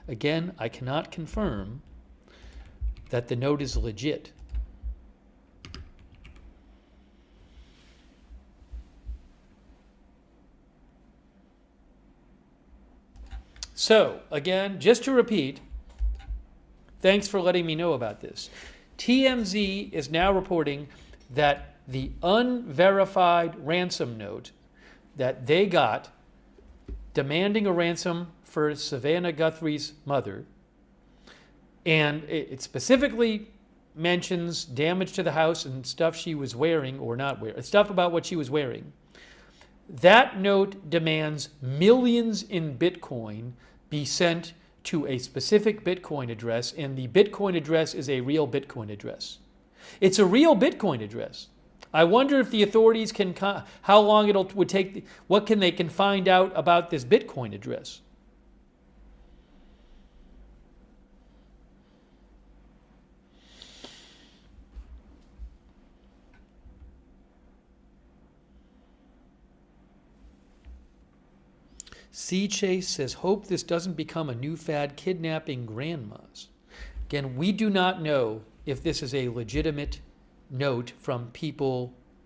again, I cannot confirm that the note is legit. So, again, just to repeat, thanks for letting me know about this. TMZ is now reporting that the unverified ransom note that they got demanding a ransom for Savannah Guthrie's mother, and it specifically mentions damage to the house and stuff she was wearing or not wearing, stuff about what she was wearing. That note demands millions in Bitcoin be sent to a specific Bitcoin address, and the Bitcoin address is a real Bitcoin address. It's a real Bitcoin address. I wonder if the authorities can, how long would take, what they can find out about this Bitcoin address. Sea Chase says, hope this doesn't become a new fad, kidnapping grandmas. Again, we do not know if this is a legitimate note from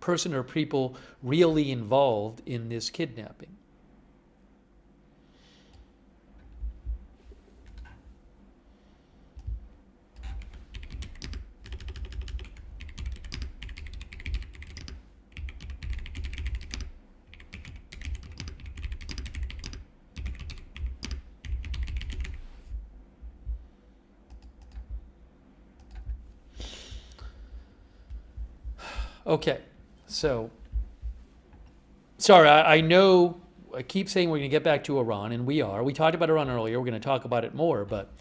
person or people really involved in this kidnapping. Okay, so, sorry, I know I keep saying we're going to get back to Iran, and we are. We talked about Iran earlier. We're going to talk about it more, but,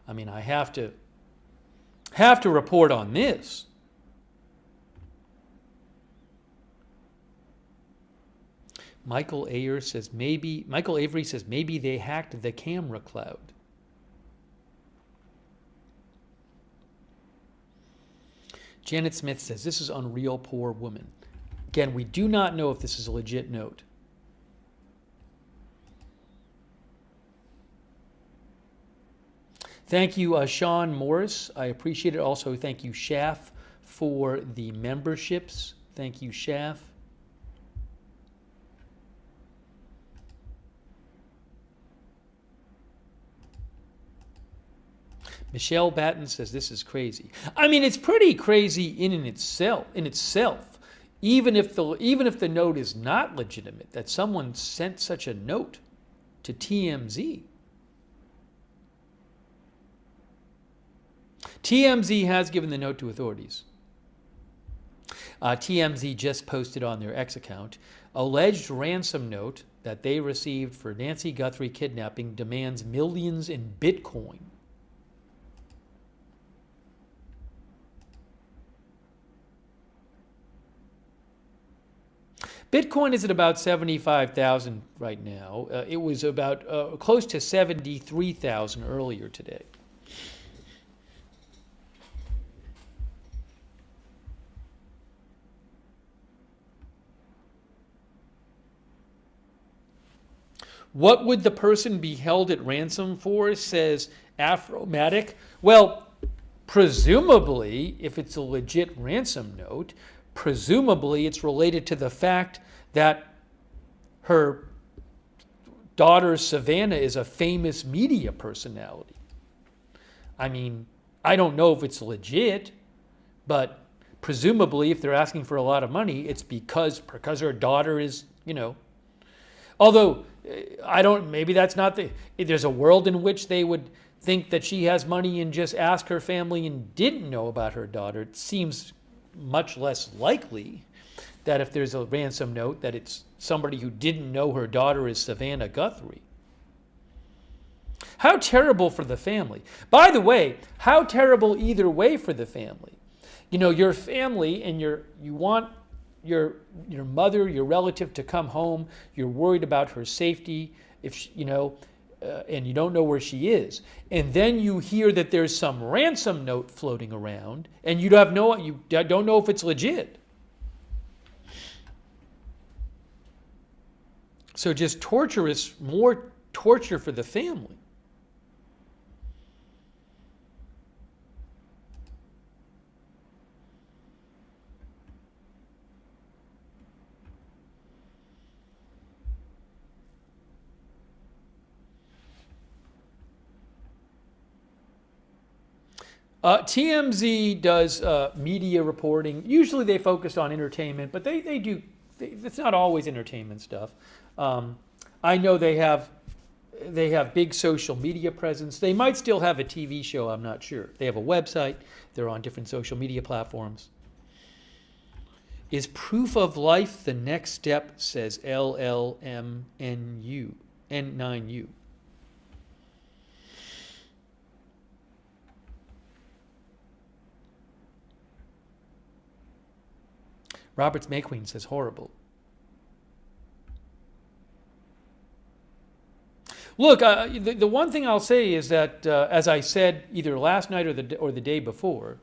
I mean, I have to report on this. Michael Avery says maybe they hacked the camera cloud. Janet Smith says, this is unreal, poor woman. Again, we do not know if this is a legit note. Thank you, Sean Morris. I appreciate it. Also, thank you, Schaff, for the memberships. Thank you, Schaff. Michelle Batten says this is crazy. I mean, it's pretty crazy in itself. Even if the note is not legitimate, that someone sent such a note to TMZ. TMZ has given the note to authorities. TMZ just posted on their X account, alleged ransom note that they received for Nancy Guthrie kidnapping demands millions in Bitcoin. Bitcoin is at about 75,000 right now. It was about close to 73,000 earlier today. What would the person be held at ransom for, says Afromatic? Well, presumably, if it's a legit ransom note, presumably it's related to the fact that her daughter Savannah is a famous media personality. I mean, I don't know if it's legit, but presumably if they're asking for a lot of money, it's because her daughter is, although maybe that's not there's a world in which they would think that she has money and just ask her family and didn't know about her daughter. It seems much less likely that if there's a ransom note that it's somebody who didn't know her daughter is Savannah Guthrie. How terrible for the family. By the way, how terrible either way for the family. Your family and you want your mother, your relative to come home, you're worried about her safety, and you don't know where she is. And then you hear that there's some ransom note floating around, and you don't know if it's legit. So just more torture for the family. TMZ does media reporting. Usually they focus on entertainment, but they do. It's not always entertainment stuff. I know they have big social media presence. They might still have a TV show. I'm not sure. They have a website. They're on different social media platforms. Is proof of life the next step, says LLMNU, N9U. Roberts Mayqueen says horrible. Look, the one thing I'll say is that, as I said either last night or the day before,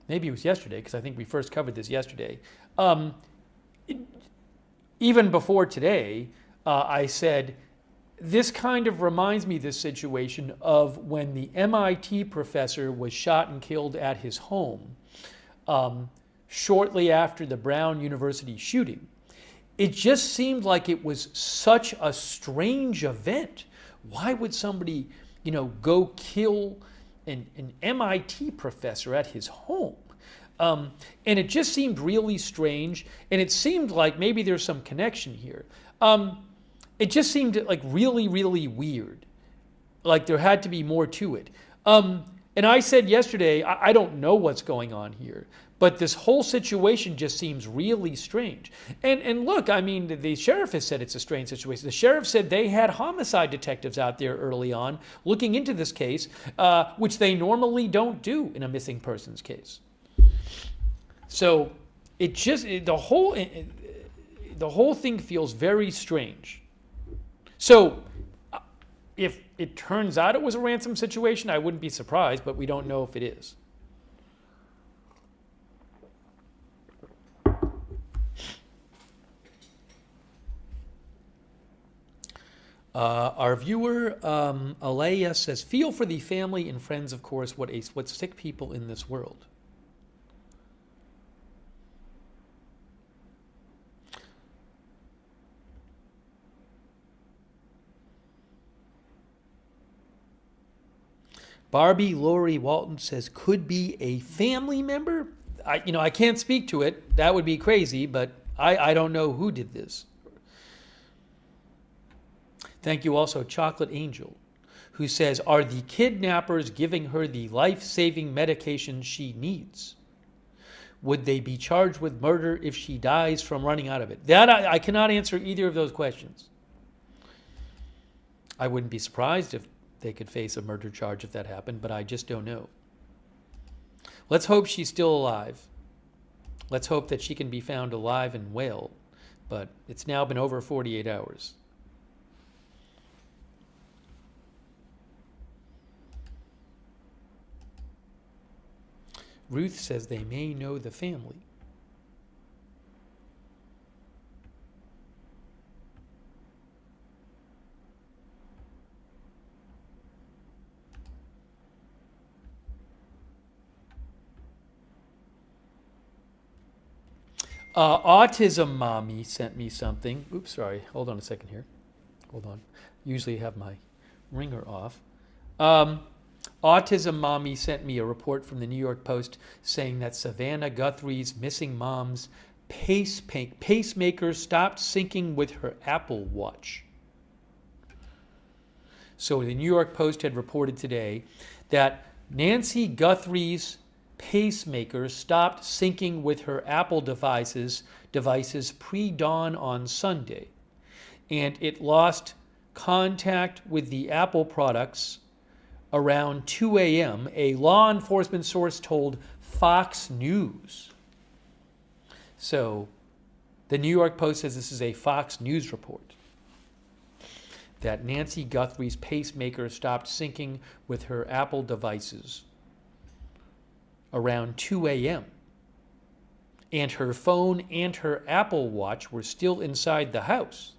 maybe it was yesterday, because I think we first covered this yesterday. Even before today, I said, this kind of reminds me, this situation, of when the MIT professor was shot and killed at his home shortly after the Brown University shooting. It just seemed like it was such a strange event. Why would somebody, go kill an MIT professor at his home? And it just seemed really strange, and it seemed like maybe there's some connection here. It just seemed like really, really weird. Like there had to be more to it. And I said yesterday, I don't know what's going on here, but this whole situation just seems really strange. And look, I mean, the sheriff has said it's a strange situation. The sheriff said they had homicide detectives out there early on looking into this case, which they normally don't do in a missing persons case. So it just, the whole thing feels very strange. So if it turns out it was a ransom situation, I wouldn't be surprised, but we don't know if it is. Our viewer, Alea, says, feel for the family and friends, of course, what sick people in this world. Barbie Lori Walton says, could be a family member? I can't speak to it. That would be crazy, but I don't know who did this. Thank you also, Chocolate Angel, who says, are the kidnappers giving her the life-saving medication she needs? Would they be charged with murder if she dies from running out of it? That I cannot answer either of those questions. I wouldn't be surprised if they could face a murder charge if that happened, but I just don't know. Let's hope she's still alive. Let's hope that she can be found alive and well, but it's now been over 48 hours. Ruth says they may know the family. Autism Mommy sent me something. Oops, sorry. Hold on a second here. Hold on. Usually have my ringer off. Autism Mommy sent me a report from the New York Post saying that Savannah Guthrie's missing mom's pacemaker stopped syncing with her Apple Watch. So the New York Post had reported today that Nancy Guthrie's pacemaker stopped syncing with her Apple devices pre-dawn on Sunday, and it lost contact with the Apple products around 2 a.m., a law enforcement source told Fox News. So the New York Post says this is a Fox News report, that Nancy Guthrie's pacemaker stopped syncing with her Apple devices around 2 a.m. and her phone and her Apple Watch were still inside the house.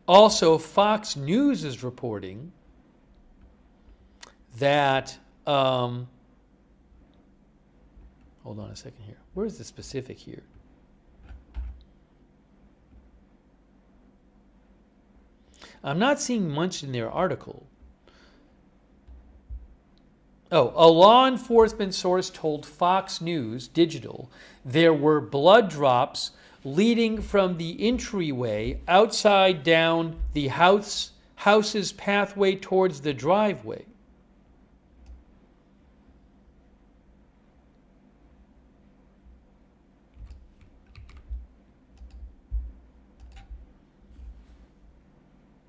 Also, Fox News is reporting that, hold on a second here. Where's the specific here? I'm not seeing much in their article. Oh, a law enforcement source told Fox News Digital there were blood drops leading from the entryway outside down the house's pathway towards the driveway.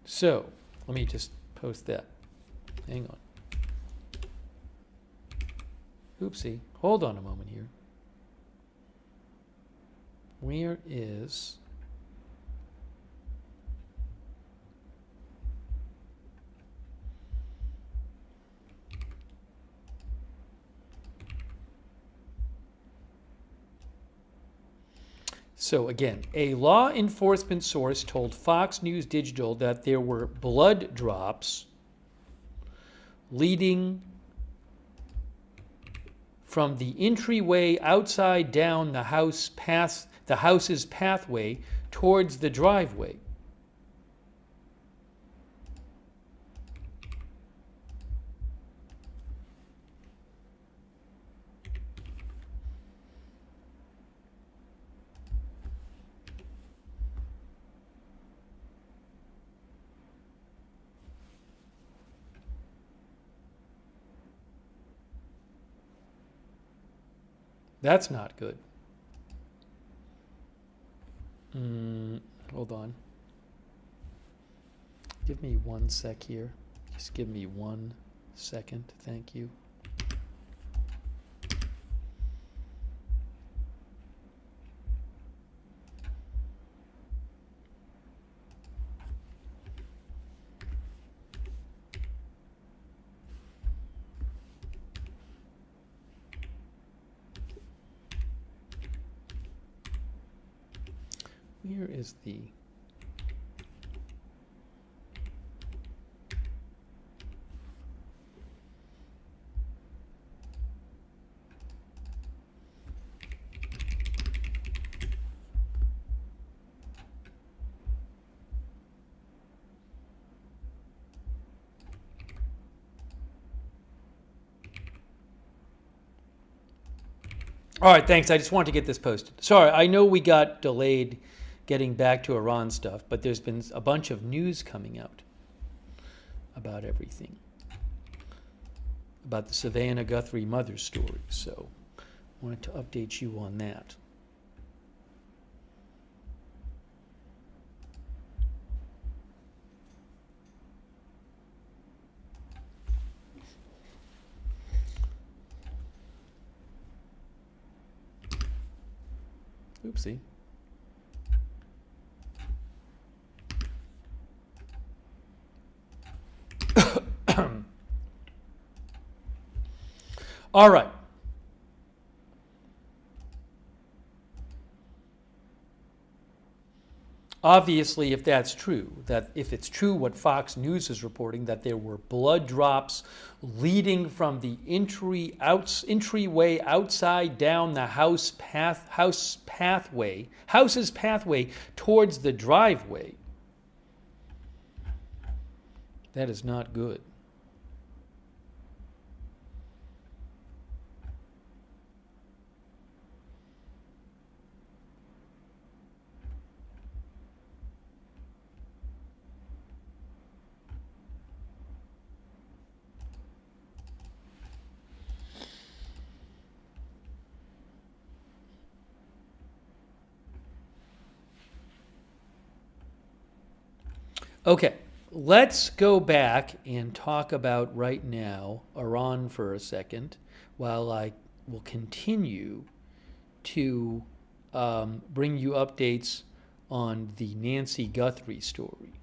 So, let me just post that. Hang on. Oopsie. Hold on a moment here. Where is... So again, a law enforcement source told Fox News Digital that there were blood drops leading from the entryway outside down the house's pathway towards the driveway. That's not good. Hold on. Give me 1 sec here. Just give me 1 second. Thank you. Where is the... All right, thanks. I just wanted to get this posted. Sorry, I know we got delayed getting back to Iran stuff, but there's been a bunch of news coming out about everything, about the Savannah Guthrie mother story. So I wanted to update you on that. Oopsie. All right. Obviously, if that's true, that if it's true what Fox News is reporting, that there were blood drops leading from the entryway outside down the house's pathway towards the driveway, that is not good. Okay, let's go back and talk about right now Iran for a second, while I will continue to bring you updates on the Nancy Guthrie story.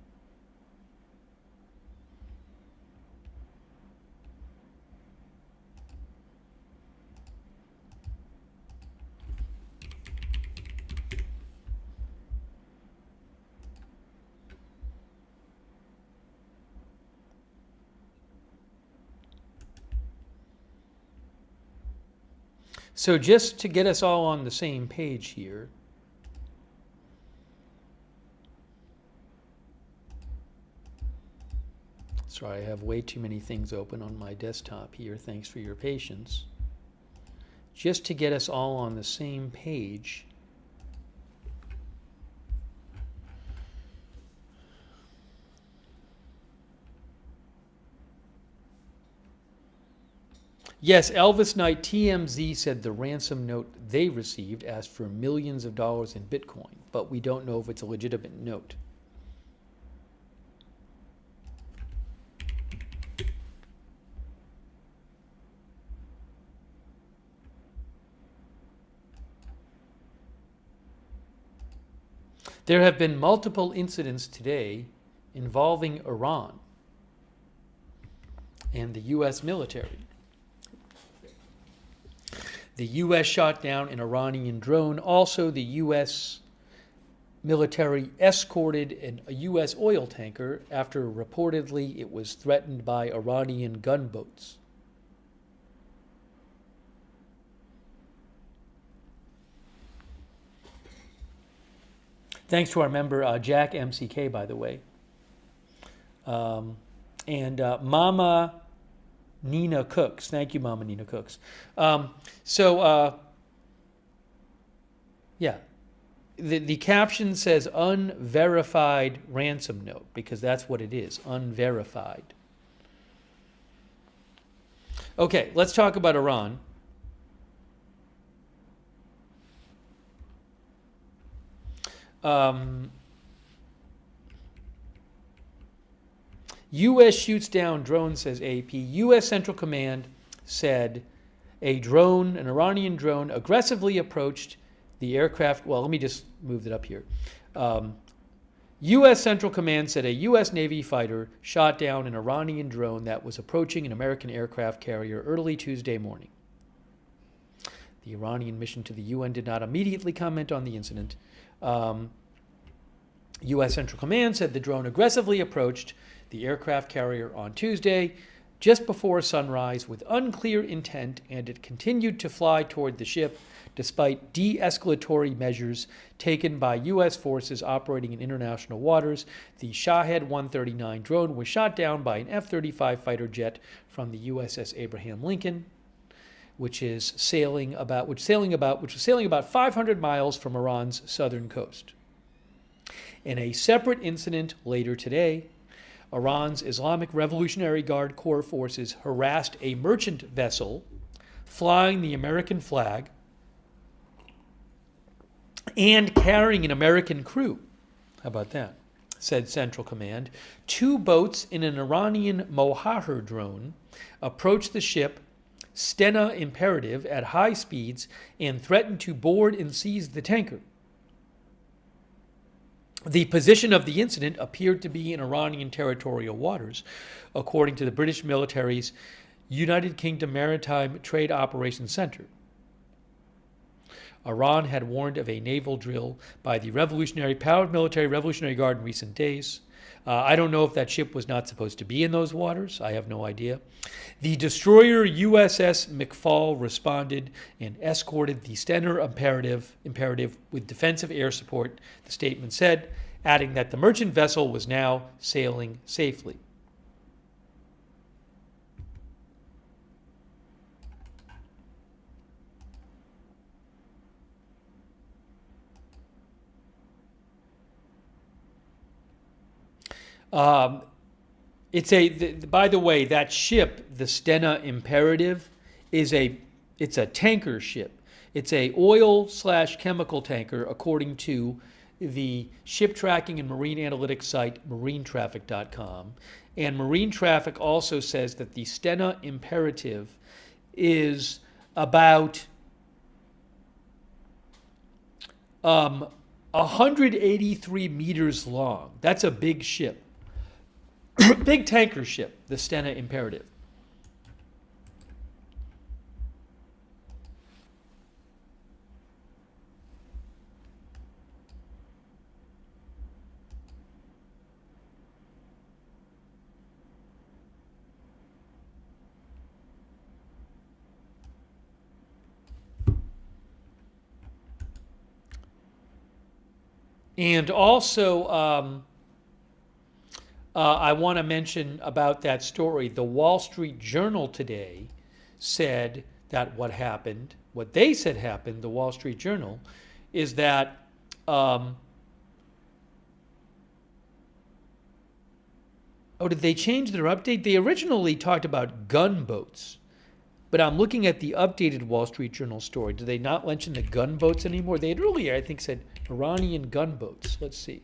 So just to get us all on the same page here, Sorry, I have way too many things open on my desktop here. Thanks for your patience. Just to get us all on the same page. Yes, Elvis Knight, TMZ said the ransom note they received asked for millions of dollars in Bitcoin, but we don't know if it's a legitimate note. There have been multiple incidents today involving Iran and the U.S. military. The U.S. shot down an Iranian drone. Also, the U.S. military escorted a U.S. oil tanker after reportedly it was threatened by Iranian gunboats. Thanks to our member, Jack MCK, by the way. And Mama Nina Cooks. Thank you, Mama Nina Cooks. Yeah. The caption says unverified ransom note, because that's what it is, unverified. Okay, let's talk about Iran. U.S. shoots down drone, says AP. U.S. Central Command said an Iranian drone aggressively approached the aircraft. Well, let me just move it up here. U.S. Central Command said a U.S. Navy fighter shot down an Iranian drone that was approaching an American aircraft carrier early Tuesday morning. The Iranian mission to the UN did not immediately comment on the incident. U.S. Central Command said the drone aggressively approached the aircraft carrier on Tuesday, just before sunrise, with unclear intent, and it continued to fly toward the ship despite de-escalatory measures taken by U.S. forces operating in international waters. The Shahed 139 drone was shot down by an F-35 fighter jet from the USS Abraham Lincoln, which was sailing about 500 miles from Iran's southern coast. In a separate incident later today, Iran's Islamic Revolutionary Guard Corps forces harassed a merchant vessel flying the American flag and carrying an American crew. How about that? Said Central Command. 2 boats in an Iranian Mohajer drone approached the ship Stena Imperative at high speeds and threatened to board and seize the tanker. The position of the incident appeared to be in Iranian territorial waters, according to the British military's United Kingdom Maritime Trade Operations Center. Iran had warned of a naval drill by the paramilitary Revolutionary Guard in recent days. I don't know if that ship was not supposed to be in those waters. I have no idea. The destroyer USS McFall responded and escorted the Stena Imperative with defensive air support, the statement said, adding that the merchant vessel was now sailing safely. By the way, that ship, the Stena Imperative, it's a tanker ship. It's a oil/chemical tanker, according to the ship tracking and marine analytics site marinetraffic.com. And Marine Traffic also says that the Stena Imperative is about 183 meters long. That's a big ship. Big tanker ship, the Stena Imperative. And also, I want to mention about that story. The Wall Street Journal today said that what they said happened, the Wall Street Journal, is that did they change their update? They originally talked about gunboats, but I'm looking at the updated Wall Street Journal story. Do they not mention the gunboats anymore? They had earlier, I think, said Iranian gunboats. Let's see.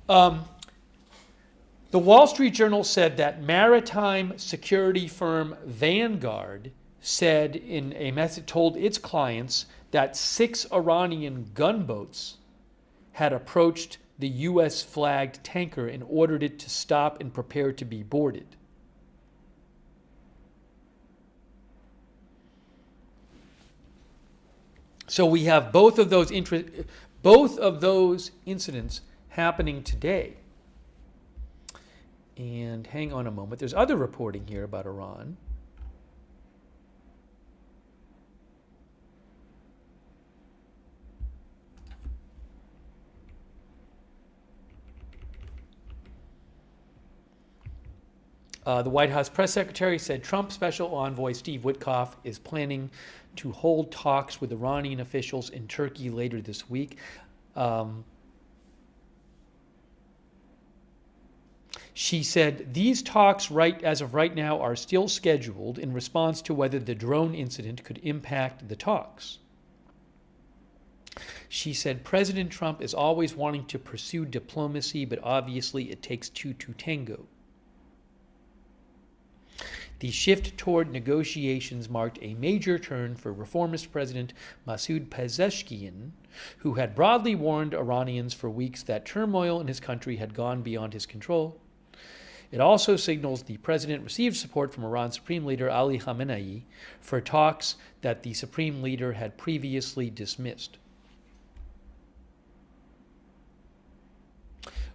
The Wall Street Journal said that maritime security firm Vanguard said in a message, told its clients that 6 Iranian gunboats had approached the U.S. flagged tanker and ordered it to stop and prepare to be boarded. So we have both of those incidents happening today. And hang on a moment. There's other reporting here about Iran. The White House press secretary said Trump special envoy Steve Witkoff is planning to hold talks with Iranian officials in Turkey later this week. She said these talks as of right now are still scheduled in response to whether the drone incident could impact the talks. She said President Trump is always wanting to pursue diplomacy, but obviously it takes two to tango. The shift toward negotiations marked a major turn for reformist President Masoud Pezeshkian, who had broadly warned Iranians for weeks that turmoil in his country had gone beyond his control. It also signals the president received support from Iran's Supreme Leader Ali Khamenei for talks that the Supreme Leader had previously dismissed.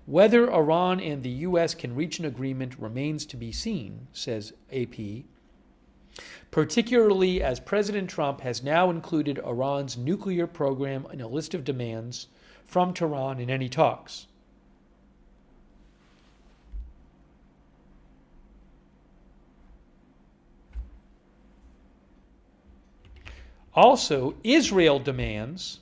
Whether Iran and the U.S. can reach an agreement remains to be seen, says AP, particularly as President Trump has now included Iran's nuclear program in a list of demands from Tehran in any talks. Also, Israel demands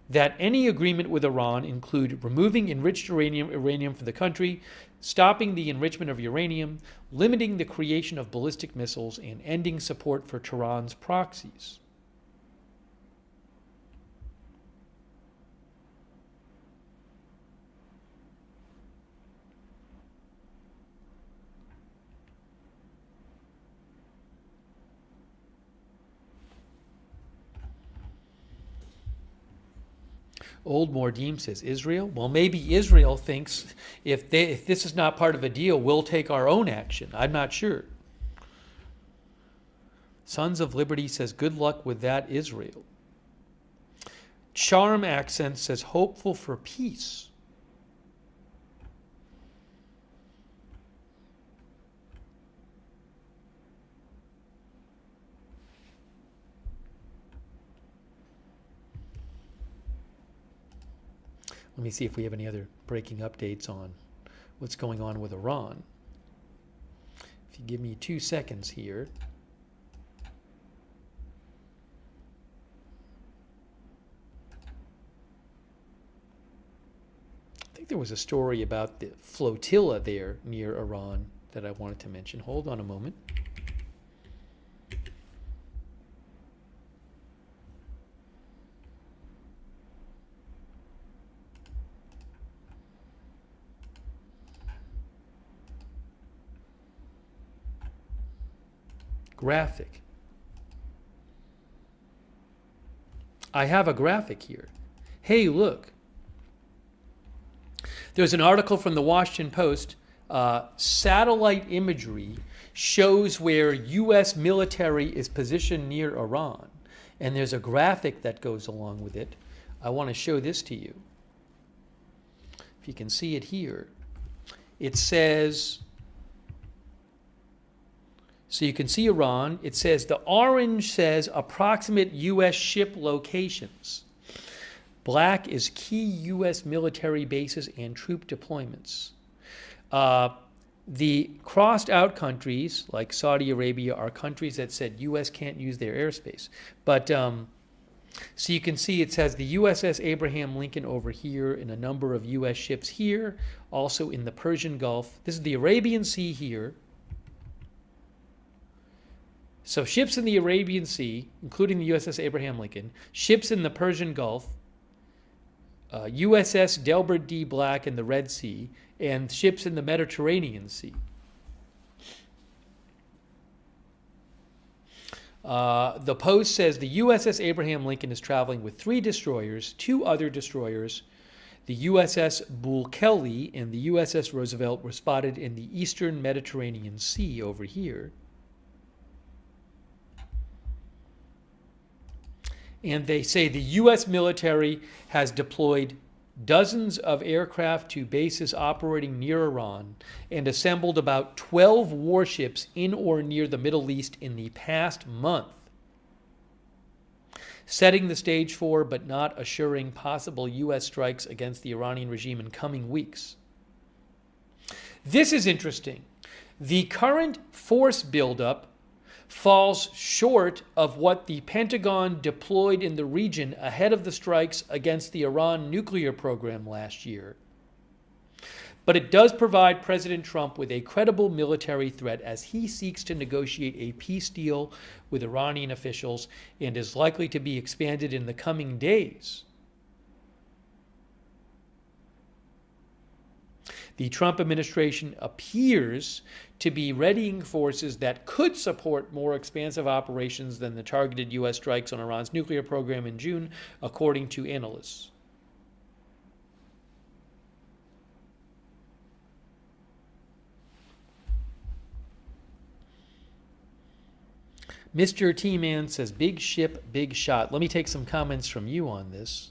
that any agreement with Iran include removing enriched uranium from the country, stopping the enrichment of uranium, limiting the creation of ballistic missiles, and ending support for Tehran's proxies. Old Mordim says, Israel? Well, maybe Israel thinks if this is not part of a deal, we'll take our own action. I'm not sure. Sons of Liberty says, good luck with that, Israel. Charm Accent says, hopeful for peace. Let me see if we have any other breaking updates on what's going on with Iran. If you give me 2 seconds here. I think there was a story about the flotilla there near Iran that I wanted to mention. Hold on a moment. Graphic. I have a graphic here. Hey, look. There's an article from the Washington Post. Satellite imagery shows where U.S. military is positioned near Iran. And there's a graphic that goes along with it. I want to show this to you. If you can see it here. It says... So you can see Iran. It says the orange says approximate U.S. ship locations. Black is key U.S. military bases and troop deployments. The crossed out countries like Saudi Arabia are countries that said U.S. can't use their airspace. But so you can see it says the USS Abraham Lincoln over here and a number of U.S. ships here, also in the Persian Gulf. This is the Arabian Sea here. So ships in the Arabian Sea, including the USS Abraham Lincoln, ships in the Persian Gulf, USS Delbert D. Black in the Red Sea, and ships in the Mediterranean Sea. The Post says the USS Abraham Lincoln is traveling with 3 destroyers, 2 other destroyers. The USS Bull-Kelly and the USS Roosevelt were spotted in the eastern Mediterranean Sea over here. And they say the U.S. military has deployed dozens of aircraft to bases operating near Iran and assembled about 12 warships in or near the Middle East in the past month, setting the stage for but not assuring possible U.S. strikes against the Iranian regime in coming weeks. This is interesting. The current force buildup falls short of what the Pentagon deployed in the region ahead of the strikes against the Iran nuclear program last year. But it does provide President Trump with a credible military threat as he seeks to negotiate a peace deal with Iranian officials and is likely to be expanded in the coming days. The Trump administration appears to be readying forces that could support more expansive operations than the targeted U.S. strikes on Iran's nuclear program in June, according to analysts. Mr. T-Man says, big ship, big shot. Let me take some comments from you on this.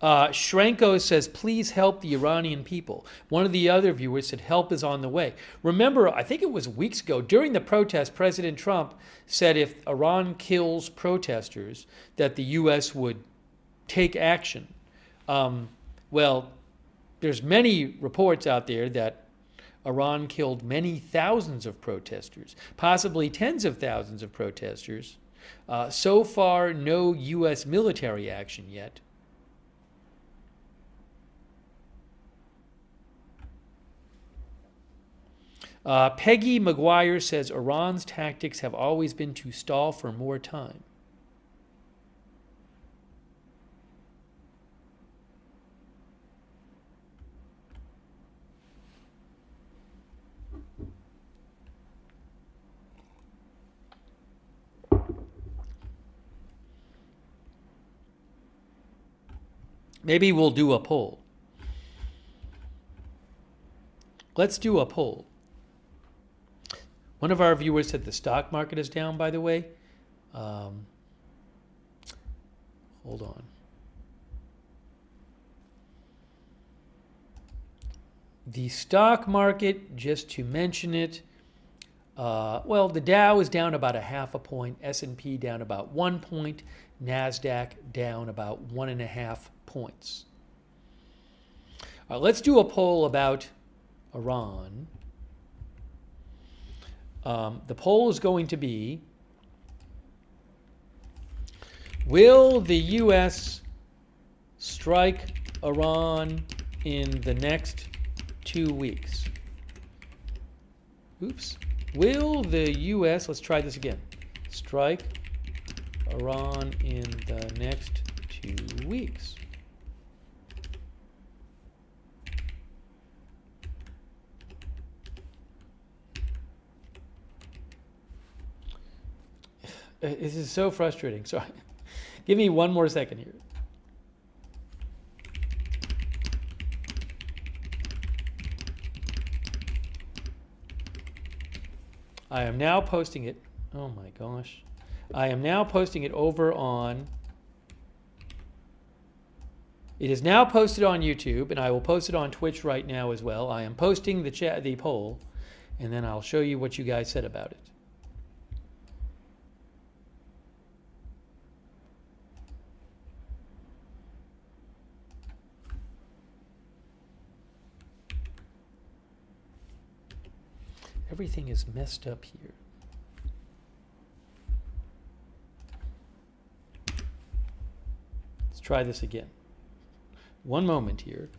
Shrenko says, please help the Iranian people. One of the other viewers said, help is on the way. Remember, I think it was weeks ago, during the protest, President Trump said if Iran kills protesters, that the U.S. would take action. Well, there's many reports out there that Iran killed many thousands of protesters, possibly tens of thousands of protesters. So far, no U.S. military action yet. Peggy McGuire says Iran's tactics have always been to stall for more time. Maybe we'll do a poll. Let's do a poll. One of our viewers said the stock market is down, by the way. Hold on. The stock market, just to mention it, well, the Dow is down about 0.5 point, S&P down about 1 point, NASDAQ down about 1.5 points. Let's do a poll about Iran. The poll is going to be, will the U.S. strike Iran in the next 2 weeks? Oops. Will the U.S., let's try this again, strike Iran in the next 2 weeks? This is so frustrating. Sorry. Give me one more second here. I am now posting it. Oh my gosh. I am now posting it over on. It is now posted on YouTube, and I will post it on Twitch right now as well. I am posting the poll, and then I'll show you what you guys said about it. Everything is messed up here. Let's try this again. One moment here.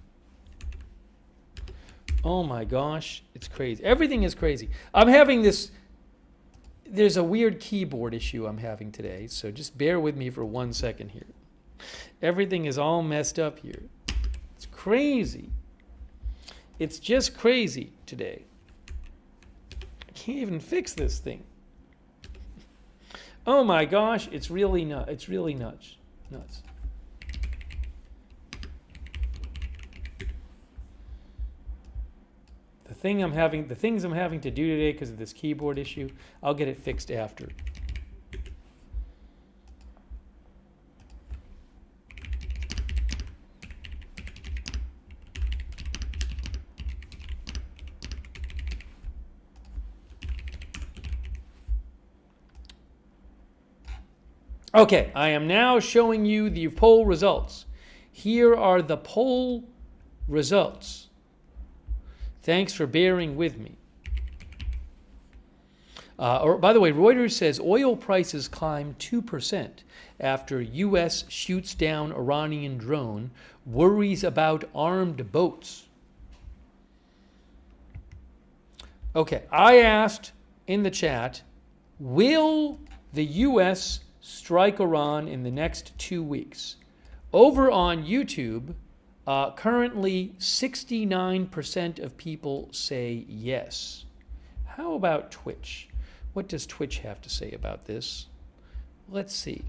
Oh my gosh, it's crazy. Everything is crazy. I'm having this, there's a weird keyboard issue I'm having today, so just bear with me for 1 second here. Everything is all messed up here. It's crazy. It's just crazy today. I can't even fix this thing. Oh my gosh, it's really nuts. It's really nuts. Nuts. The things I'm having to do today because of this keyboard issue, I'll get it fixed after. Okay, I am now showing you the poll results. Here are the poll results. Thanks for bearing with me. By the way, Reuters says oil prices climb 2% after U.S. shoots down Iranian drone, worries about armed boats. Okay, I asked in the chat, will the U.S. strike Iran in the next 2 weeks? Over on YouTube, currently 69% of people say yes. How about Twitch? What does Twitch have to say about this? Let's see.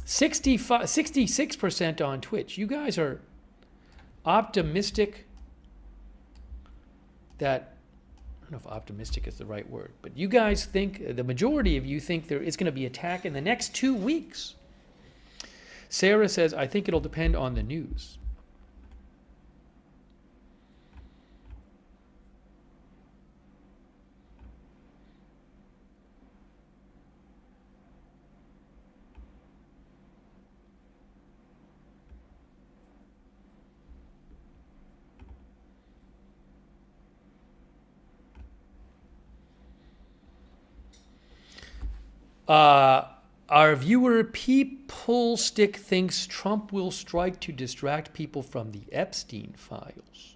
66% on Twitch. You guys are optimistic that, I don't know if optimistic is the right word, but you guys think, the majority of you think there is going to be attack in the next 2 weeks. Sarah says, I think it'll depend on the news. Our viewer People Stick thinks Trump will strike to distract people from the Epstein files.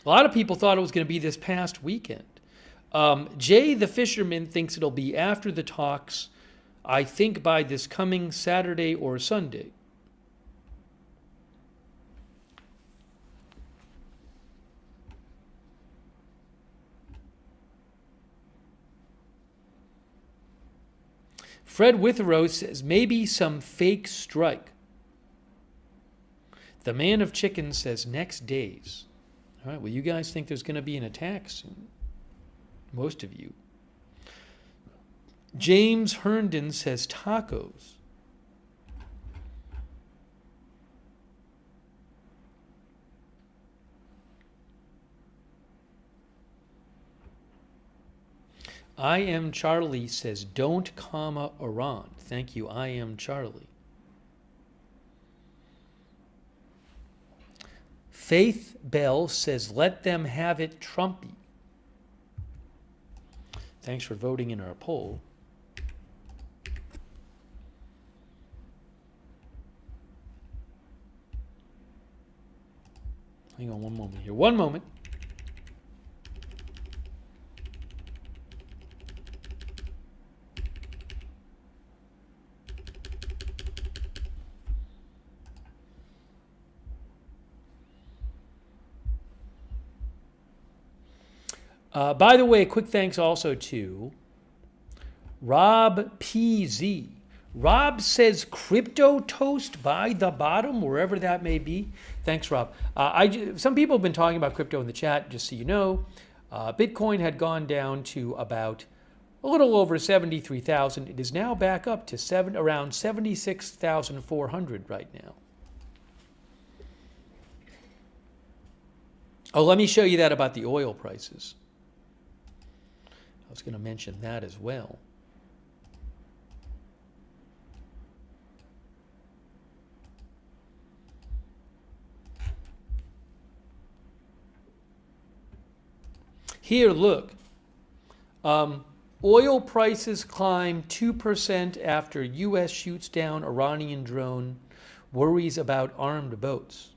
A lot of people thought it was going to be this past weekend. Jay the Fisherman thinks it'll be after the talks, I think by this coming Saturday or Sunday. Fred Withrow says, maybe some fake strike. The Man of Chicken says, next days. All right, well, you guys think there's going to be an attack soon. Most of you. James Herndon says, tacos. I am Charlie says, don't comma Iran. Thank you, I am Charlie. Faith Bell says, let them have it Trumpy. Thanks for voting in our poll. Hang on one moment here. One moment. By the way, quick thanks also to Rob PZ. Rob says crypto toast by the bottom, wherever that may be. Thanks, Rob. Some people have been talking about crypto in the chat, just so you know. Bitcoin had gone down to about a little over 73,000. It is now back up to around 76,400 right now. Oh, let me show you that about the oil prices. I was going to mention that as well. Here, look. Oil prices climb 2% after U.S. shoots down Iranian drone, worries about armed boats.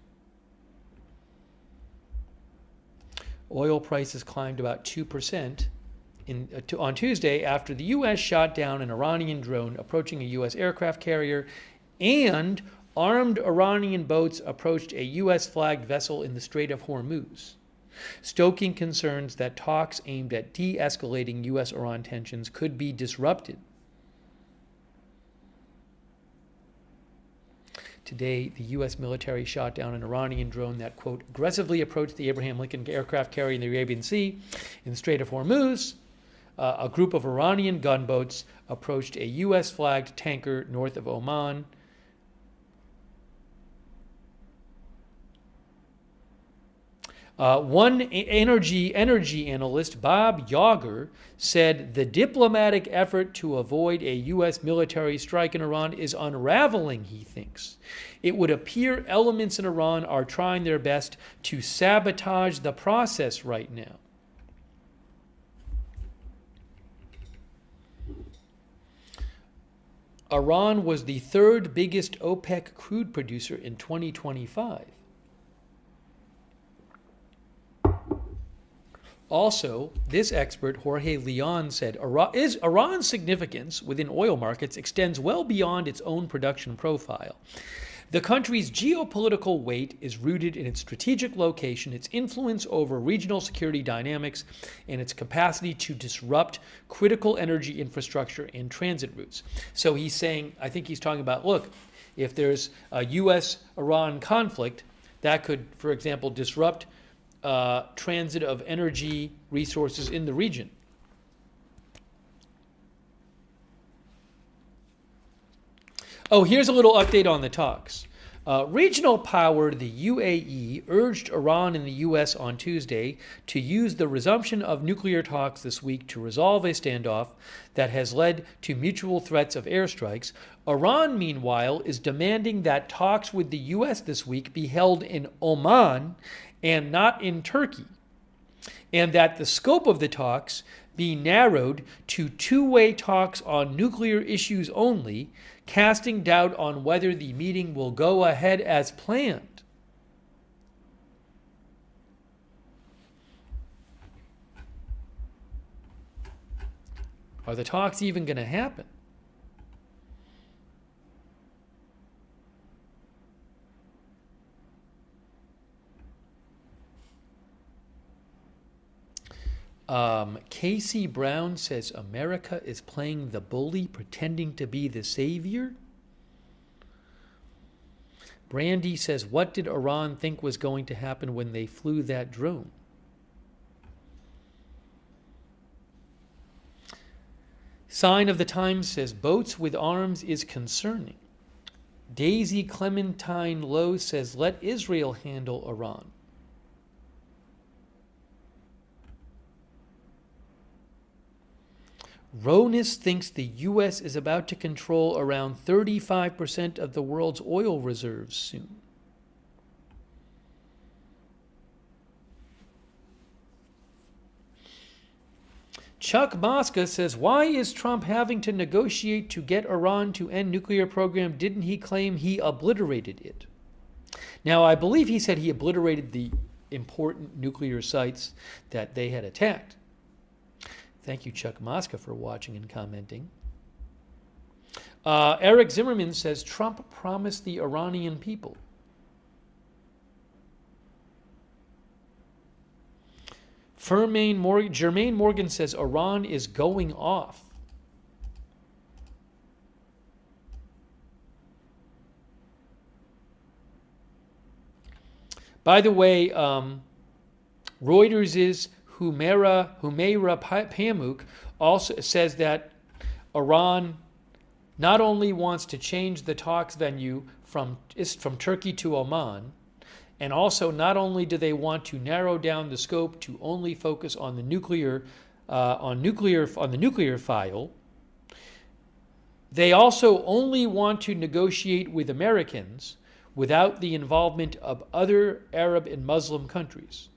Oil prices climbed about 2% on Tuesday after the U.S. shot down an Iranian drone approaching a U.S. aircraft carrier, and armed Iranian boats approached a U.S.-flagged vessel in the Strait of Hormuz, stoking concerns that talks aimed at de-escalating U.S.-Iran tensions could be disrupted. Today, the U.S. military shot down an Iranian drone that, quote, aggressively approached the Abraham Lincoln aircraft carrier in the Arabian Sea. In the Strait of Hormuz, a group of Iranian gunboats approached a U.S.-flagged tanker north of Oman. One energy analyst, Bob Yager, said the diplomatic effort to avoid a U.S. military strike in Iran is unraveling, he thinks. It would appear elements in Iran are trying their best to sabotage the process right now. Iran was the third biggest OPEC crude producer in 2025. Also, this expert, Jorge Leon, said Iran's significance within oil markets extends well beyond its own production profile. The country's geopolitical weight is rooted in its strategic location, its influence over regional security dynamics, and its capacity to disrupt critical energy infrastructure and transit routes. So he's saying, I think he's talking about, look, if there's a U.S.-Iran conflict, that could, for example, disrupt transit of energy resources in the region. Oh, here's a little update on the talks. Regional power, the UAE, urged Iran and the U.S. on Tuesday to use the resumption of nuclear talks this week to resolve a standoff that has led to mutual threats of airstrikes. Iran, meanwhile, is demanding that talks with the U.S. this week be held in Oman and not in Turkey, and that the scope of the talks be narrowed to two-way talks on nuclear issues only, casting doubt on whether the meeting will go ahead as planned. Are the talks even going to happen? Casey Brown says America is playing the bully, pretending to be the savior. Brandy says, what did Iran think was going to happen when they flew that drone? Sign of the Times says, boats with arms is concerning. Daisy Clementine Lowe says, let Israel handle Iran. Ronis thinks the U.S. is about to control around 35% of the world's oil reserves soon. Chuck Mosca says, why is Trump having to negotiate to get Iran to end nuclear program? Didn't he claim he obliterated it? Now, I believe he said he obliterated the important nuclear sites that they had attacked. Thank you, Chuck Mosca, for watching and commenting. Eric Zimmerman says, Trump promised the Iranian people. Jermaine Morgan says, Iran is going off. By the way, Reuters' Humaira Pamuk also says that Iran not only wants to change the talks venue from Turkey to Oman, and also not only do they want to narrow down the scope to only focus on the nuclear file, they also only want to negotiate with Americans without the involvement of other Arab and Muslim countries.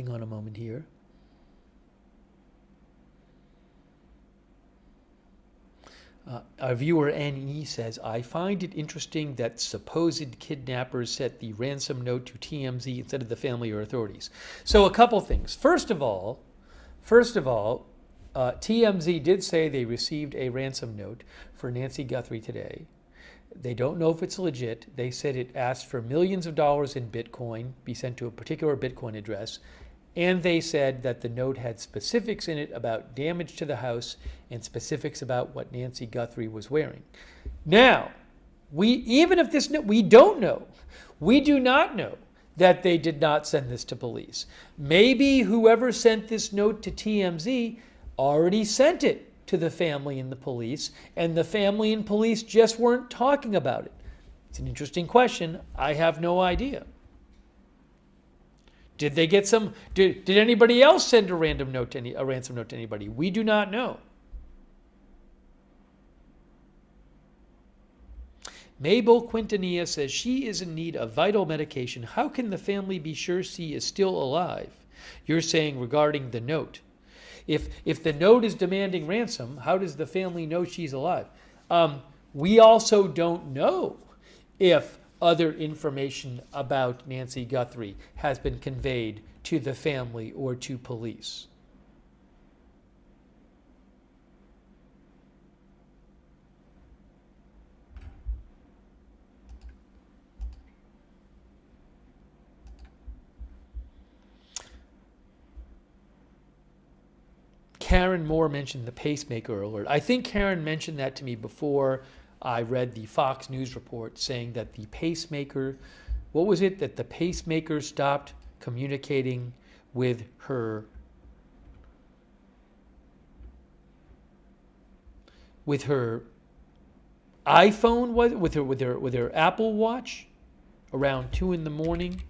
Hang on a moment here. Our viewer N.E. says, I find it interesting that supposed kidnappers sent the ransom note to TMZ instead of the family or authorities. So a couple things. First of all, TMZ did say they received a ransom note for Nancy Guthrie today. They don't know if it's legit. They said it asked for millions of dollars in Bitcoin, be sent to a particular Bitcoin address. And they said that the note had specifics in it about damage to the house and specifics about what Nancy Guthrie was wearing. Now, even if this note, we don't know. We do not know that they did not send this to police. Maybe whoever sent this note to TMZ already sent it to the family and the police, and the family and police just weren't talking about it. It's an interesting question. I have no idea. Did they get some? Did anybody else send a ransom note to anybody? We do not know. Mabel Quintanilla says she is in need of vital medication. How can the family be sure she is still alive? You're saying regarding the note. If the note is demanding ransom, how does the family know she's alive? We also don't know if other information about Nancy Guthrie has been conveyed to the family or to police. Karen Moore mentioned the pacemaker alert. I think Karen mentioned that to me before I read the Fox News report saying that the pacemaker, what was it? That the pacemaker stopped communicating with her iPhone, with her Apple Watch around 2 in the morning.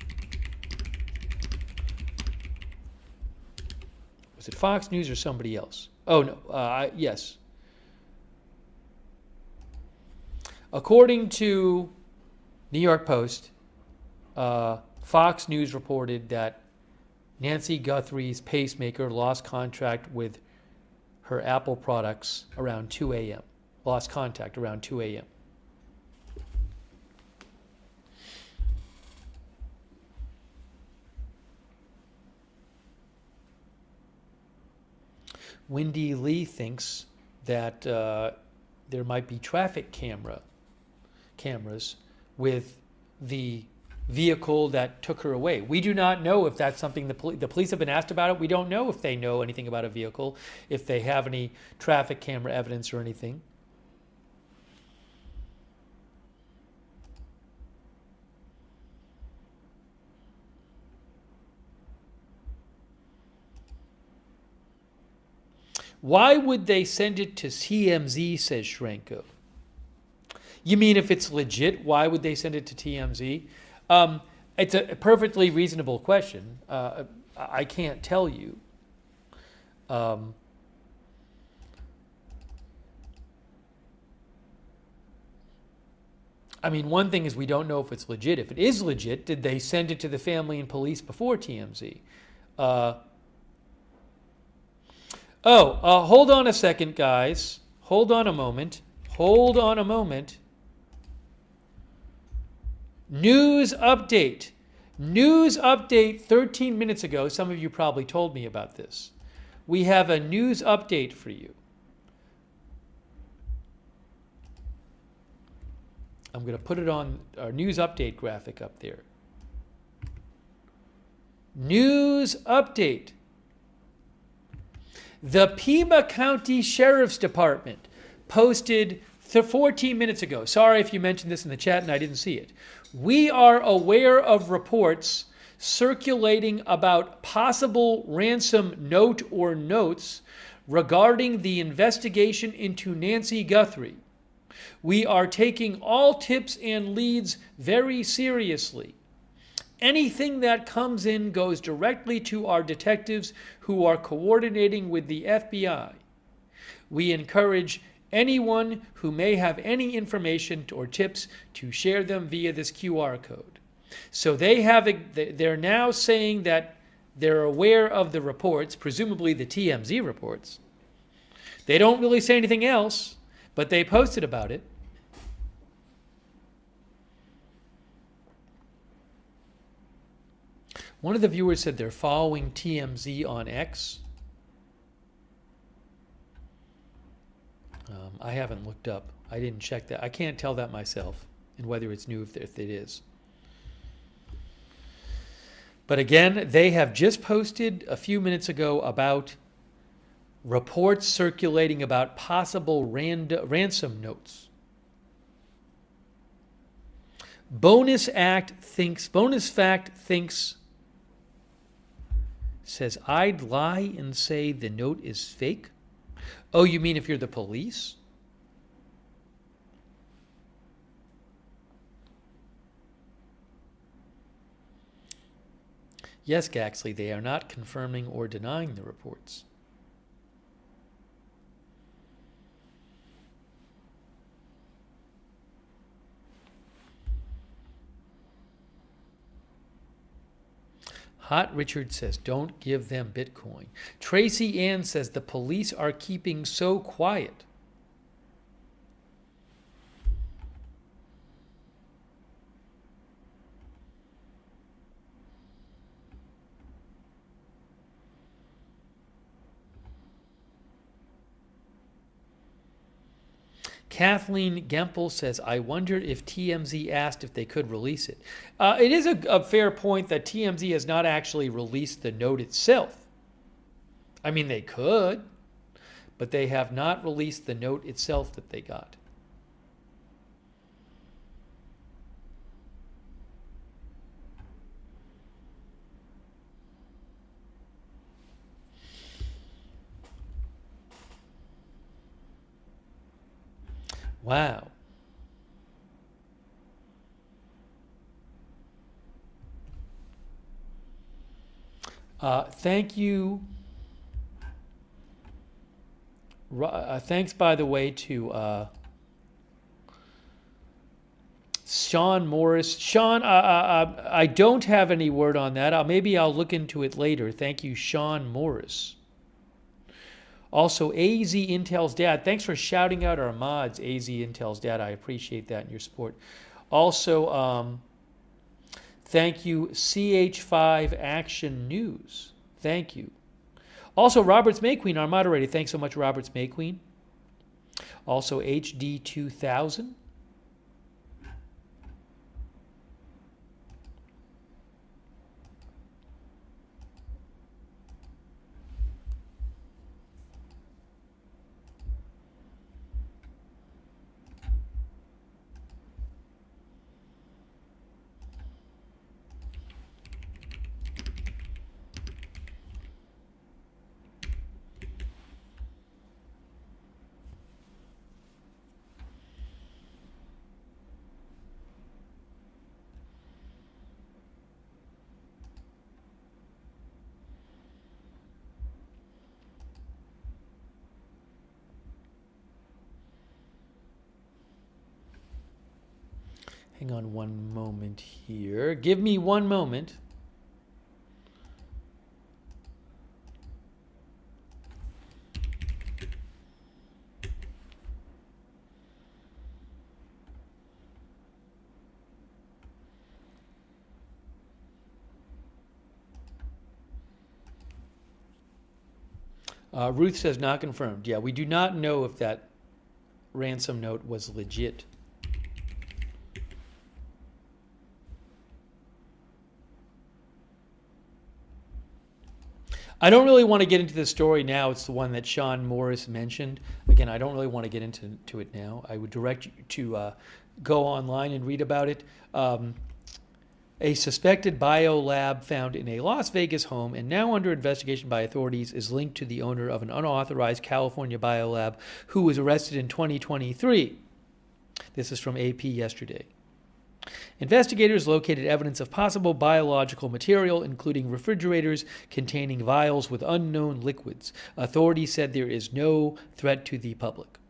Was it Fox News or somebody else? Oh no, yes. According to New York Post, Fox News reported that Nancy Guthrie's pacemaker lost contact with her Apple products around 2 a.m. Lost contact around 2 a.m. Wendy Lee thinks that there might be traffic cameras with the vehicle that took her away. We do not know if that's something the police have been asked about it. We don't know if they know anything about a vehicle, if they have any traffic camera evidence or anything. Why would they send it to TMZ, says Shrenko. You mean if it's legit, why would they send it to TMZ? It's a perfectly reasonable question. I can't tell you. I mean, one thing is we don't know if it's legit. If it is legit, did they send it to the family and police before TMZ? Hold on a second, guys. Hold on a moment. Hold on a moment. News update. News update 13 minutes ago. Some of you probably told me about this. We have a news update for you. I'm going to put it on our news update graphic up there. News update. The Pima County Sheriff's Department posted 14 minutes ago. Sorry if you mentioned this in the chat and I didn't see it. We are aware of reports circulating about possible ransom note or notes regarding the investigation into Nancy Guthrie. We are taking all tips and leads very seriously. Anything that comes in goes directly to our detectives who are coordinating with the FBI. We encourage anyone who may have any information or tips to share them via this QR code. So they're now saying that They're aware of the reports, presumably the TMZ reports. They don't really say anything else, but they posted about it. One of the viewers said they're following TMZ on X. I haven't looked up. I didn't check that. I can't tell that myself, and whether it's new if it is. But again, they have just posted a few minutes ago about reports circulating about possible ransom notes. Bonus Fact thinks, says, I'd lie and say the note is fake. Oh, you mean if you're the police? Yes, Gaxley, they are not confirming or denying the reports. Hot Richard says, don't give them Bitcoin. Tracy Ann says, the police are keeping so quiet. Kathleen Gemple says, I wonder if TMZ asked if they could release it. It is a fair point that TMZ has not actually released the note itself. I mean, they could, but they have not released the note itself that they got. Wow. Thank you. Thanks, by the way, to Sean Morris. Sean, I don't have any word on that. Maybe I'll look into it later. Thank you, Sean Morris. Also, AZ Intel's dad. Thanks for shouting out our mods, AZ Intel's dad. I appreciate that and your support. Also, thank you, CH5 Action News. Thank you. Also, Roberts Mayqueen, our moderator. Thanks so much, Roberts Mayqueen. Also, HD2000. Hang on one moment here. Give me one moment. Ruth says not confirmed. Yeah, we do not know if that ransom note was legit. I don't really want to get into the story now. It's the one that Sean Morris mentioned. Again, I don't really want to get into it now. I would direct you to go online and read about it. A suspected biolab found in a Las Vegas home and now under investigation by authorities is linked to the owner of an unauthorized California biolab who was arrested in 2023. This is from AP yesterday. Investigators located evidence of possible biological material, including refrigerators containing vials with unknown liquids. Authorities said there is no threat to the public.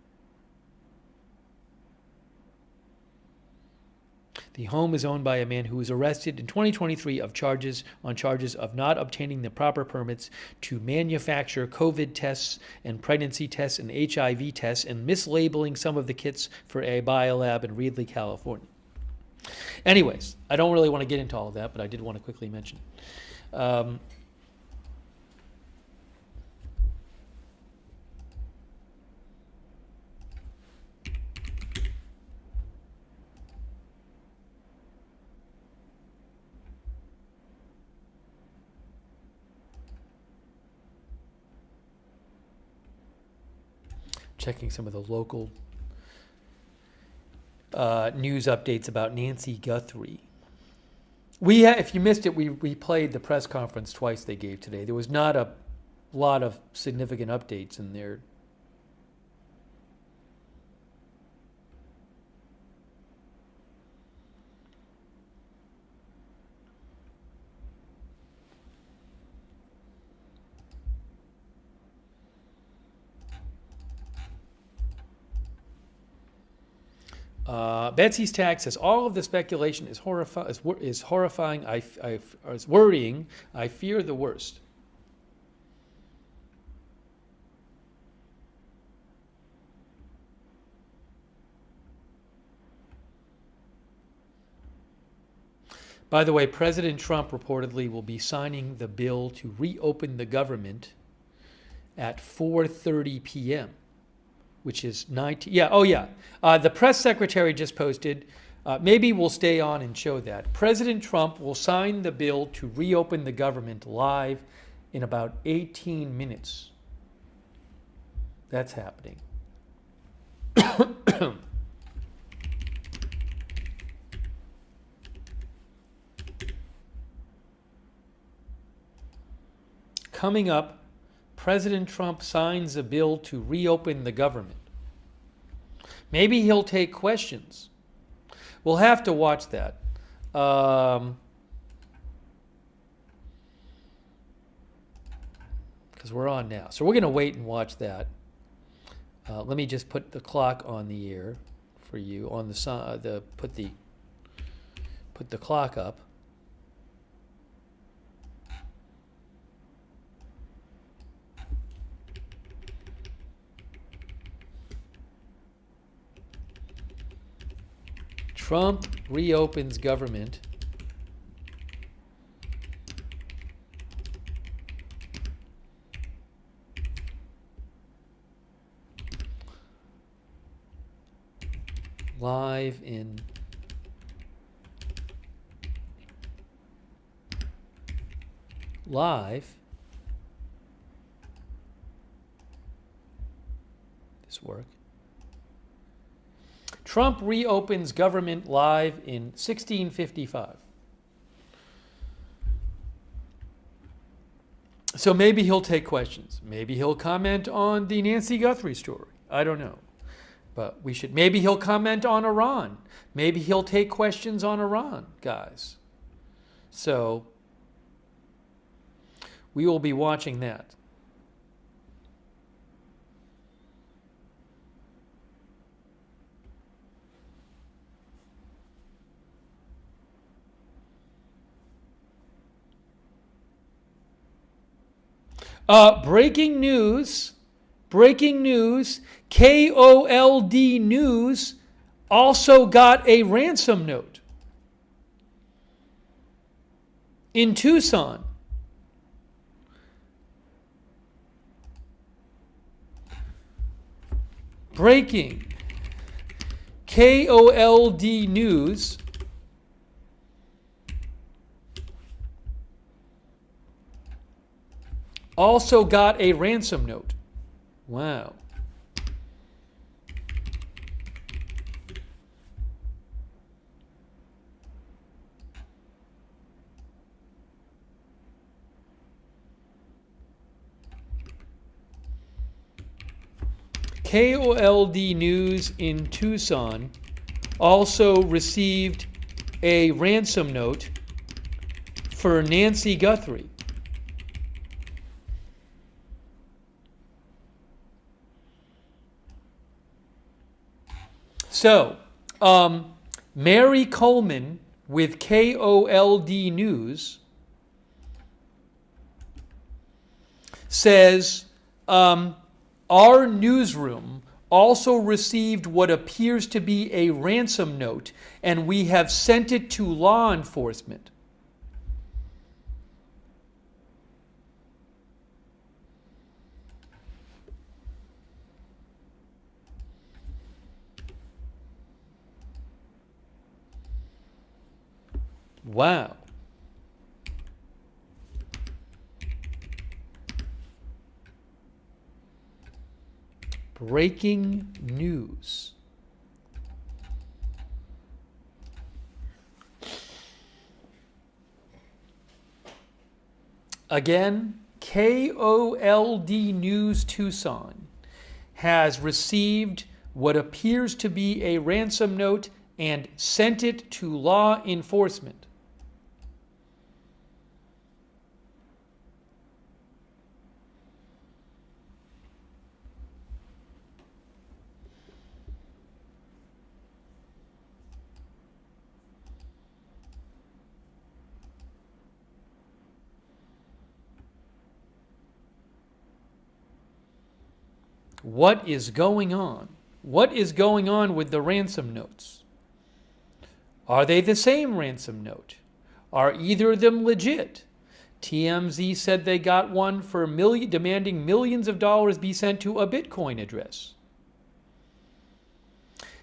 The home is owned by a man who was arrested in 2023 on charges of not obtaining the proper permits to manufacture COVID tests and pregnancy tests and HIV tests and mislabeling some of the kits for a biolab in Reedley, California. Anyways, I don't really want to get into all of that, but I did want to quickly mention. Checking some of the local news updates about Nancy Guthrie. If you missed it, we played the press conference twice they gave today. There was not a lot of significant updates in there. Betsy's Tag says all of the speculation is horrifying. Is worrying. I fear the worst. By the way, President Trump reportedly will be signing the bill to reopen the government at 4:30 p.m. which is 19. Yeah, oh yeah. The press secretary just posted. Maybe we'll stay on and show that. President Trump will sign the bill to reopen the government live in about 18 minutes. That's happening. Coming up, President Trump signs a bill to reopen the government. Maybe he'll take questions. We'll have to watch that. Because we're on now. So we're going to wait and watch that. Let me just put the clock on the air for you. On the put the clock up. Trump reopens government. Live in this work. Trump reopens government live in 1655. So maybe he'll take questions. Maybe he'll comment on the Nancy Guthrie story. I don't know. But maybe he'll comment on Iran. Maybe he'll take questions on Iran, guys. So we will be watching that. Breaking news, KOLD News also got a ransom note in Tucson. Breaking, KOLD News also got a ransom note. Wow. KOLD News in Tucson also received a ransom note for Nancy Guthrie. So, Mary Coleman with KOLD News says, our newsroom also received what appears to be a ransom note, and we have sent it to law enforcement. Wow. Breaking news. Again, KOLD News Tucson has received what appears to be a ransom note and sent it to law enforcement. What is going on? What is going on with the ransom notes? Are they the same ransom note? Are either of them legit? TMZ said they got one for demanding millions of dollars be sent to a Bitcoin address.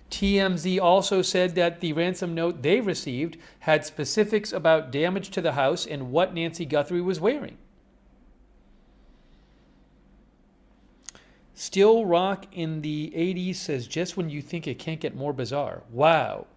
TMZ also said that the ransom note they received had specifics about damage to the house and what Nancy Guthrie was wearing. Still Rock in the 80s says, just when you think it can't get more bizarre. Wow.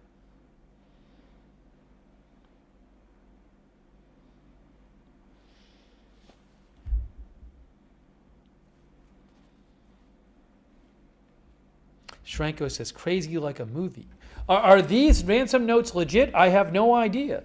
Shranko says, crazy like a movie. Are these ransom notes legit? I have no idea.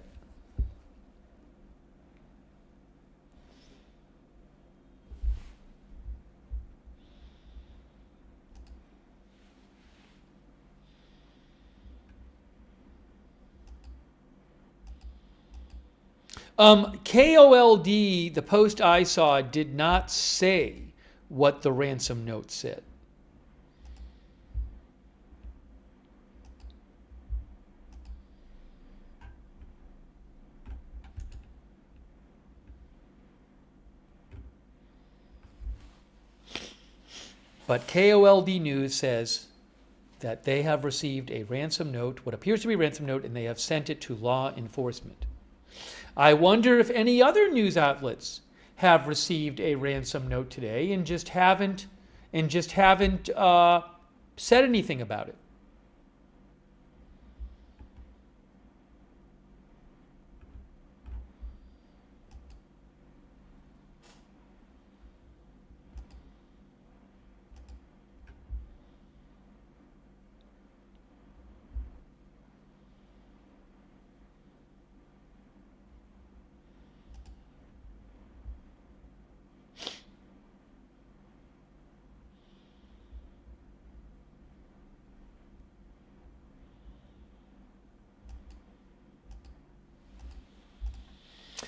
KOLD, the post I saw, did not say what the ransom note said. But KOLD News says that they have received a ransom note, what appears to be a ransom note, and they have sent it to law enforcement. I wonder if any other news outlets have received a ransom note today and just haven't said anything about it.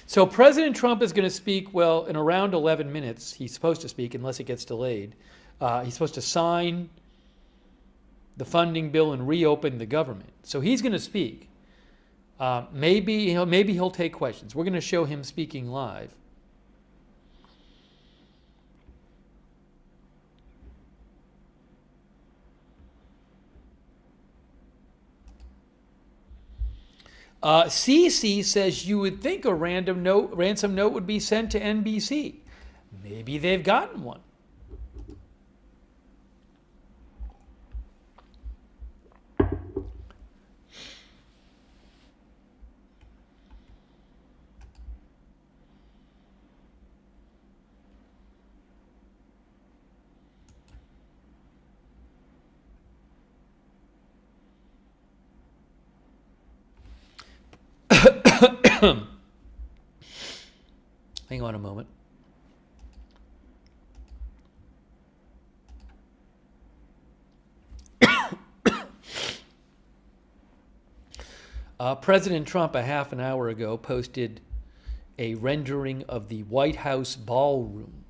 So President Trump is going to speak, well, in around 11 minutes. He's supposed to speak unless it gets delayed. He's supposed to sign the funding bill and reopen the government. So he's going to speak. Maybe he'll take questions. We're going to show him speaking live. CC says you would think a ransom note would be sent to NBC. Maybe they've gotten one. Hang on a moment. President Trump, a half an hour ago, posted a rendering of the White House ballroom.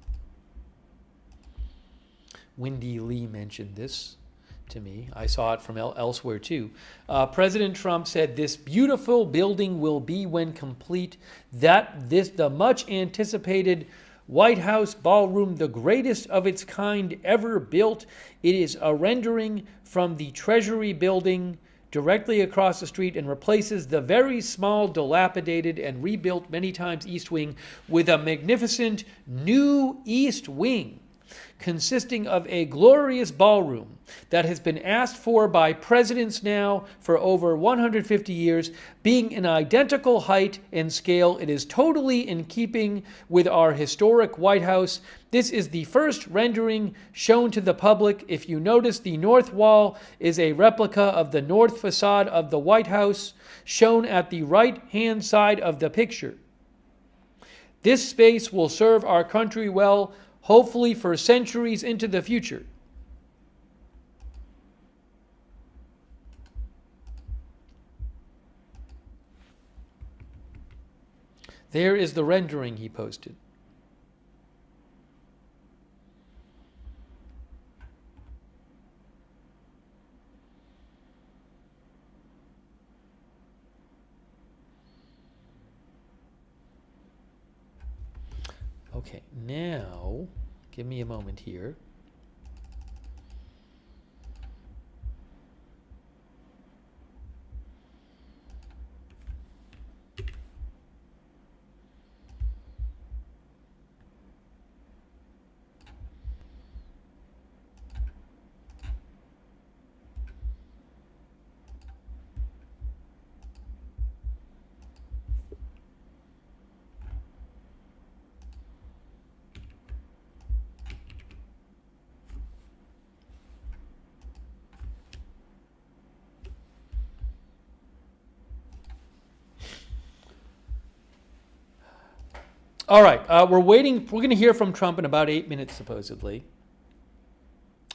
Wendy Lee mentioned this to me. I saw it from elsewhere too. President Trump said, "This beautiful building will be, when complete, the much anticipated White House ballroom, the greatest of its kind ever built. It is a rendering from the Treasury building directly across the street and replaces the very small, dilapidated, and rebuilt many times East Wing with a magnificent new East Wing, consisting of a glorious ballroom that has been asked for by presidents now for over 150 years, being an identical height and scale. It is totally in keeping with our historic White House. This is the first rendering shown to the public. If you notice, the north wall is a replica of the north facade of the White House, shown at the right-hand side of the picture. This space will serve our country well, hopefully for centuries into the future." There is the rendering he posted. Okay, now, give me a moment here. All right, we're waiting. We're going to hear from Trump in about 8 minutes, supposedly.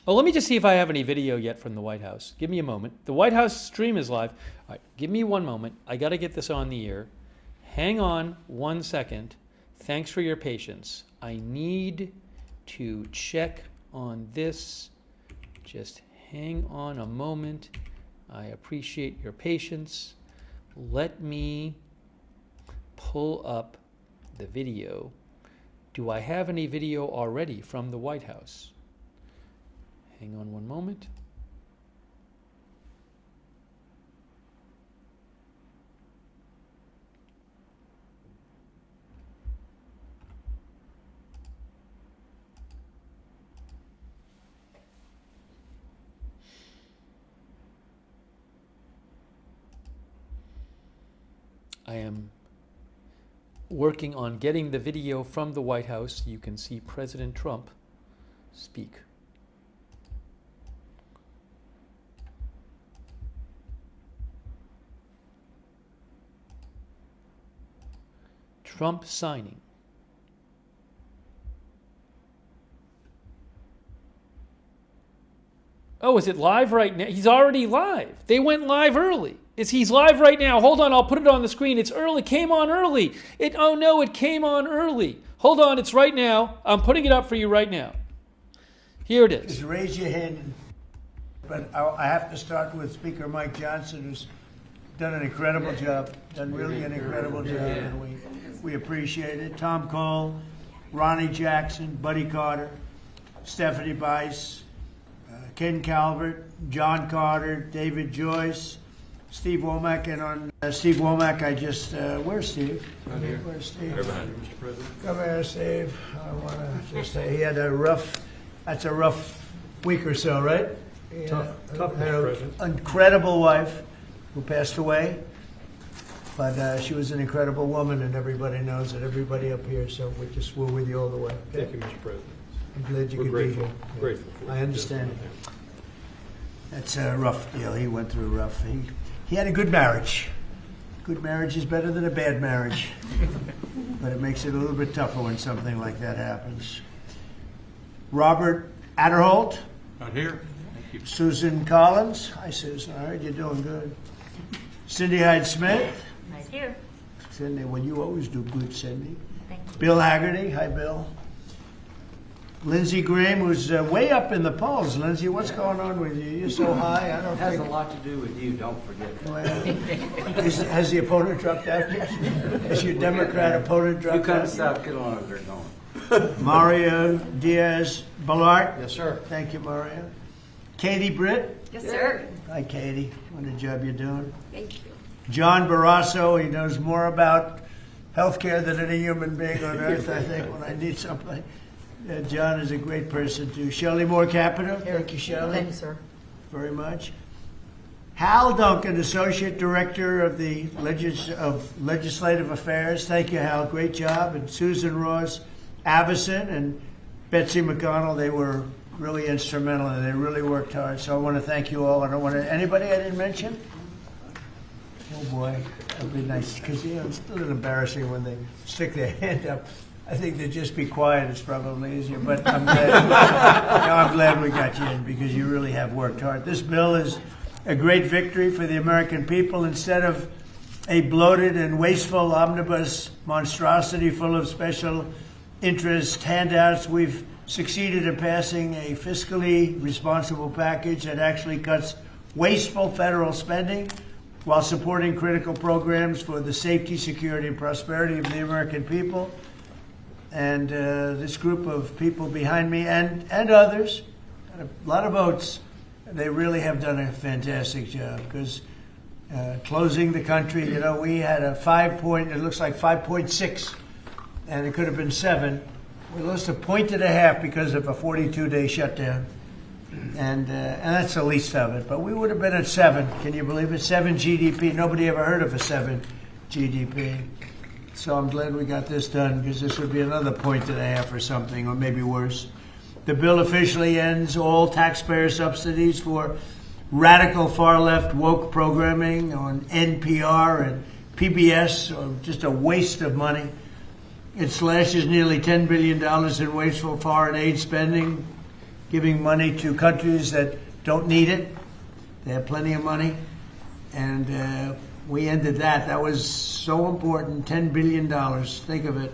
Oh, let me just see if I have any video yet from the White House. Give me a moment. The White House stream is live. All right, give me one moment. I got to get this on the air. Hang on 1 second. Thanks for your patience. I need to check on this. Just hang on a moment. I appreciate your patience. Let me pull up the video. Do I have any video already from the White House? Hang on one moment. I am working on getting the video from the White House so you can see President Trump speak. Trump signing. Oh, is it live right now? He's already live. They went live early. He's live right now. Hold on, I'll put it on the screen. It's early. Came on early. Oh no, it came on early. Hold on, it's right now. I'm putting it up for you right now. Here it is. Just raise your hand. But I have to start with Speaker Mike Johnson, who's done an incredible job. Done really an incredible job, and we appreciate it. Tom Cole, Ronnie Jackson, Buddy Carter, Stephanie Bice, Ken Calvert, John Carter, David Joyce, Steve Womack, and on Steve Womack, I just, where's Steve? Right here. Where's Steve? Right behind you, Mr. President. Come here, Steve. I want to just say he had a rough, that's a rough week or so, right? Tough, Had Mr. an President. incredible wife who passed away, but she was an incredible woman, and everybody knows it, everybody up here, so we're with you all the way. Okay? Thank you, Mr. President. I'm glad you We're could grateful. be here. Grateful for I it. understand. That's a rough deal. He went through rough. He had a good marriage. Good marriage is better than a bad marriage. But it makes it a little bit tougher when something like that happens. Robert Adderholt. Out here. Thank you. Susan Collins. Hi, Susan. All right, you're doing good. Cindy Hyde-Smith. Right here. Cindy, well, you always do good, Cindy. Thank you. Bill Haggerty. Hi, Bill. Lindsey Graham, who's way up in the polls. Lindsey, what's going on with you? You're so high. I don't It has think... a lot to do with you, don't forget that. Well, has the opponent dropped out yet? Has your Democrat opponent dropped out? You come to South Carolina, they're going. Mario Diaz-Balart. Yes, sir. Thank you, Mario. Katie Britt. Yes, sir. Hi, Katie. What a job you're doing. Thank you. John Barrasso. He knows more about healthcare than any human being on earth, I think, when I need something. John is a great person, too. Shelley Moore Capito. Thank you, Shelley. Thank you, sir. Very much. Hal Duncan, Associate Director of the Legislative Affairs. Thank you, Hal. Great job. And Susan Ross Avison and Betsy McConnell, they were really instrumental and they really worked hard. So I want to thank you all. I don't want to, anybody I didn't mention? Oh boy, that'd be nice, because it's a little embarrassing when they stick their hand up. I think to just be quiet is probably easier, but I'm glad, I'm glad we got you in, because you really have worked hard. This bill is a great victory for the American people. Instead of a bloated and wasteful omnibus monstrosity full of special interest handouts, we've succeeded in passing a fiscally responsible package that actually cuts wasteful federal spending while supporting critical programs for the safety, security, and prosperity of the American people. And this group of people behind me and others, a lot of votes, they really have done a fantastic job, because closing the country, you know, we had a it looks like 5.6, and it could have been 7. We lost 1.5 points because of a 42-day shutdown. And that's the least of it. But we would have been at 7. Can you believe it? 7 GDP. Nobody ever heard of a 7 GDP. So I'm glad we got this done, because this would be another 1.5 points or something, or maybe worse. The bill officially ends all taxpayer subsidies for radical far-left woke programming on NPR and PBS, or just a waste of money. It slashes nearly $10 billion in wasteful foreign aid spending, giving money to countries that don't need it. They have plenty of money. And we ended that. That was so important, $10 billion. Think of it.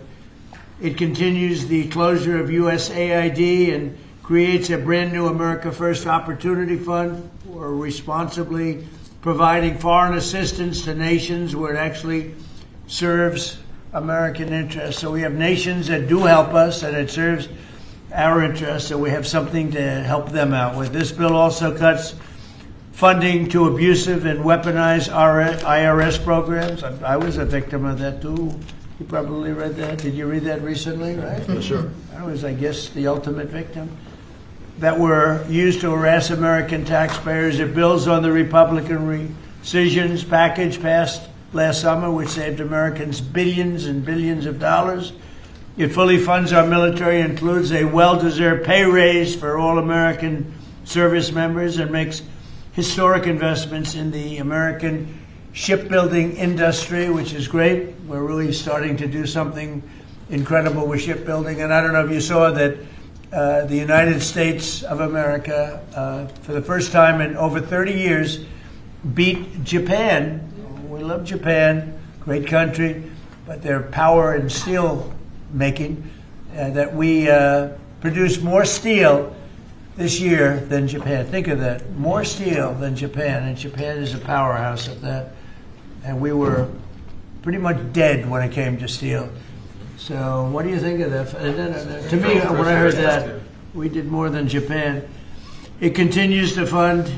It continues the closure of USAID and creates a brand new America First Opportunity Fund for responsibly providing foreign assistance to nations where it actually serves American interests. So we have nations that do help us, and it serves our interests, so we have something to help them out with. This bill also cuts funding to abusive and weaponized IRS programs. I was a victim of that too. You probably read that. Did you read that recently, right? Yes, sir. I was, I guess, the ultimate victim. That were used to harass American taxpayers. It builds on the Republican rescissions package passed last summer, which saved Americans billions and billions of dollars. It fully funds our military, includes a well-deserved pay raise for all American service members, and makes historic investments in the American shipbuilding industry, which is great. We're really starting to do something incredible with shipbuilding. And I don't know if you saw that the United States of America, for the first time in over 30 years, beat Japan. We love Japan, great country, but their power in steel making, that we produce more steel this year than Japan. Think of that. More steel than Japan, and Japan is a powerhouse of that. And we were pretty much dead when it came to steel. So what do you think of that? To me, when I heard that, we did more than Japan. It continues to fund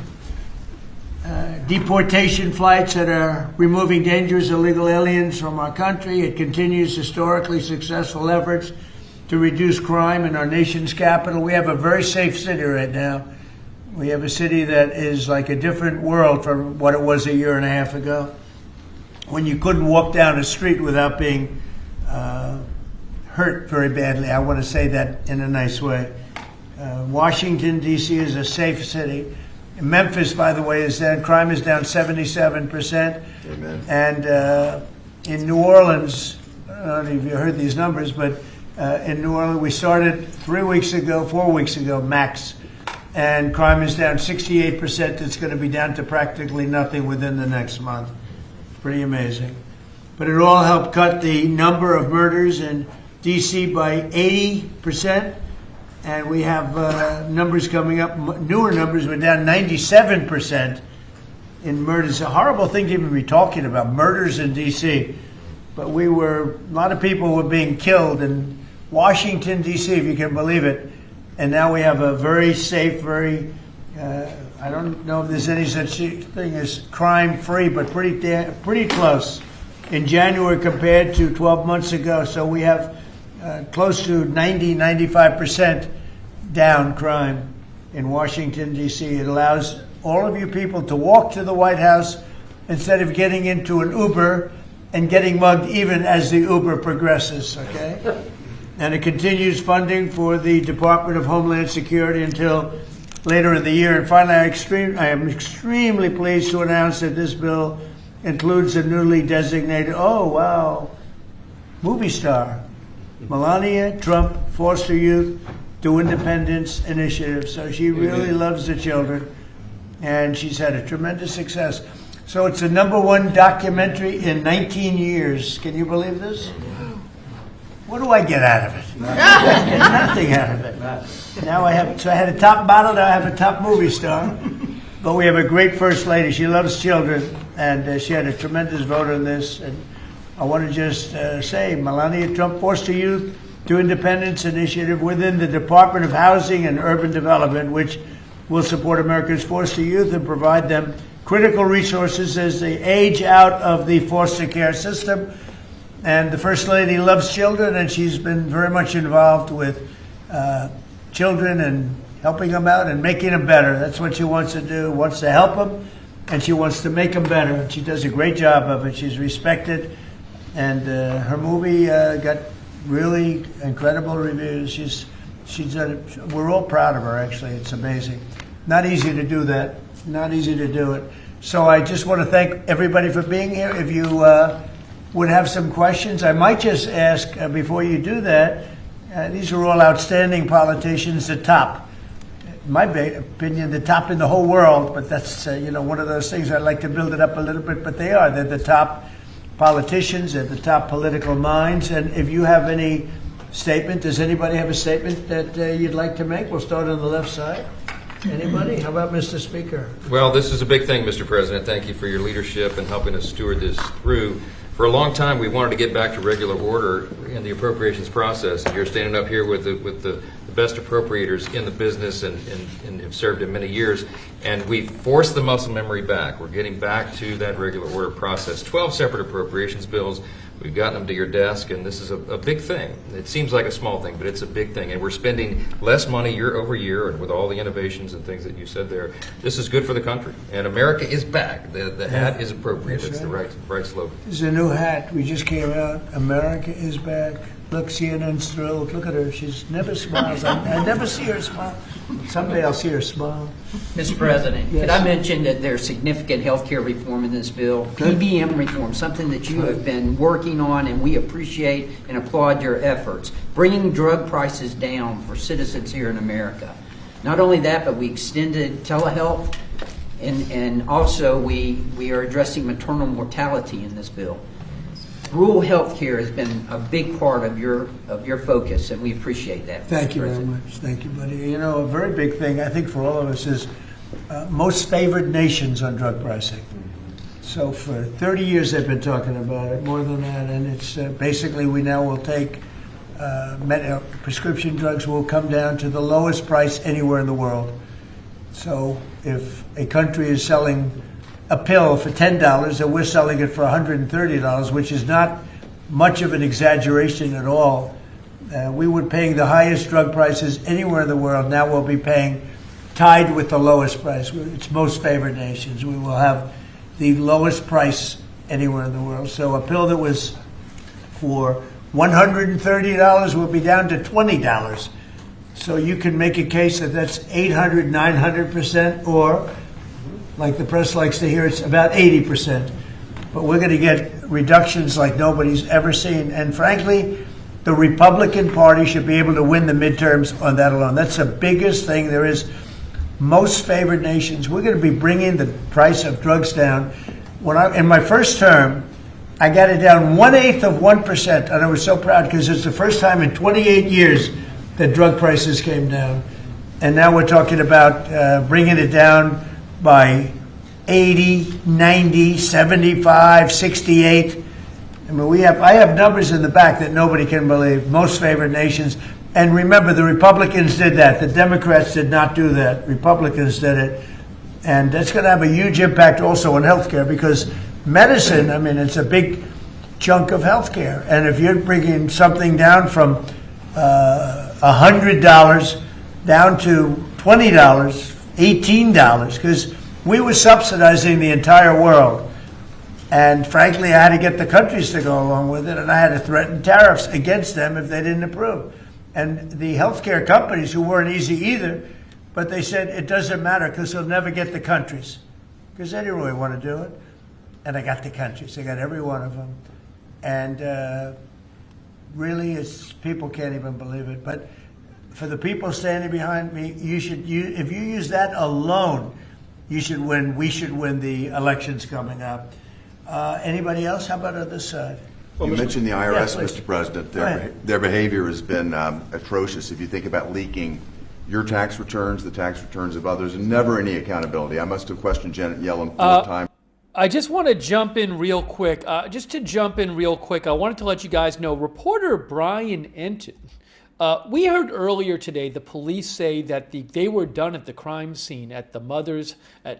deportation flights that are removing dangerous illegal aliens from our country. It continues historically successful efforts to reduce crime in our nation's capital. We have a very safe city right now. We have a city that is like a different world from what it was a year and a half ago, when you couldn't walk down a street without being hurt very badly. I want to say that in a nice way. Washington, D.C. is a safe city. Memphis, by the way, is down. Crime is down 77%. Amen. And in New Orleans, I don't know if you heard these numbers, but in New Orleans, we started 4 weeks ago, max. And crime is down 68%. It's going to be down to practically nothing within the next month. Pretty amazing. But it all helped cut the number of murders in D.C. by 80%. And we have numbers coming up, newer numbers. We're down 97% in murders. It's a horrible thing to even be talking about, murders in D.C. But a lot of people were being killed in Washington, D.C., if you can believe it. And now we have a very safe, I don't know if there's any such thing as crime-free, but pretty close in January compared to 12 months ago. So we have close to 95% down crime in Washington, D.C. It allows all of you people to walk to the White House instead of getting into an Uber and getting mugged even as the Uber progresses, okay? And it continues funding for the Department of Homeland Security until later in the year. And finally, I am extremely pleased to announce that this bill includes a newly designated, movie star, Melania Trump Foster Youth to Independence Initiative. So she really loves the children, and she's had a tremendous success. So it's the #1 documentary in 19 years. Can you believe this? What do I get out of it? I get nothing out of it. Now I had a top model, now I have a top movie star. But we have a great First Lady. She loves children, and she had a tremendous vote on this. And I want to just say, Melania Trump Foster Youth to Independence Initiative within the Department of Housing and Urban Development, which will support America's foster youth and provide them critical resources as they age out of the foster care system. And the First Lady loves children, and she's been very much involved with children and helping them out and making them better. That's what she wants to do, wants to help them, and she wants to make them better. And she does a great job of it. She's respected, and her movie got really incredible reviews. She's done it. We're all proud of her, actually. It's amazing. Not easy to do that. Not easy to do it. So I just want to thank everybody for being here. If you would have some questions, I might just ask before you do that. These are all outstanding politicians, the top. In my opinion, the top in the whole world. But that's one of those things. I'd like to build it up a little bit, but they are. They're the top politicians. They're the top political minds. And if you have any statement, does anybody have a statement that you'd like to make? We'll start on the left side. Anybody? How about Mr. Speaker? Well, this is a big thing, Mr. President. Thank you for your leadership and helping us steward this through. For a long time, we wanted to get back to regular order in the appropriations process. And you're standing up here with the best appropriators in the business and have served in many years. And we forced the muscle memory back. We're getting back to that regular order process. 12 separate appropriations bills. We've gotten them to your desk, and this is a big thing. It seems like a small thing, but it's a big thing. And we're spending less money year over year, and with all the innovations and things that you said there, this is good for the country. And America is back. The hat is appropriate. That's the right slogan. This is a new hat. We just came out. America is back. Look, CNN's thrilled. Look at her. She's never smiles. I never see her smile. Someday I'll see her smile. Mr. President, yes. Could I mention that there's significant health care reform in this bill, PBM reform, something that you have been working on, and we appreciate and applaud your efforts, bringing drug prices down for citizens here in America. Not only that, but we extended telehealth, and also we are addressing maternal mortality in this bill. Rural health care has been a big part of your focus, and we appreciate that. Thank you very much. Thank you, buddy. A very big thing, I think, for all of us is most favored nations on drug pricing. So for 30 years they've been talking about it, more than that, and it's basically we now will take prescription drugs will come down to the lowest price anywhere in the world. So if a country is selling a pill for $10 and we're selling it for $130, which is not much of an exaggeration at all. We were paying the highest drug prices anywhere in the world. Now we'll be paying tied with the lowest price. It's most favored nations. We will have the lowest price anywhere in the world. So a pill that was for $130 will be down to $20. So you can make a case that that's 800, 900%, or like the press likes to hear, it's about 80%. But we're going to get reductions like nobody's ever seen. And frankly, the Republican Party should be able to win the midterms on that alone. That's the biggest thing there is. Most favored nations, we're going to be bringing the price of drugs down. in my first term, I got it down 1/8 of 1%, and I was so proud because it's the first time in 28 years that drug prices came down. And now we're talking about bringing it down by 80, 90, 75, 68. I mean, I have numbers in the back that nobody can believe. Most favored nations. And remember, the Republicans did that. The Democrats did not do that. Republicans did it. And that's going to have a huge impact also on healthcare because medicine, I mean, it's a big chunk of healthcare. And if you're bringing something down from $100 down to $20, $18, because we were subsidizing the entire world. And frankly, I had to get the countries to go along with it, and I had to threaten tariffs against them if they didn't approve. And the healthcare companies, who weren't easy either, but they said it doesn't matter because they'll never get the countries, because they didn't really want to do it. And I got the countries. I got every one of them. And really, people can't even believe it. But for the people standing behind me, if you use that alone, you should win. We should win the elections coming up. Anybody else? How about on this side? You mentioned the IRS, Yeah, Mr. President. Right. Their behavior has been atrocious. If you think about leaking your tax returns, the tax returns of others, and never any accountability. I must have questioned Janet Yellen 4 times. I just want to jump in real quick. I wanted to let you guys know, reporter Brian Enton, we heard earlier today the police say that they were done at the crime scene at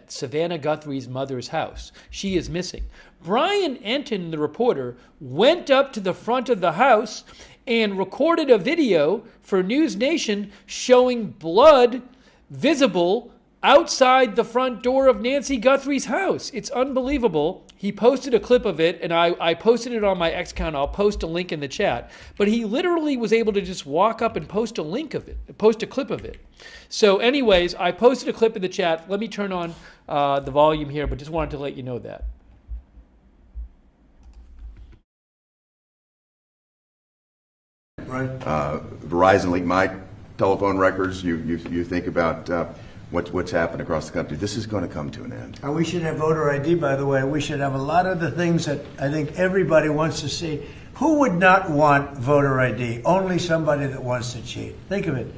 Savannah Guthrie's mother's house. She is missing. Brian Enton, the reporter, went up to the front of the house and recorded a video for News Nation showing blood visible outside the front door of Nancy Guthrie's house. It's unbelievable. He posted a clip of it, and I posted it on my X account. I'll post a link in the chat. But he literally was able to just walk up and post a clip of it. So anyways, I posted a clip in the chat. Let me turn on the volume here, but just wanted to let you know that. Right. Verizon leaked my telephone records. You think about what's happened across the country. This is going to come to an end. And we should have voter ID, by the way. We should have a lot of the things that I think everybody wants to see. Who would not want voter ID? Only somebody that wants to cheat. Think of it.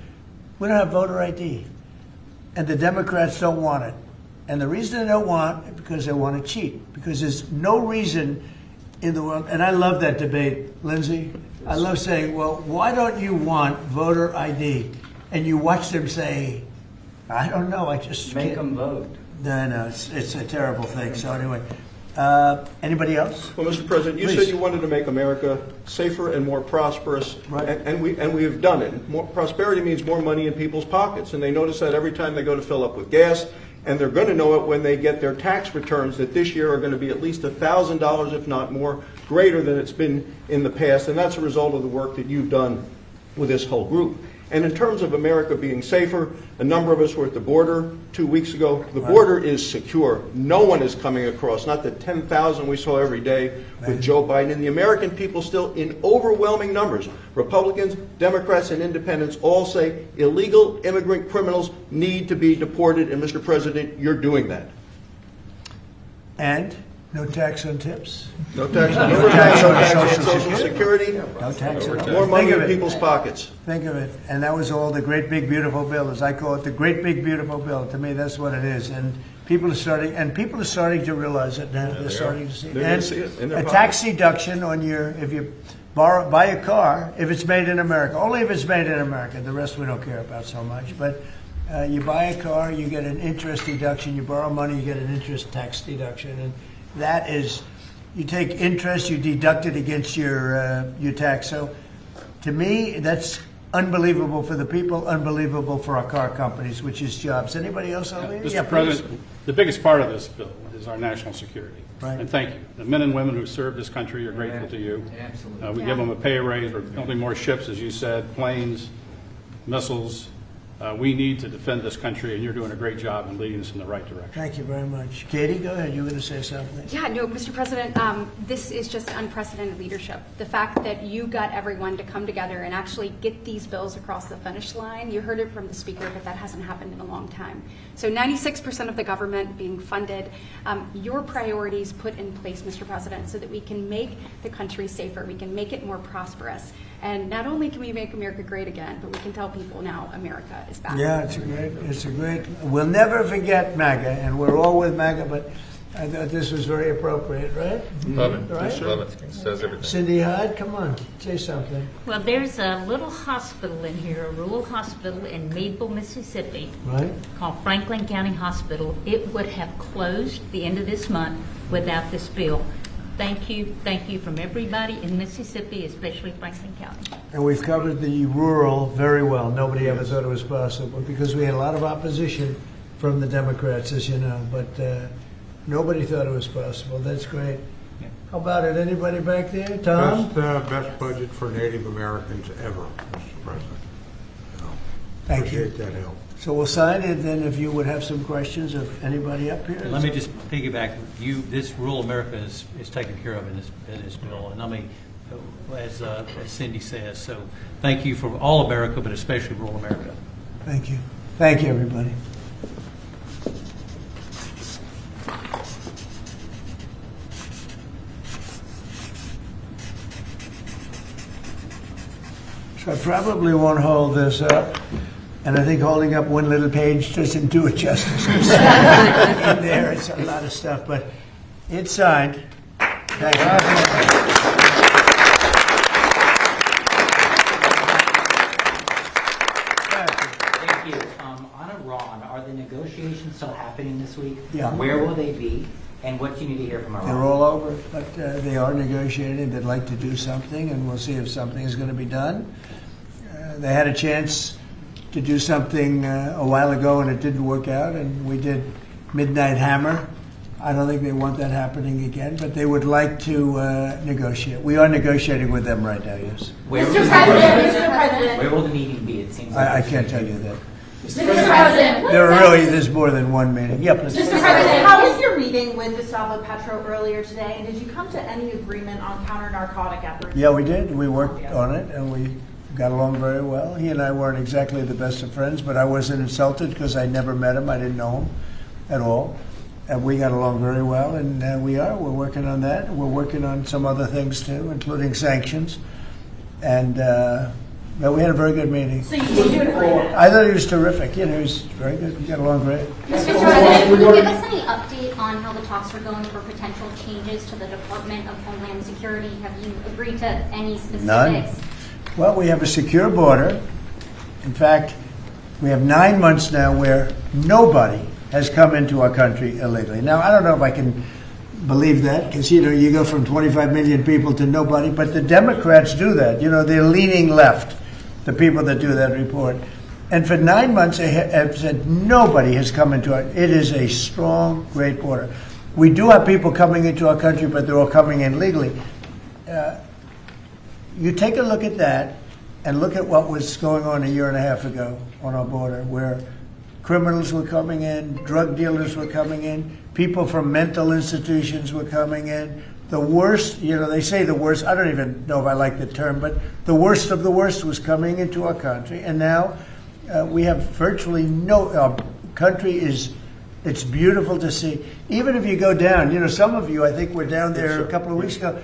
We don't have voter ID. And the Democrats don't want it. And the reason they don't want it is because they want to cheat. Because there's no reason in the world. And I love that debate, Lindsay. I love saying, well, why don't you want voter ID? And you watch them say, I don't know, I just Make them vote. No, it's a terrible thing. So anyway, anybody else? Well, Mr. President, you said you wanted to make America safer and more prosperous, right. and we have done it. More prosperity means more money in people's pockets, and they notice that every time they go to fill up with gas, and they're going to know it when they get their tax returns that this year are going to be at least $1,000, if not more, greater than it's been in the past, and that's a result of the work that you've done with this whole group. And in terms of America being safer, a number of us were at the border 2 weeks ago. The border is secure. No one is coming across, not the 10,000 we saw every day with Joe Biden. And the American people still, in overwhelming numbers, Republicans, Democrats, and independents all say illegal immigrant criminals need to be deported. And Mr. President, you're doing that. And no tax on tips. No tax on Social Security. No tax on More money in people's pockets. Think of it. And that was all the great big beautiful bill, as I call it, the great big beautiful bill. To me, that's what it is. And people are starting to realize it now. They're starting to see it. They're going to see it in their a tax deduction on if you buy a car, if it's made in America, only if it's made in America. The rest we don't care about so much. But you buy a car, you get an interest deduction. You borrow money, you get an interest tax deduction. And that is, you take interest, you deduct it against your tax. So, to me, that's unbelievable for the people, unbelievable for our car companies, which is jobs. Anybody else on there? Mr. President, the biggest part of this bill is our national security. Right. And thank you. The men and women who serve this country are grateful to you. Absolutely. We give them a pay raise. We're building more ships, as you said, planes, missiles, We need to defend this country, and you're doing a great job in leading us in the right direction. Thank you very much. Katie, go ahead. You were going to say something. Yeah, no, Mr. President, this is just unprecedented leadership. The fact that you got everyone to come together and actually get these bills across the finish line, you heard it from the Speaker, but that hasn't happened in a long time. So 96% of the government being funded, your priorities put in place, Mr. President, so that we can make the country safer, we can make it more prosperous. And not only can we make America great again, but we can tell people now America is back. Yeah, it's a great, we'll never forget MAGA, and we're all with MAGA, but I thought this was very appropriate, right? Love it. Right? Love it. It says everything. Cindy Hyde, come on, say something. Well, there's a little hospital in here, a rural hospital in Meadville, Mississippi, Right. called Franklin County Hospital. It would have closed the end of this month without this bill. Thank you from everybody in Mississippi, especially Franklin County. And we've covered the rural very well. Nobody ever thought it was possible because we had a lot of opposition from the Democrats, as you know, but nobody thought it was possible. That's great. How about it? Anybody back there? Tom? Best budget for Native Americans ever, Mr. President. Thank you. Appreciate that help. So we'll sign it, then if you would have some questions of anybody up here. Let me just piggyback. This rural America is taken care of in this bill. And I mean, as Cindy says, so thank you for all America, but especially rural America. Thank you. Thank you, everybody. So I probably won't hold this up. And I think holding up one little page doesn't do it justice. In there, it's a lot of stuff, but it's signed. Thank you. Thank you. On Iran, are the negotiations still happening this week? Yeah. Where will they be? And what do you need to hear from Iran? They're all over, but they are negotiating. They'd like to do something, and we'll see if something is going to be done. They had a chance to do something a while ago, and it didn't work out, and we did Midnight Hammer. I don't think they want that happening again, but they would like to negotiate. We are negotiating with them right now, yes. Mr. President, where will the meeting be? It seems like I can't tell you that. Mr. President. There's more than one meeting. Yeah, please. Mr. President, how was your meeting with Gustavo Petro earlier today, and did you come to any agreement on counter-narcotic efforts? Yeah, we did. We worked on it, and we got along very well. He and I weren't exactly the best of friends, but I wasn't insulted because I never met him. I didn't know him at all. And we got along very well, and we're working on that. We're working on some other things, too, including sanctions. And we had a very good meeting. So you did do an agreement? I thought he was terrific. He was very good. We got along great. Mr. President, can you give us any update on how the talks are going for potential changes to the Department of Homeland Security? Have you agreed to any specifics? None. Well, we have a secure border. In fact, we have 9 months now where nobody has come into our country illegally. Now, I don't know if I can believe that because, you go from 25 million people to nobody, but the Democrats do that. They're leaning left, the people that do that report. And for 9 months, they have said nobody has come into our. It is a strong, great border. We do have people coming into our country, but they're all coming in legally. You take a look at that and look at what was going on a year and a half ago on our border, where criminals were coming in, drug dealers were coming in, people from mental institutions were coming in. The worst, they say the worst, I don't even know if I like the term, but the worst of the worst was coming into our country. And now we have virtually our country it's beautiful to see. Even if you go down, some of you, I think, were down there a couple of weeks ago,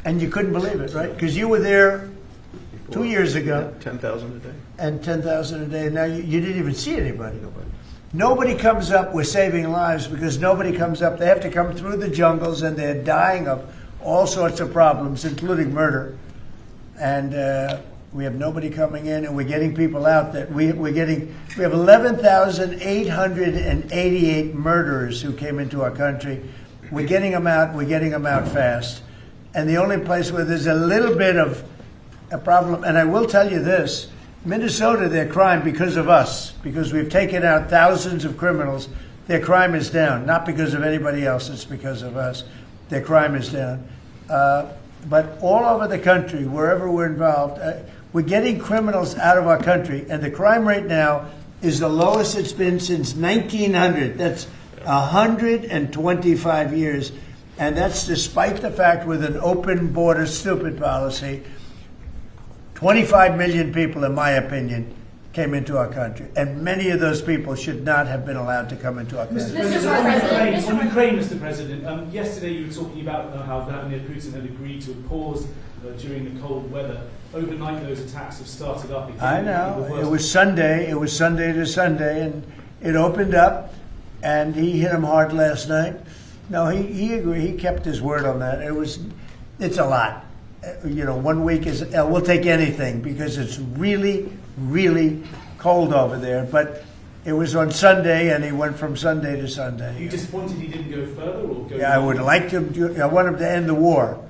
and you couldn't believe it, right? Because you were there 2 years ago. 10,000 a day. And 10,000 a day. Now you didn't even see anybody. Nobody comes up. We're saving lives because nobody comes up. They have to come through the jungles, and they're dying of all sorts of problems, including murder. And we have nobody coming in, and we're getting people out. That we have 11,888 murderers who came into our country. We're getting them out. We're getting them out fast. And the only place where there's a little bit of a problem, and I will tell you this, Minnesota, their crime because of us, because we've taken out thousands of criminals, their crime is down. Not because of anybody else, it's because of us. Their crime is down. But all over the country, wherever we're involved, we're getting criminals out of our country, and the crime rate now is the lowest it's been since 1900. That's 125 years. And that's despite the fact with an open border stupid policy, 25 million people, in my opinion, came into our country. And many of those people should not have been allowed to come into our country. On Ukraine, Mr. President, yesterday you were talking about how Vladimir Putin had agreed to a pause during the cold weather. Overnight, those attacks have started up again. I know. It was Sunday. It was Sunday to Sunday, and it opened up, and he hit him hard last night. No, he agreed. He kept his word on that. It's a lot. 1 week is, we'll take anything because it's really, really cold over there. But it was on Sunday, and he went from Sunday to Sunday. Are you disappointed he didn't go further? Or go I would like him to. I want him to end the war.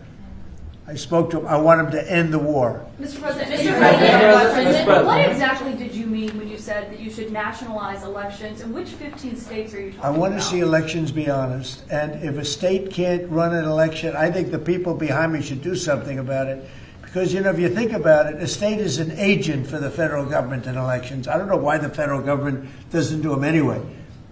I spoke to him. I want him to end the war. Mr. President, what exactly did you mean when you said that you should nationalize elections? And which 15 states are you talking about? I want to see elections be honest. And if a state can't run an election, I think the people behind me should do something about it. Because, if you think about it, a state is an agent for the federal government in elections. I don't know why the federal government doesn't do them anyway.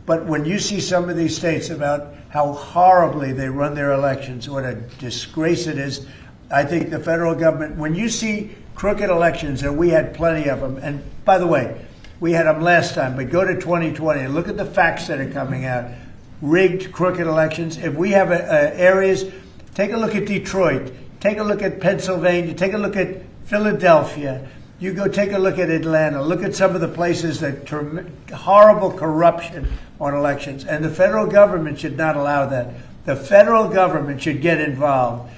But when you see some of these states about how horribly they run their elections, what a disgrace it is, I think the federal government, when you see crooked elections, and we had plenty of them, and by the way, we had them last time, but go to 2020 and look at the facts that are coming out. Rigged, crooked elections. If we have areas, take a look at Detroit, take a look at Pennsylvania, take a look at Philadelphia. You go take a look at Atlanta. Look at some of the places that horrible corruption on elections. And the federal government should not allow that. The federal government should get involved.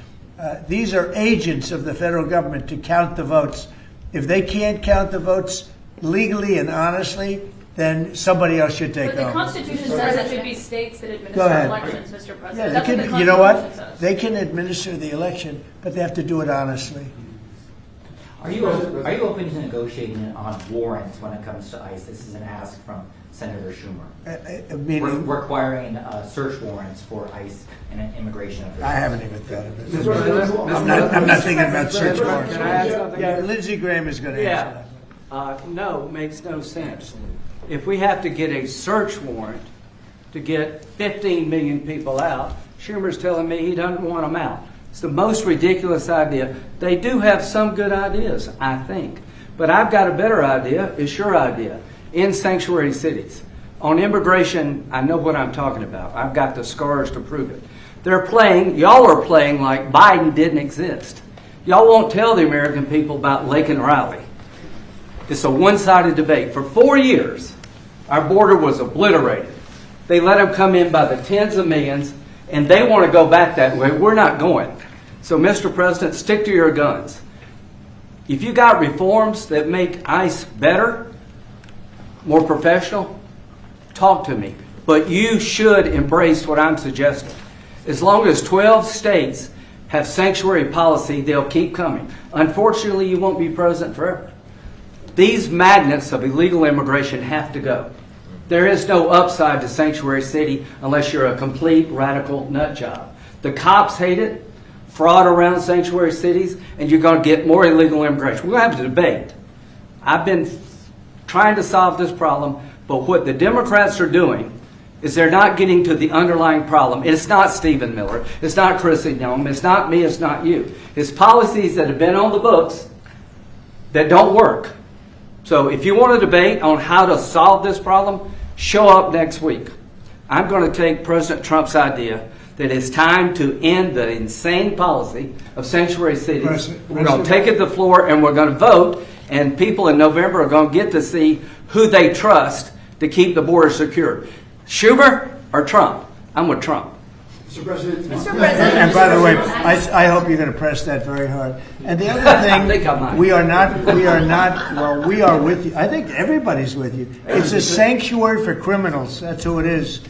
These are agents of the federal government to count the votes. If they can't count the votes legally and honestly, then somebody else should take over. But the Constitution says it should be states that administer elections, Mr. President. Yeah, That's what the Constitution you know what? says. They can administer the election, but they have to do it honestly. Are you open to negotiating on warrants when it comes to ICE? This is an ask from Senator Schumer. Meaning? Requiring search warrants for ICE and immigration officials. I haven't even thought of it. I'm not thinking about search warrants. Can I add something? Yeah, Lindsey Graham is going to answer that. No, it makes no sense. If we have to get a search warrant to get 15 million people out, Schumer's telling me he doesn't want them out. It's the most ridiculous idea. They do have some good ideas, I think. But I've got a better idea. It's your idea. In sanctuary cities. On immigration, I know what I'm talking about. I've got the scars to prove it. Y'all are playing like Biden didn't exist. Y'all won't tell the American people about Lake and Riley. It's a one-sided debate. For 4 years, our border was obliterated. They let them come in by the tens of millions, and they want to go back that way. We're not going. So, Mr. President, stick to your guns. If you got reforms that make ICE better, more professional, talk to me. But you should embrace what I'm suggesting. As long as 12 states have sanctuary policy, they'll keep coming. Unfortunately, you won't be president forever. These magnets of illegal immigration have to go. There is no upside to sanctuary city unless you're a complete radical nut job. The cops hate it, fraud around sanctuary cities, and you're going to get more illegal immigration. We're going to have a debate. I've been trying to solve this problem, but what the Democrats are doing is they're not getting to the underlying problem. It's not Stephen Miller. It's not Chrissy Nome. It's not me. It's not you. It's policies that have been on the books that don't work. So if you want a debate on how to solve this problem, show up next week. I'm going to take President Trump's idea that it's time to end the insane policy of sanctuary cities. We're going to take it to the floor and we're going to vote, and people in November are going to get to see who they trust to keep the border secure. Schumer or Trump? I'm with Trump. Mr. President. And by the way, I hope you're going to press that very hard. And the other thing, we are not, well, we are with you. I think everybody's with you. It's a sanctuary for criminals. That's who it is.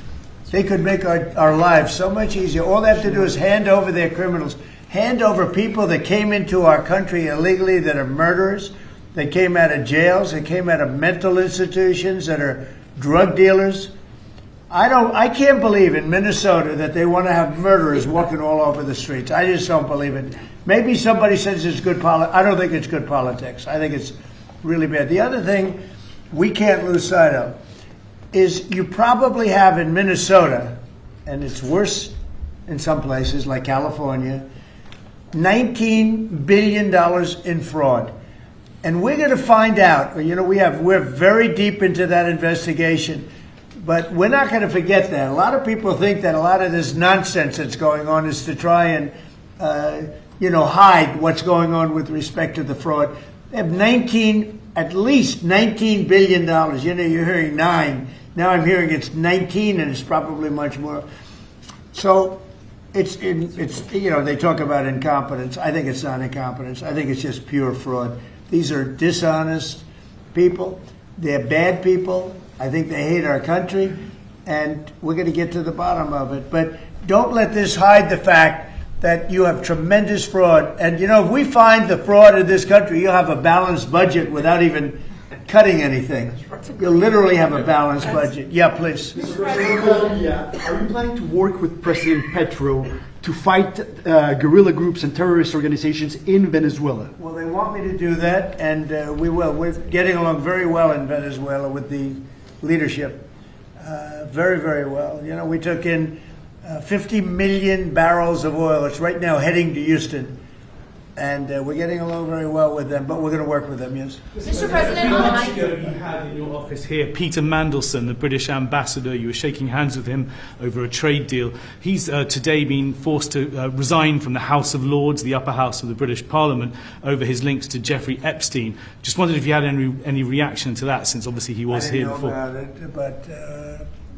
They could make our lives so much easier. All they have to do is hand over their criminals. Hand over people that came into our country illegally that are murderers. They came out of jails. They came out of mental institutions that are drug dealers. I can't believe in Minnesota that they want to have murderers walking all over the streets. I just don't believe it. Maybe somebody says it's good politics. I don't think it's good politics. I think it's really bad. The other thing we can't lose sight of is you probably have in Minnesota, and it's worse in some places like California, $19 billion in fraud. And we're going to find out, you know, we're very deep into that investigation, but we're not going to forget that. A lot of people think that a lot of this nonsense that's going on is to try and, hide what's going on with respect to the fraud. They have at least $19 billion. You know, you're hearing 9. Now I'm hearing it's 19, and it's probably much more. So it's they talk about incompetence. I think it's not incompetence. I think it's just pure fraud. These are dishonest people. They're bad people. I think they hate our country, and we're going to get to the bottom of it. But don't let this hide the fact that you have tremendous fraud. And, if we find the fraud in this country, you'll have a balanced budget without even cutting anything. You'll literally have a balanced budget. Yeah, please. Are you planning to work with President Petro to fight guerrilla groups and terrorist organizations in Venezuela? Well, they want me to do that, and we will. We're getting along very well in Venezuela with the leadership. Very, very well. We took in 50 million barrels of oil. It's right now heading to Houston. And we're getting along very well with them, but we're going to work with them, yes. Mr. President, a few months ago, you had in your office here Peter Mandelson, the British ambassador. You were shaking hands with him over a trade deal. He's today been forced to resign from the House of Lords, the upper house of the British Parliament, over his links to Jeffrey Epstein. Just wondered if you had any reaction to that, since obviously he was here before. I didn't know about it,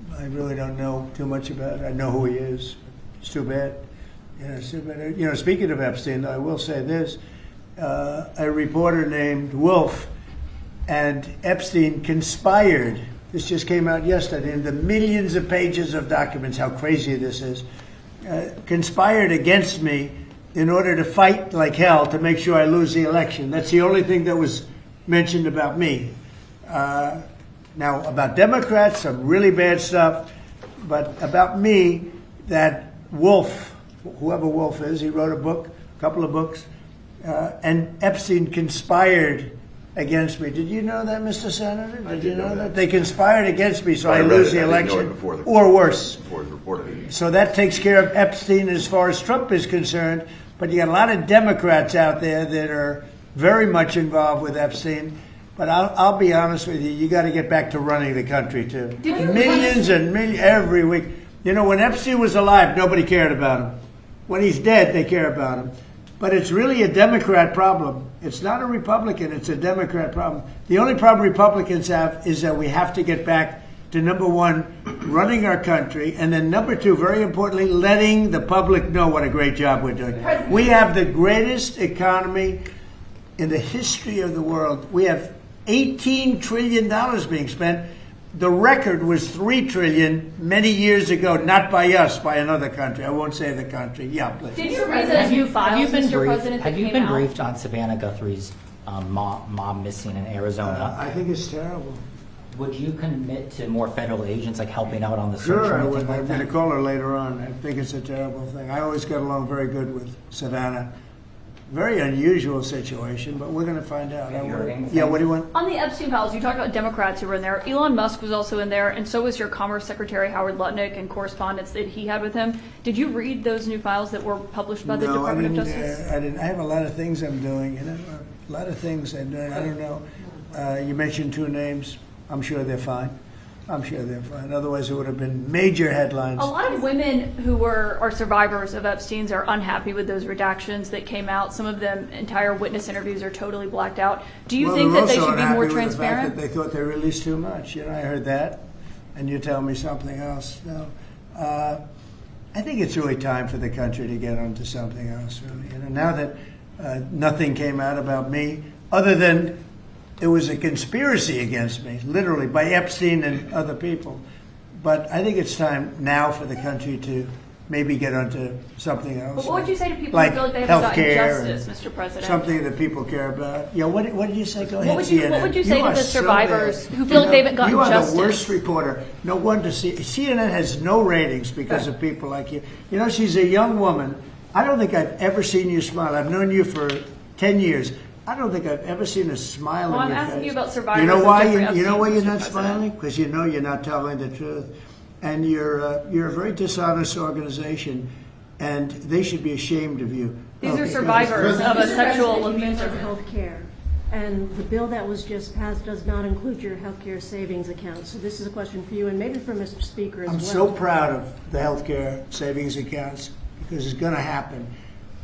but I really don't know too much about it. I know who he is. It's too bad. Speaking of Epstein, I will say this. A reporter named Wolf and Epstein conspired. This just came out yesterday in the millions of pages of documents, how crazy this is. Conspired against me in order to fight like hell to make sure I lose the election. That's the only thing that was mentioned about me. Now, about Democrats, some really bad stuff. But about me, that Wolf, whoever Wolf is, he wrote a couple of books, and Epstein conspired against me. Did you know that, Mr. Senator? Did you know that? They conspired against me so I lose the election, or worse. So that takes care of Epstein as far as Trump is concerned, but you got a lot of Democrats out there that are very much involved with Epstein. But I'll be honest with you, you got to get back to running the country, too. Millions and millions every week. When Epstein was alive, nobody cared about him. When he's dead, they care about him. But it's really a Democrat problem. It's not a Republican, it's a Democrat problem. The only problem Republicans have is that we have to get back to, number one, running our country, and then number two, very importantly, letting the public know what a great job we're doing. We have the greatest economy in the history of the world. We have $18 trillion being spent. The record was $3 trillion many years ago, not by us, by another country. I won't say the country. Yeah, please. Did you read those new files, Mr. President? Have you been briefed on Savannah Guthrie's mom missing in Arizona? I think it's terrible. Would you commit to more federal agents, like helping out on the search? Sure, or I would. anything like I'm going to call her later on. I think it's a terrible thing. I always got along very good with Savannah. Very unusual situation, but we're going to find out. Yeah, what do you want? On the Epstein files, you talked about Democrats who were in there. Elon Musk was also in there, and so was your Commerce Secretary Howard Lutnick and correspondence that he had with him. Did you read those new files that were published by the Department of Justice? I didn't. I have a lot of things I'm doing. A lot of things I'm doing. I don't know. You mentioned two names. I'm sure they're fine. I'm sure they're fine. Otherwise, it would have been major headlines. A lot of women who are survivors of Epstein's are unhappy with those redactions that came out. Some of them, entire witness interviews are totally blacked out. Do you think that they should be more transparent? They thought they released too much. I heard that, and you tell me something else. No, I think it's really time for the country to get onto something else. Really, now that nothing came out about me, other than there was a conspiracy against me, literally, by Epstein and other people. But I think it's time now for the country to maybe get onto something else. But what would you say to people like who feel like they haven't gotten healthcare, justice, Mr. President? Something that people care about. Yeah, what did you say? Go ahead. What would you say to the survivors who feel like they haven't gotten justice? You are the worst reporter. No wonder CNN has no ratings because of people like you. She's a young woman. I don't think I've ever seen you smile. I've known you for 10 years. I don't think I've ever seen a smile Well, on I'm your asking face. you about survivors. You know of why? different You know why you're Mr. not President. smiling? Because you know you're not telling the truth, and you're a very dishonest organization, and they should be ashamed of you. These are Okay, survivors of a sexual abuse. of health care. And the bill that was just passed does not include your health care savings account. So this is a question for you and maybe for Mr. Speaker as I'm well. so proud of the healthcare savings accounts because it's going to happen.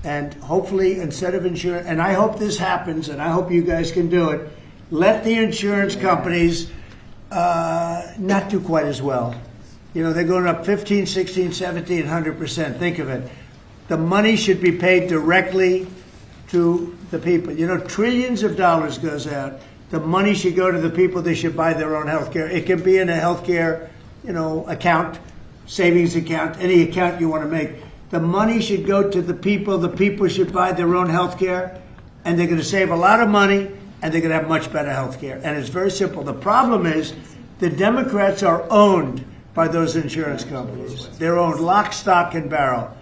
And hopefully, instead of insurance, and I hope this happens, and I hope you guys can do it, let the insurance companies not do quite as well. You know, they're going up 15, 16, 17, 100%. Think of it. The money should be paid directly to the people. You know, trillions of dollars goes out. The money should go to the people. They should buy their own health care. It can be in a health care, you know, account, savings account, any account you want to make. The money should go to the people. The people should buy their own health care, and they're going to save a lot of money, and they're going to have much better health care. And it's very simple. The problem is the Democrats are owned by those insurance companies. They're owned lock, stock, and barrel.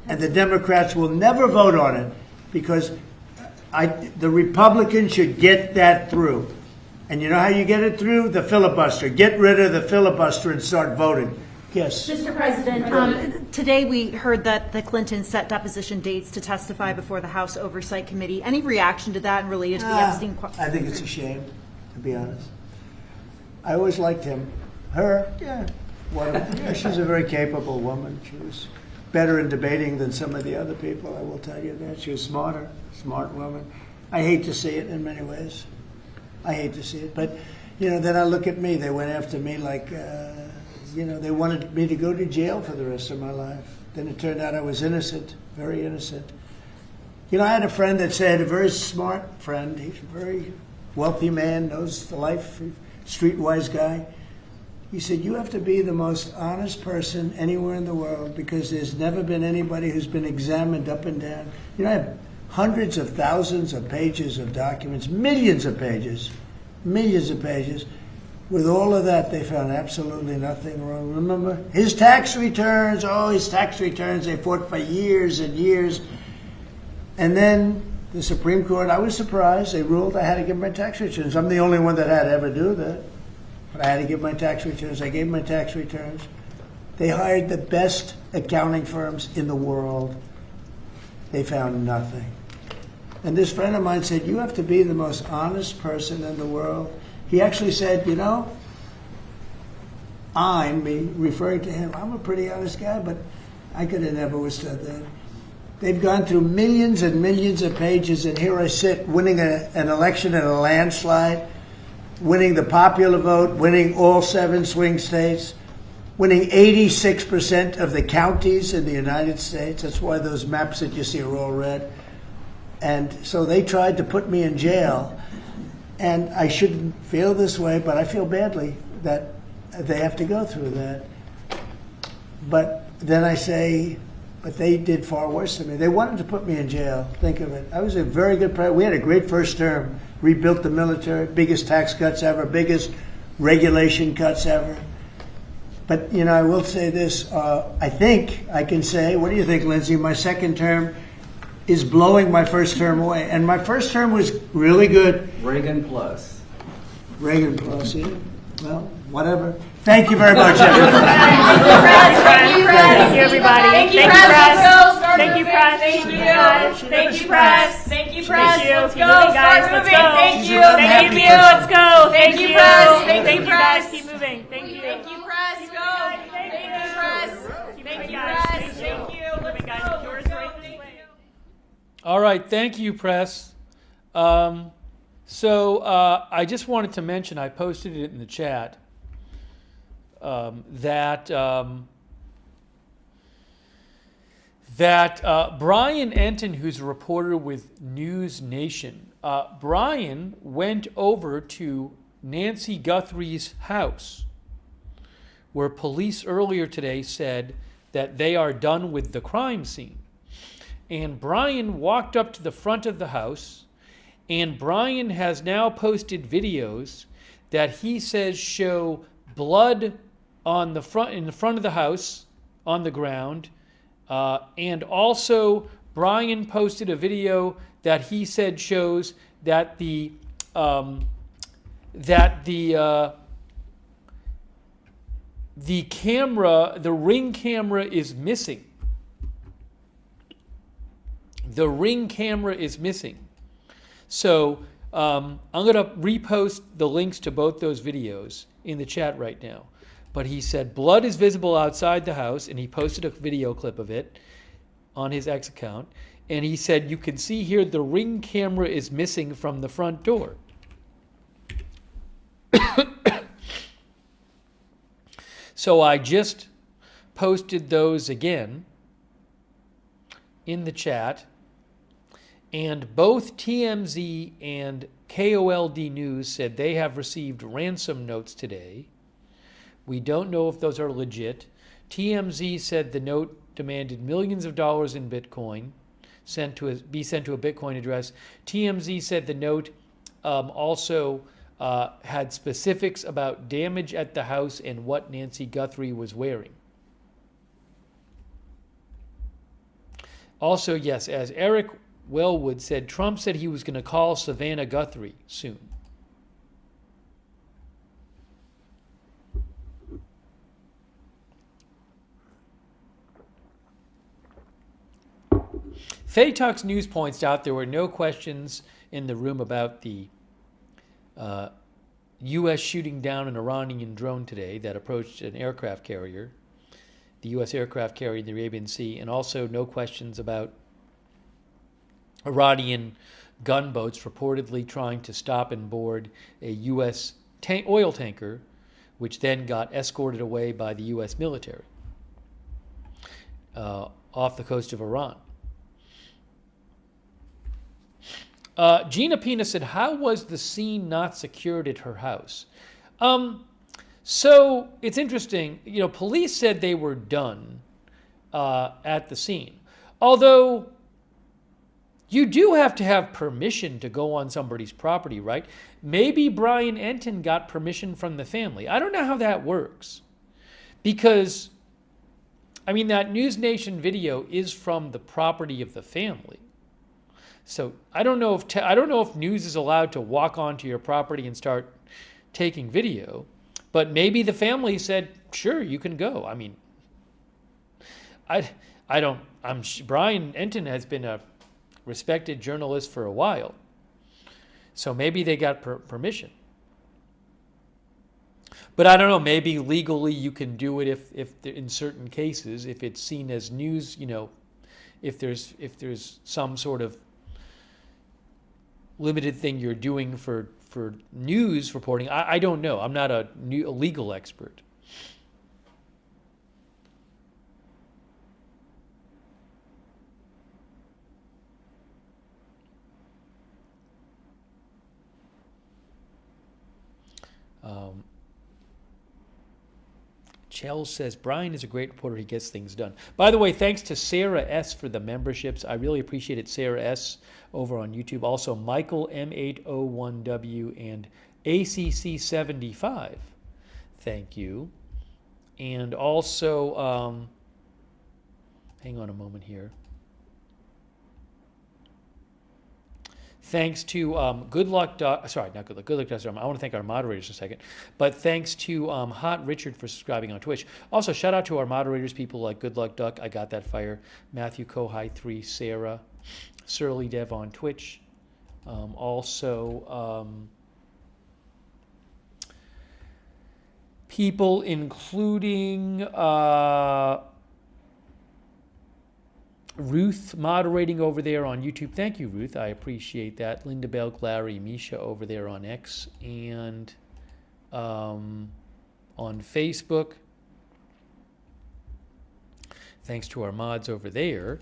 And the Democrats will never vote on it because the Republicans should get that through. And you know how you get it through? The filibuster. Get rid of the filibuster and start voting. Yes. Mr. President, today we heard that the Clintons set deposition dates to testify before the House Oversight Committee. Any reaction to that and related to the Epstein? I think it's a shame, to be honest. I always liked him. Her, yeah. Yeah, she's a very capable woman. She was better in debating than some of the other people, I will tell you that. She was smart woman. I hate to see it in many ways. I hate to see it. But, you know, then I look at me. They went after me like, you know, they wanted me to go to jail for the rest of my life. Then it turned out I was innocent, very innocent. You know, I had a friend that said, a very smart friend, he's a very wealthy man, knows the life, streetwise guy. He said, you have to be the most honest person anywhere in the world because there's never been anybody who's been examined up and down. You know, I have hundreds of thousands of pages of documents, millions of pages. With all of that, they found absolutely nothing wrong. Remember? His tax returns, they fought for years and years. And then the Supreme Court, I was surprised, they ruled I had to give my tax returns. I'm the only one that had to ever do that. But I had to give my tax returns. I gave my tax returns. They hired the best accounting firms in the world. They found nothing. And this friend of mine said, you have to be the most honest person in the world. He actually said, you know, me referring to him, I'm a pretty honest guy, but I could have never withstood that. They've gone through millions and millions of pages, and here I sit winning an election in a landslide, winning the popular vote, winning all 7 swing states, winning 86% of the counties in the United States. That's why those maps that you see are all red. And so they tried to put me in jail. And I shouldn't feel this way, but I feel badly that they have to go through that. But then I say, but they did far worse than me. They wanted to put me in jail. Think of it. I was a very good president. We had a great first term. Rebuilt the military, biggest tax cuts ever, biggest regulation cuts ever. But, you know, I will say this. I think I can say, what do you think, Lindsay? My second term is blowing my first term away. And my first term was really good. Reagan plus. Reagan plus, yeah. Well, whatever. Thank you very much, everybody. Thank you, everybody. Thank you, press. Thank you, press. Thank you, press. Thank you, press. Thank you, press. Let's go, guys. Let's go. Thank you. Thank you. Let's go. Thank you, press. Thank you, guys. Keep moving. Thank you. Thank you, press. Go. Thank you, press. Thank you, press. Thank you. Let's go. Yours right this way. All right. Thank you, press. So I just wanted to mention, I posted it in the chat, that Brian Enton, who's a reporter with News Nation, Brian went over to Nancy Guthrie's house, where police earlier today said that they are done with the crime scene. And Brian walked up to the front of the house, and Brian has now posted videos that he says show blood on the front, in the front of the house, on the ground, and also Brian posted a video that he said shows that the camera, the Ring camera is missing. The Ring camera is missing. So I'm going to repost the links to both those videos in the chat right now. But he said blood is visible outside the house, and he posted a video clip of it on his X account. And he said, you can see here the Ring camera is missing from the front door. So I just posted those again in the chat. And both TMZ and KOLD News said they have received ransom notes today. We don't know if those are legit. TMZ said the note demanded millions of dollars in Bitcoin be sent to a Bitcoin address. TMZ said the note also had specifics about damage at the house and what Nancy Guthrie was wearing. Also, yes, as Eric Wellwood said, Trump said he was going to call Savannah Guthrie soon. Faytux News points out there were no questions in the room about the U.S. shooting down an Iranian drone today that approached an aircraft carrier, the U.S. aircraft carrier in the Arabian Sea, and also no questions about Iranian gunboats reportedly trying to stop and board a U.S. oil tanker, which then got escorted away by the U.S. military off the coast of Iran. Gina Pina said, how was the scene not secured at her house? So it's interesting. You know, police said they were done at the scene. Although you do have to have permission to go on somebody's property, right? Maybe Brian Enton got permission from the family. I don't know how that works. Because, I mean, that News Nation video is from the property of the family. So I don't know if News is allowed to walk onto your property and start taking video, but maybe the family said, "Sure, you can go." I mean, Brian Enton has been a respected journalist for a while, so maybe they got permission. But I don't know. Maybe legally you can do it if in certain cases, if it's seen as news. You know, if there's some sort of limited thing you're doing for news reporting. I don't know. I'm not a legal expert. Chell says, Brian is a great reporter. He gets things done. By the way, thanks to Sarah S. for the memberships. I really appreciate it, Sarah S. over on YouTube. Also, Michael M801W and ACC75. Thank you. And also, hang on a moment here. Thanks to Good Luck Doc, sorry, not Good Luck, Good Luck Doc. I want to thank our moderators in a second. But thanks to Hot Richard for subscribing on Twitch. Also, shout out to our moderators, people like Good Luck Duck, I Got That Fire, Matthew Kohai 3, Sarah, Surly Dev on Twitch. Also, people including Ruth moderating over there on YouTube. Thank you, Ruth. I appreciate that. Linda Bell, Glary, Misha over there on X and on Facebook. Thanks to our mods over there.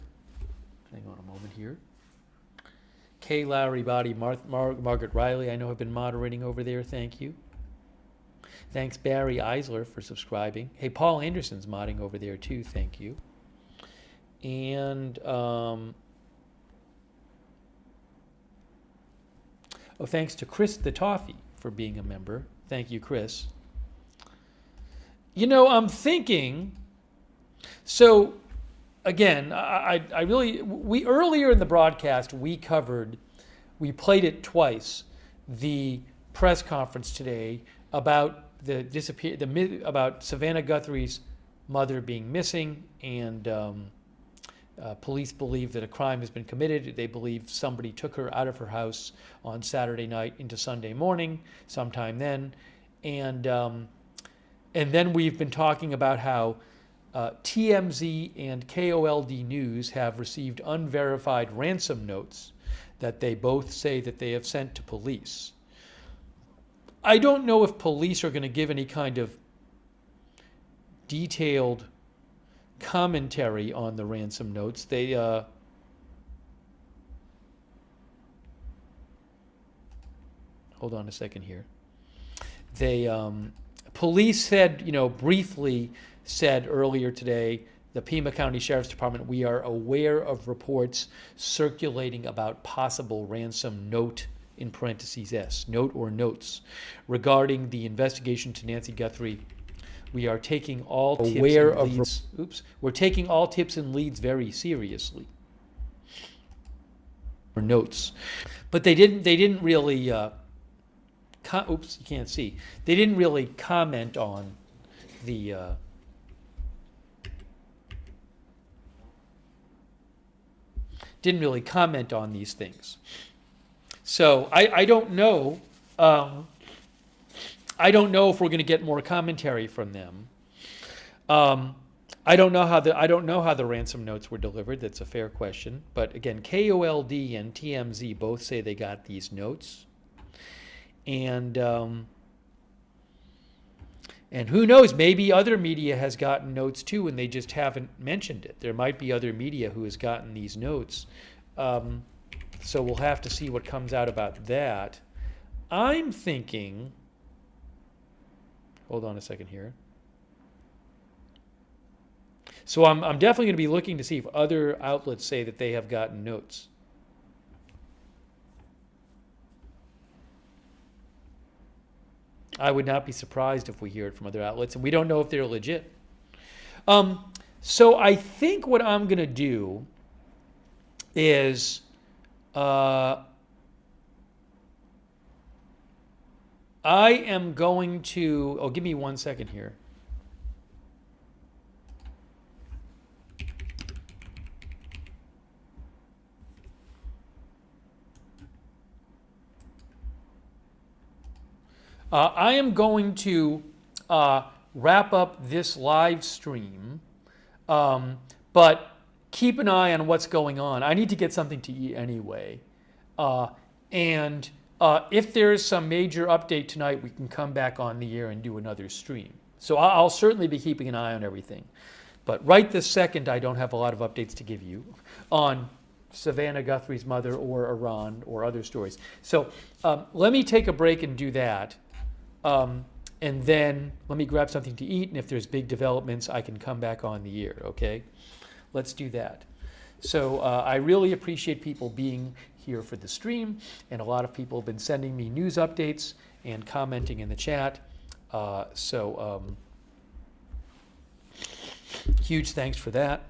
Hang on a moment here. Kay, Larry, Body, Margaret Riley, I know have been moderating over there. Thank you. Thanks, Barry Eisler, for subscribing. Hey, Paul Anderson's modding over there too. Thank you. And thanks to Chris the Toffee for being a member. Thank you, Chris. You know, I'm thinking, so again, I really, we earlier in the broadcast, we played it twice, the press conference today about about Savannah Guthrie's mother being missing, and police believe that a crime has been committed. They believe somebody took her out of her house on Saturday night into Sunday morning, sometime then, and then we've been talking about how TMZ and KOLD News have received unverified ransom notes that they both say that they have sent to police. I don't know if police are going to give any kind of detailed commentary on the ransom notes. They hold on a second here. They police said, briefly said earlier today, the Pima County Sheriff's Department, we are aware of reports circulating about possible ransom note, in parentheses S, note or notes, regarding the investigation to Nancy Guthrie. We are taking all we're taking all tips and leads very seriously. Or notes, but they didn't really. You can't see. They didn't really comment on the. Didn't really comment on these things. So I don't know. I don't know if we're going to get more commentary from them. I don't know how the ransom notes were delivered. That's a fair question. But again, KOLD and TMZ both say they got these notes, and who knows? Maybe other media has gotten notes too, and they just haven't mentioned it. There might be other media who has gotten these notes. So we'll have to see what comes out about that. I'm thinking, hold on a second here. So I'm definitely going to be looking to see if other outlets say that they have gotten notes. I would not be surprised if we hear it from other outlets, and we don't know if they're legit. So I think what I'm going to do is I am going to, give me 1 second here. I am going to wrap up this live stream, but keep an eye on what's going on. I need to get something to eat anyway. And if there's some major update tonight, we can come back on the air and do another stream. So I'll certainly be keeping an eye on everything. But right this second, I don't have a lot of updates to give you on Savannah Guthrie's mother or Iran or other stories. So let me take a break and do that. And then let me grab something to eat, and if there's big developments, I can come back on the air, okay? Let's do that. So I really appreciate people being here for the stream, and a lot of people have been sending me news updates and commenting in the chat. Huge thanks for that.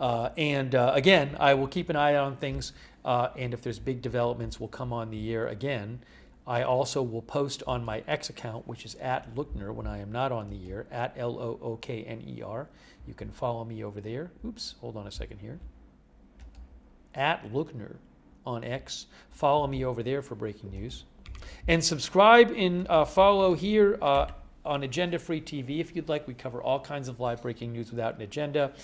Again, I will keep an eye on things, and if there's big developments, we'll come on the air again. I also will post on my X account, which is @Lookner when I am not on the air, @LOOKNER. You can follow me over there. Oops, hold on a second here. @Lookner on X. Follow me over there for breaking news. And subscribe and follow here on Agenda Free TV if you'd like. We cover all kinds of live breaking news without an agenda.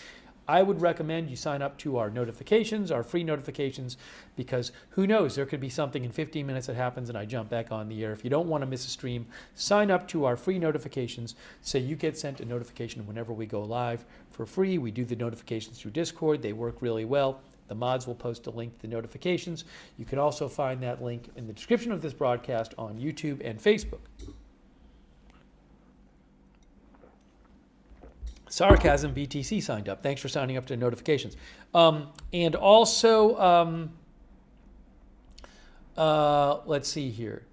I would recommend you sign up to our notifications, our free notifications, because who knows, there could be something in 15 minutes that happens and I jump back on the air. If you don't want to miss a stream, sign up to our free notifications so you get sent a notification whenever we go live for free. We do the notifications through Discord. They work really well. The mods will post a link to the notifications. You can also find that link in the description of this broadcast on YouTube and Facebook. Sarcasm BTC signed up. Thanks for signing up to notifications. And also, let's see here.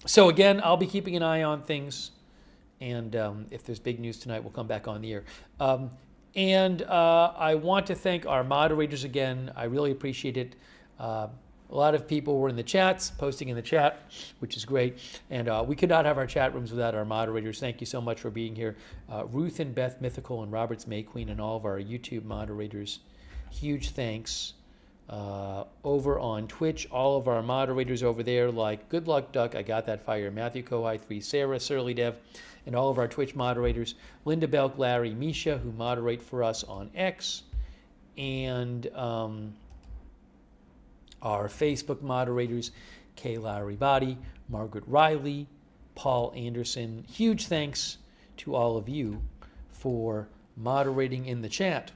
So again, I'll be keeping an eye on things, And if there's big news tonight, we'll come back on the air. And I want to thank our moderators again. I really appreciate it. A lot of people were in the chats, posting in the chat, which is great. And we could not have our chat rooms without our moderators. Thank you so much for being here. Ruth and Beth Mythical and Roberts May Queen and all of our YouTube moderators. Huge thanks. Over on Twitch, all of our moderators over there, like Good Luck Duck, I Got That Fire, Matthew Kohai 3, Sarah, Surly Dev, and all of our Twitch moderators, Linda Belk, Larry, Misha, who moderate for us on X, and our Facebook moderators, Kay Lowry Body, Margaret Riley, Paul Anderson. Huge thanks to all of you for moderating in the chat.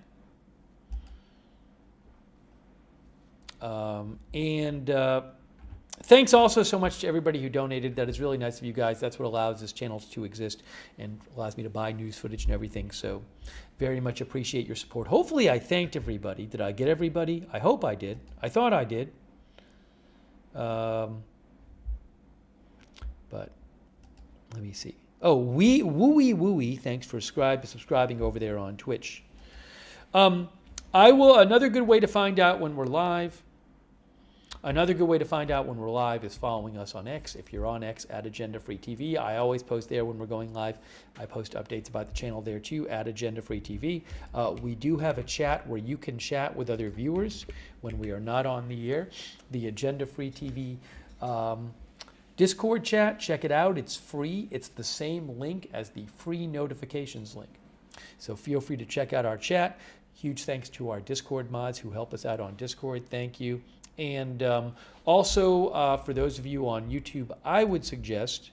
Thanks also so much to everybody who donated. That is really nice of you guys. That's what allows this channel to exist and allows me to buy news footage and everything. So very much appreciate your support. Hopefully I thanked everybody. Did I get everybody? I hope I did. I thought I did. But let me see. Oh, Wooey, thanks for subscribing over there on Twitch. Another good way to find out when we're live. Another good way to find out when we're live is following us on X. If you're on X, at Agenda Free TV. I always post there when we're going live. I post updates about the channel there too, at Agenda Free TV. We do have a chat where you can chat with other viewers when we are not on the air. The Agenda Free TV Discord chat, check it out. It's free. It's the same link as the free notifications link. So feel free to check out our chat. Huge thanks to our Discord mods who help us out on Discord. Thank you. And also, for those of you on YouTube, I would suggest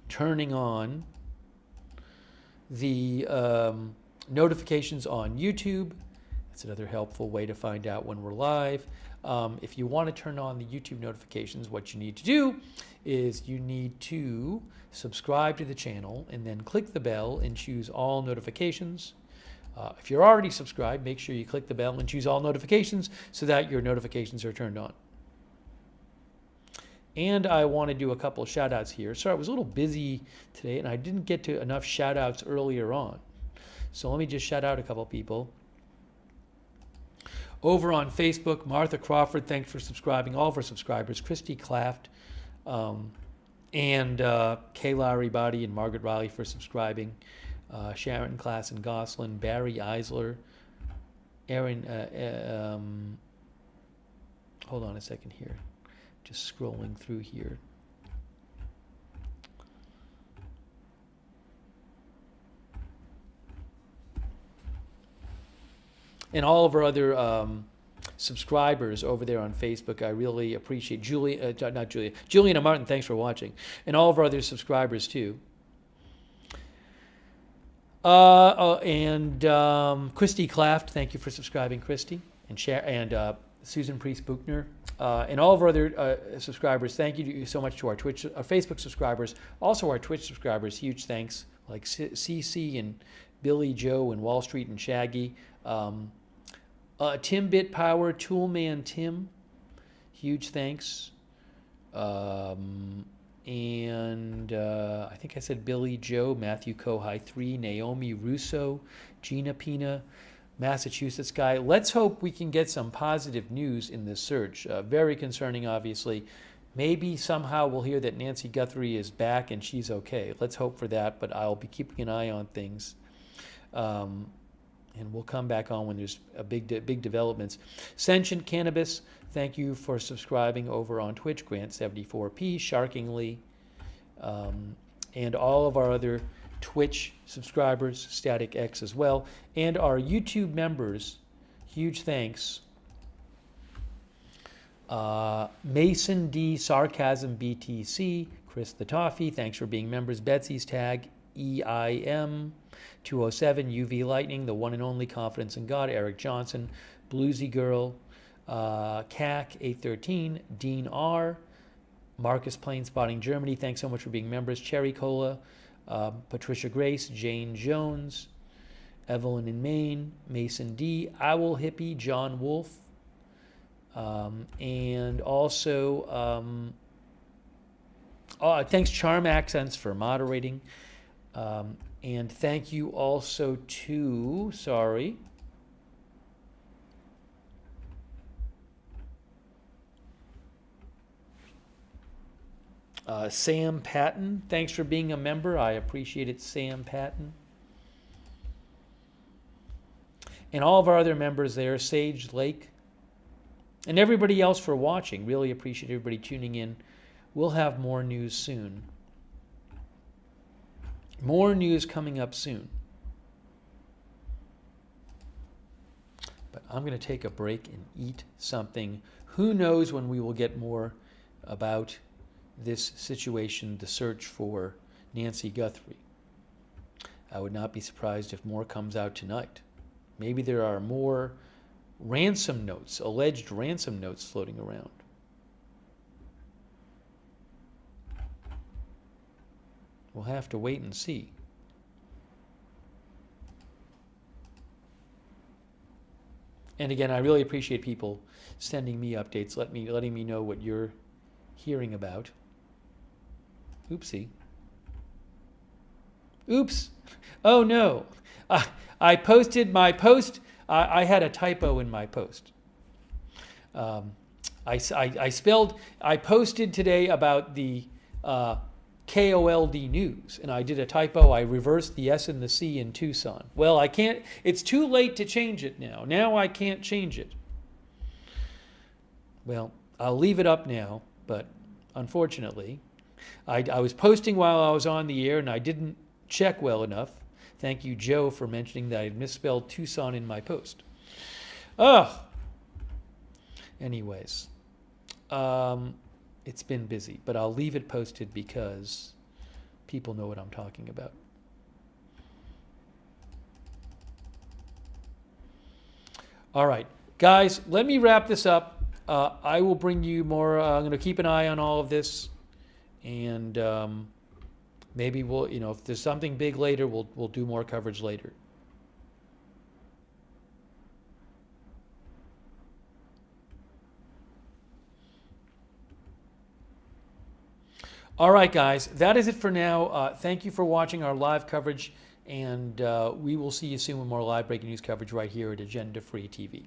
turning on the notifications on YouTube. That's another helpful way to find out when we're live. If you want to turn on the YouTube notifications, what you need to do is you need to subscribe to the channel and then click the bell and choose all notifications. If you're already subscribed, make sure you click the bell and choose all notifications so that your notifications are turned on. And I want to do a couple of shout outs here. Sorry, I was a little busy today and I didn't get to enough shout outs earlier on. So let me just shout out a couple of people. Over on Facebook, Martha Crawford, thanks for subscribing. All of our subscribers, Christy Claft, and Kay Lowry Body and Margaret Riley for subscribing. Sharon Klaas and Goslin, Barry Eisler, Aaron, hold on a second here. Just scrolling through here. And all of our other subscribers over there on Facebook, I really appreciate. Julian and Martin, thanks for watching. And all of our other subscribers too. Christy Claft, thank you for subscribing, Christy, and Susan Priest Buchner, and all of our other subscribers. Thank you so much to our Facebook subscribers, also our Twitch subscribers. Huge thanks, like CC and Billy Joe and Wall Street and Shaggy, Tim Bit Power, Toolman Tim. Huge thanks. And I think I said Billy Joe, Matthew Kohai 3, Naomi Russo, Gina Pina, Massachusetts guy. Let's hope we can get some positive news in this search. Very concerning, obviously. Maybe somehow we'll hear that Nancy Guthrie is back and she's okay. Let's hope for that, but I'll be keeping an eye on things. And we'll come back on when there's a big developments. Sentient Cannabis, thank you for subscribing over on Twitch. Grant74P, Sharkingly, and all of our other Twitch subscribers, Static X as well, and our YouTube members. Huge thanks. Mason D, Sarcasm BTC, Chris the Toffee, thanks for being members. Betsy's Tag, EIM 207, UV Lightning, the one and only Confidence in God, Eric Johnson, Bluesy Girl, CAC 813, Dean R, Marcus Plain Spotting Germany, thanks so much for being members. Cherry Cola, Patricia Grace, Jane Jones, Evelyn in Maine, Mason D, Owl Hippie, John Wolf, and also Thanks, Charm Accents, for moderating. And thank you also to, Sam Patton. Thanks for being a member. I appreciate it, Sam Patton. And all of our other members there, Sage Lake, and everybody else for watching. Really appreciate everybody tuning in. We'll have more news soon. More news coming up soon. But I'm going to take a break and eat something. Who knows when we will get more about this situation, the search for Nancy Guthrie. I would not be surprised if more comes out tonight. Maybe there are more ransom notes, alleged ransom notes floating around. We'll have to wait and see. And again, I really appreciate people sending me updates, letting me know what you're hearing about. Oopsie. Oops. Oh no. I posted my post. I had a typo in my post. I posted today about the KOLD news, and I did a typo. I reversed the S and the C in Tucson. Well, I can't. It's too late to change it now. Now I can't change it. Well, I'll leave it up now, but unfortunately, I was posting while I was on the air, and I didn't check well enough. Thank you, Joe, for mentioning that I misspelled Tucson in my post. Oh. Anyways, it's been busy, but I'll leave it posted because people know what I'm talking about. All right, guys, let me wrap this up. I will bring you more. I'm going to keep an eye on all of this, and maybe we'll, if there's something big later, we'll do more coverage later. All right, guys, that is it for now. Thank you for watching our live coverage, and we will see you soon with more live breaking news coverage right here at Agenda Free TV.